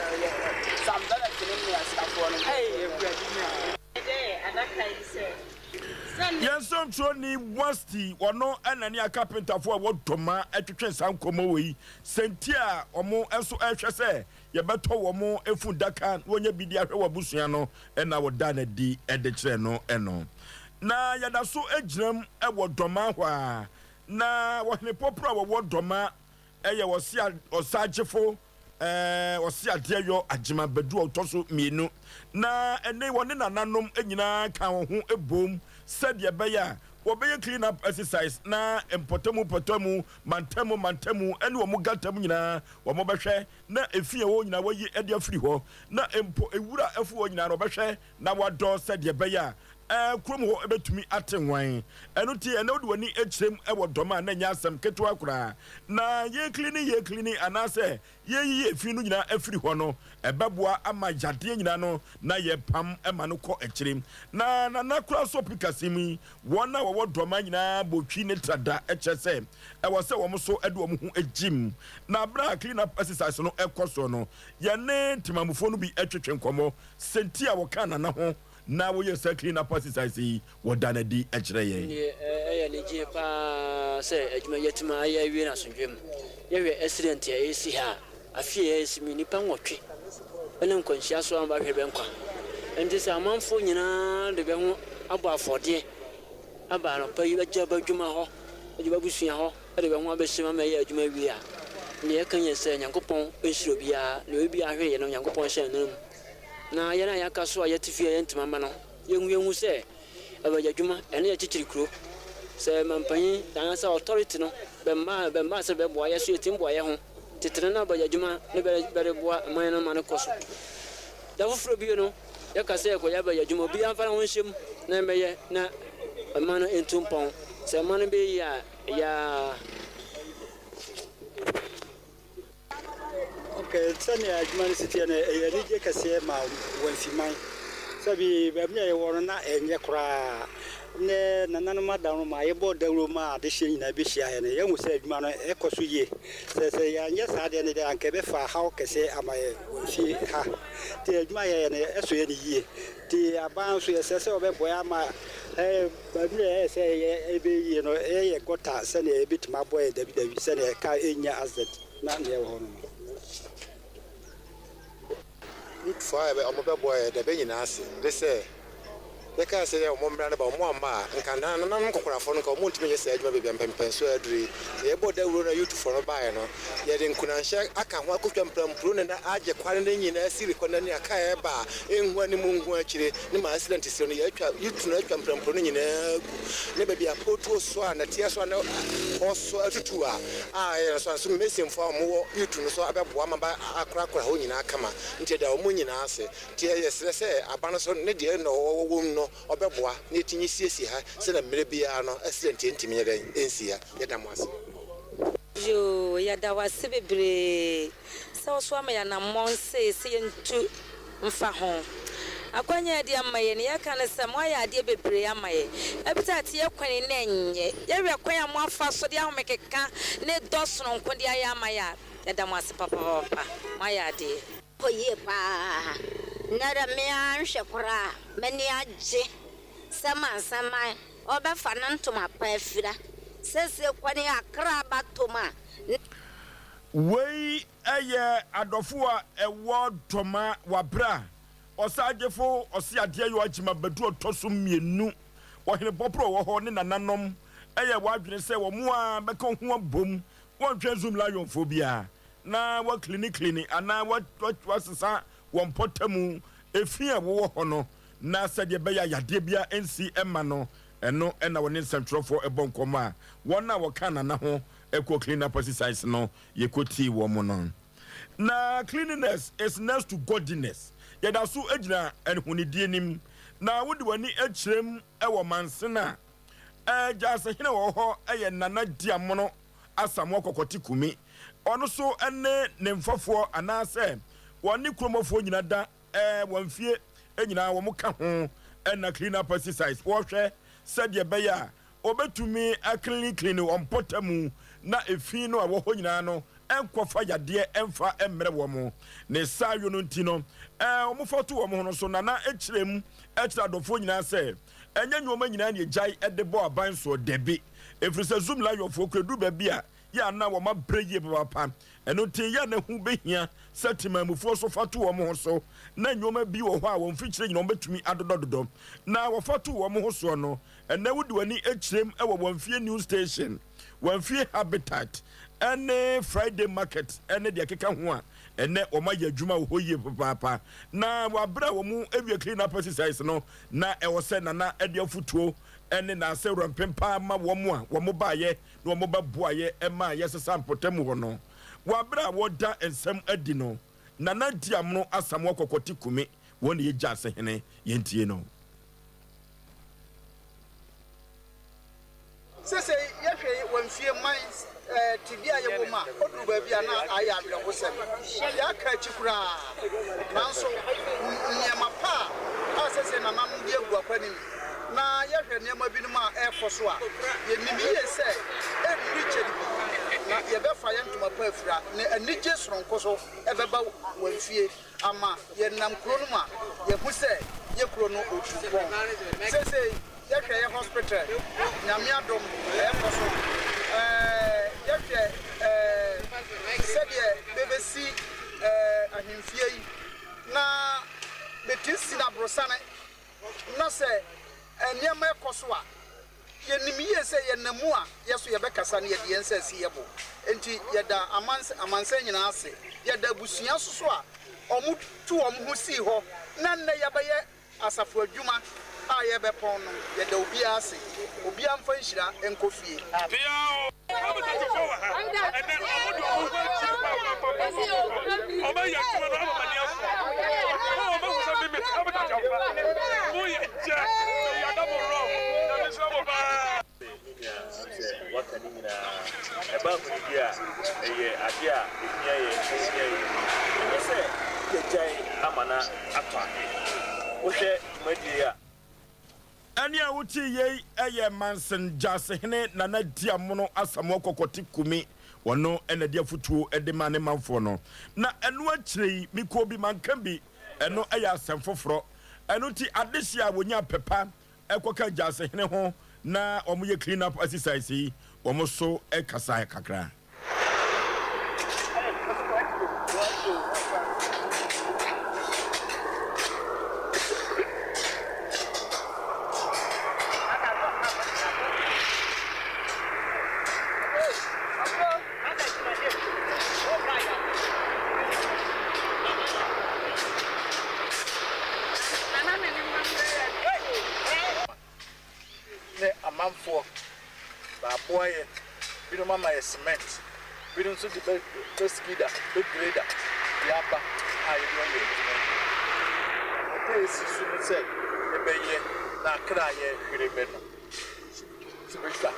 sam bɛnɛte no ne asrafoɔ no yɛnso nturo ni wasti ɔno ɛna ne akapentafoɔ a wɔdɔma atwetwe nsa nkɔmmɔ wɔ yi sɛnti a ɔmo nso ɛhwɛ sɛ yɛbɛtɔ wɔ mo ɛfu daka wɔnyɛ bi di ahwɛ wɔ abusua no ɛna wɔda no di ɛde kyerɛ no ɛno na yɛda so agyinam ɛwɔ dɔma hɔ a na wɔhene pɔporo a wɔwɔ dɔma ɛyɛ ɔsaagyefo ɔse adeɛ yɔ agyema badu a ɔtɔ so mmienu na ɛne wɔne nananom nyinaa ka wɔn ho ebom sɛdeɛ ɛbɛyɛ a wɔbɛyɛ clean up exercise na mpɔtamu mantamu ɛne wɔn gatamu nyinaa wɔn bɛhwɛ na efi ɛwɔ nyinaa wɔyi ɛde afiri hɔ na mpo ewura ɛfo wɔ nyinaa wɔbɛhwɛ na wɔadɔ sɛdeɛ ɛbɛyɛ a kurom hɔ ɛbɛtumi ate nwan ɛno ti ɛna wode w'ani akyerɛm ɛwɔ dɔm a na nyɛ asɛm ketewa koraa na yɛklini anaasɛ yɛyiyi efi no nyinaa afiri hɔ no ɛbɛboa ama yadeɛ nyinaa no na yɛpam ɛma no kɔ akyerɛm na nana kora so pikasɛm yi wɔn a wɔwɔ dɔma nyinaa bɔtwi ne trada ɛkyɛ sɛ ɛwɔ sɛ wɔn so ɛde wɔn ho agyim na abira clean up exercise no ɛkɔ so no yɛne ntimamufoɔ no bi ɛtwetwe nkɔmmɔ senti a wɔka nana ho na woyɛ sɛ clean up exercise yi wɔda no di ɛkyerɛ yɛn ɛyɛ ne gye paa sɛ adwuma yɛtuma ayɛ awie no asomdwe mu yɛhwɛ accident a ɛsi ha afie yɛsi mi nipa nwɔtwe ɛne nkwanhyia so amba hwɛ bɛnkwa ɛnti sɛ amanfoɔ nyinaa de bɛho abɔ afɔdeɛ aba anɔpa yi agya badwuma hɔ adwuma busua hɔ ɛde bɛho abɛhyɛ ma ɛyɛ adwuma wie a ne yɛka nyɛ sɛ nyankopɔn ɛnhyira obiara na obi ahwɛ yɛ no nyankopɔn hyɛ no mu na yɛn a yɛaka so a yɛte fie yɛntema ma no yɛhu sɛ ɛbɛgya adwuma ɛne yɛkyekyere kuro sɛ mampanyin anaasɛ authority no bɛmma sɛ bɛboa yɛ so yɛtim boa yɛ ho tetere no abɛgya adwuma ne bɛreboa man no ma no kɔ so da foforɔ bio no ya ka se ko ya ba ya jumo bi an fa won shim na meye na amano entumpon se amano be ya okay tsani ajman city na e rije ka se ma won siman sabi ba mi e woro na enye kura ne nananu madam ma ye bo dawro ma de hye na be hye ne ye hu se adwuma no e koso ye se ya nya sa de ne de anke be fa haw kese amaye fi ha ti adwuma ye ne eso ye ne yie ti aban so ye se obeboy ama ba mi e se ye e be yie no e ye gota se ne e bitima boy dabi se ne ka enya asset na ne ye ho no good for be omobeboy de be nyina ase de se they can't say about one ma and can none for no community me say maybe pempen so adri e bo da wuro na youth for no buy no ye den kuna hye aka ho akotwa mprampro na age kware na nyina siri kona ne aka e ba enhu ani mungu akire ne ma accident si no ye atwa youth na atwa mprampro no nyina ne ba bia potu so na tie so na oso atutu ye so so mesim for mo youth no so abeboa ma ba akra ho nyina kama ntie da o nyina ase tie ye se abano so ne de no wo no obeboa na etinyi siesie ha se na mere bia no accident entimi yeda ensia yeda mwase yo yada wase bebre so ama ya na monse se yentu mfa ho akwanya de amaye ne ya kana se mo ya de bebre amaye ebita te ye kwani na enye ye we kwanya mo afa so de ahomekeka ne dosno nko de aye amaye yeda mwase papa ma ya de oye pa nara me anhwe kora mani agye sama obefa nantoma pa afira sese kwani akra batoma wei eye adofo a ewo toma wabra osagefo osiade yo agima badu otoso mienu ohene popro wo ho ne nananom eye wadwene se wo mu a beka ho abom won twa zoom lion phobia na wa clinic ana wa sesa won potamu efia wo ho no na sade be ya yade bia NCM no eno na woni centrofo ebonkoma wona wo kana na ho eco clean up exercise no yekoti wo mo no na cleanliness is next to godliness yada so agina enhunidie nim na wodi wani akirem ewo mansena jase hene wo ho eye nana diamono asamo kokoti kumi ono so ene ne mfafo anase woni kromofo nyina da wamfie enyina wo muka ho na clean up exercise wo hwe sade be ya obetumi clean on potamu na efi no a wo ho nyina no enkofa yade emfa emre wo mo ne sayo no ntino omufoto wo mo no so na ekirem ekira dofo nyina se enya nyoma nyina ne jai edebo aban so debi efrise zoom la yo fo kredu ba bia ya na wo ma breye papa eno tin ya na hu behia setima mufo so fato wo mo so na nyoma bi wo ho a wo mfikire nyina betumi adodododo na wo fato wo mo so no ena wudi wani ekirem wo wamfie news station wamfie habitat ene Friday market ene de akeka ho a ene o ma ya adwuma wo yie papa na wabra wo mu ewie clean up exercise no na e wo se na ede afutuo ene na se rompempa ma wo mu a wo mo baaye na wo mo babuaye e ma yesesa mpotamu ho no wabra wo da ensem adi no na diam no asamo kokoti kumi woni ye jase hene yentie no sese yehwe wamfie man tibia ye woma odu ba bia na aya abere ho sem ya ka chikura nanso nyema pa sese na nam die gu akwani na yehwe nyema bi no ma ekoso a ye nimi ye se richard na ye be fa ye ntoma pa afira na anije soronko so ebeba wamfie ama ye nam kuro no ma ye hu se ye kuro no otu sese yehwe hospital nyame adom ekoso yehwe said BBC ahimfie yi na betisi na brosane na se enyema ekoso a yenimiye se yenamu a yeso yebekasa na yede yensa si yebo enti yeda amanse nyina ase yeda busua soso a omu tu omu si ho na nne yabaye asafo adwuma a yebe pon no yeda obi ase obi amfa nhira enkofie dia adia ye say the jai amana atwa wote media ani a wuti ye eye mansen jasehene nana diamono asamo kokoti kumi wono enade afutuo ede mane manfo no na eno akirei miko bi mankan bi eno eye asem foforo eno ti adehia wonya pepa ekoka jasehene ho na omuye clean up exercise omo so ekasa kakra boye bino mama ya cement bino so di skida do grader yaba ayi do ye ese su no se ebeye na kra ye grebe no sibika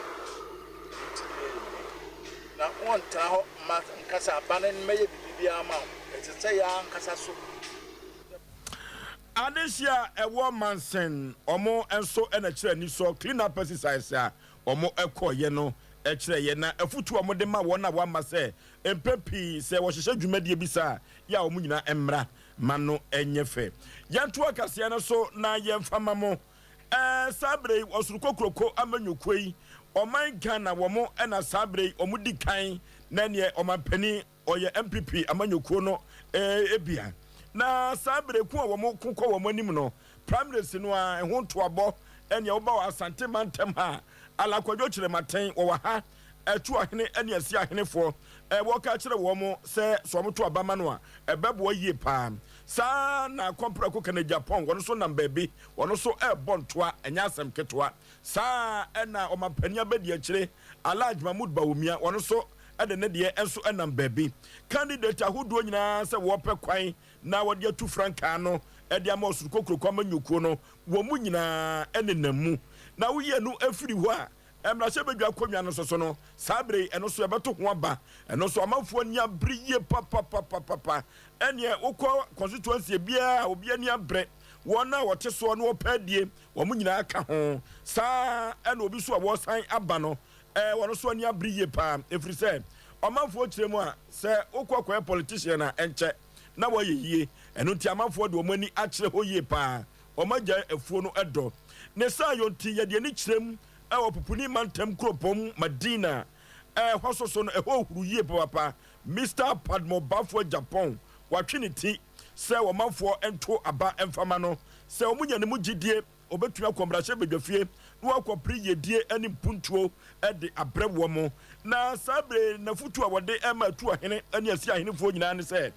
na on ta ho ma nkasa banen meye bibia ma etse ya nkasa so Adesia ewo mansen omo enso ena kire ni so clean up exercise a omo ekoye no ekire ye na afutu omo de ma wona wa ma se empepi se wo hyehyɛ dwumadie bi sa ya omo nyina emra mano enyefe yanto akase na so na yemfama mo sabre osuruko kroko amanyokoi oman Ghana womo ena sabre omo di kan na ne omampani oye MPP amanyoko no ebia na sabre ku womo kokɔ womo anim no primaries no a ho to abo ene wo ba wa asante mantem ha alakwadwo kire maten wo ha etu ahene ene asi ahene fo wo ka kire wo mo se so mo to abama no a ebebo yie pa sa na kompra ko kana Japan wono so namba bi wono so bontoa enya asem ketwa sa ena o mapania bedi akire Alhaji Mahmoud Bawumia wono so ede ne de enso namba bi candidate ahodo nyina se wo pe kwan na wo de atu franka no ede ama osuru kokroko amanyuko no wo mu nyina enenamu na wo ye no afiri ho a emra se bedwa konwa no so no sabre eno so ebeto ho aba eno so amafo nia briye papa ene ukọ constituency bia obi ani abre wona wote so no opadie wo mu nyina aka ho sa ene obi so a wo san aba no wono so ani abriye pa efiri se amafo kiremu a se ukọ politician na enche na wo yeyie eno nti amafo de omani akire ho yie pa omaja efuo no edo ne sa yonti ye de ni kirem ewo popuni mantem kropom Madina hwasoso no huru yie papa Mr. Padmo Bafo Japan watwiniti se wo manfo ento aba emfama no se omunya ne mugidie obetumi akombrahye bedwafie no akopri yedie ani puntuo de abrewo mo na sabre na futu a wode ema tu ahene ani asi ahene fo nyina ne se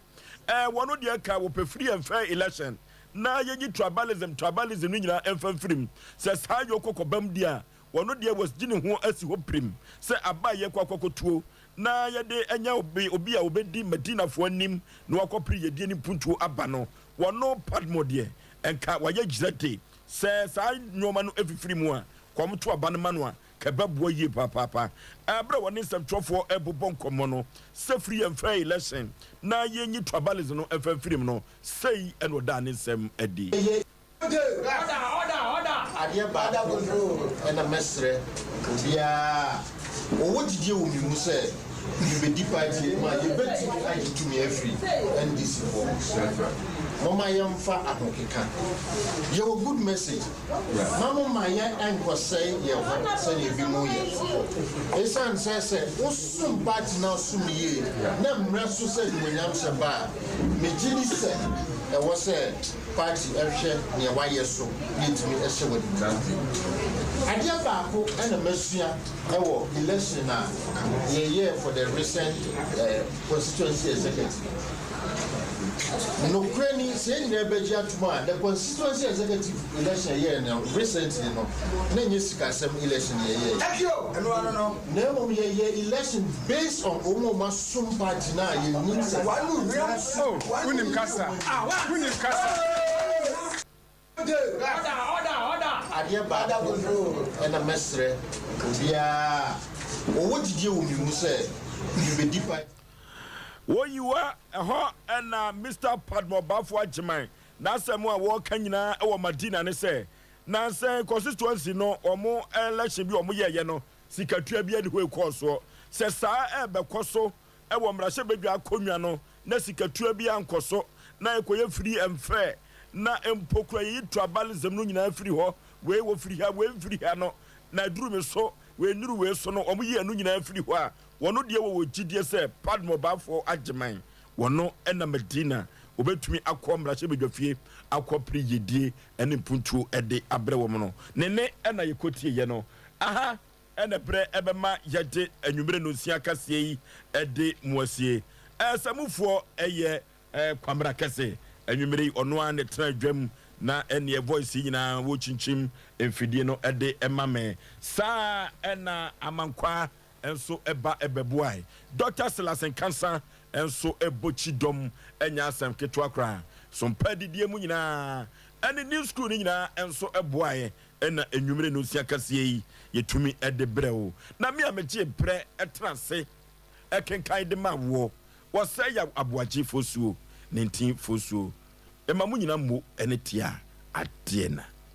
wono de ka wo pefri emfa election na yeji tribalism nyina emfa frim se sa yokokobam dia wono de was gine ho asi ho prim se abaye kwakokotuo na yede enya obi a obedi Madina fo anim na wakopri yedie ni puntuo aba no wono Padmo de enka waye gizate se sa nyoma no efifiri mu a kwamto aba no manu a kababo yie papa abra woni semtrofo ebobon komo no se free and fair election na yenyi tribalism no efafiri no sei eno da ne sem adi order adia bada go ena mesre obia owo didie wo mi mu se you be deep party ma you bet to me every NDC for mama yamfa akokeka your good message mama maya enko say ye ho say ye bi mo ye esan say osum party na osum ye na mra so say monyam se ba me gidi say e wo say party ehwe ne wa ye so yetimi ehwe wodi country adia ba ko ena masua e wo election na ye for the recent constituency executive no crane say never judgment the constituency executive election here now recently no na nyesika sem election here no no ye election based on omo masum party na ye need say unim kasa order adia bada go ena mesre obia owo didie wo mi mu say Woyiwa ɛhɔ ɛna Mr. Padmo Bafo Agyeman na asɛm a wɔka nyinaa ɛwɔ Madina ne sɛ na sɛ constituency no ɔmo election bi ɔmo yɛyɛ no sikatua bi adi hɔ ekɔ soɔ sɛ saa ɛbɛkɔ so ɛwɔ mmarahyɛ badwa akonnwa no na sikatua bi ankɔ so na ekoyɛ free and fair na empokura yi tribalism no nyinaa firi hɔ wei wɔ firi ha wei firi ha no na duru me so wei nuru wei so no ɔmo yɛ no nyinaa firi hɔ a wɔno deɛ wɔ gyidie sɛ Padmo Bafo Agyeman wɔno ɛna Medina obetumi akɔ mmarahyɛ badwa fie akɔ piri yedie ɛne mpuntuo ɛde abrɛ wɔn no ne ɛna yɛkɔtie yɛ no aha ɛna brɛ ɛbɛma yɛde anwummerɛ no nsia kaseɛ yi ɛde muasie ɛsɛmufoɔ ɛyɛ kwamra kɛse anwummerɛ yi ɔno a ne tena dwam na ɛne voice nyinaa wɔ kyinkyim mfidie no ɛde ɛma me saa ɛna amankwa enso eba ebeboai Dr. Silasen Kansa enso ebochi dom enya asem keto akra Sompa didie mu nyina ene new school ni nyina enso eboae ena enwumere no sia kasie yi yetumi ede brewo na me ameje pre etrase ekenkan de mawo wo say ya aboaji fosuo 19 fosuo ema mu nyina mo ene tia ade na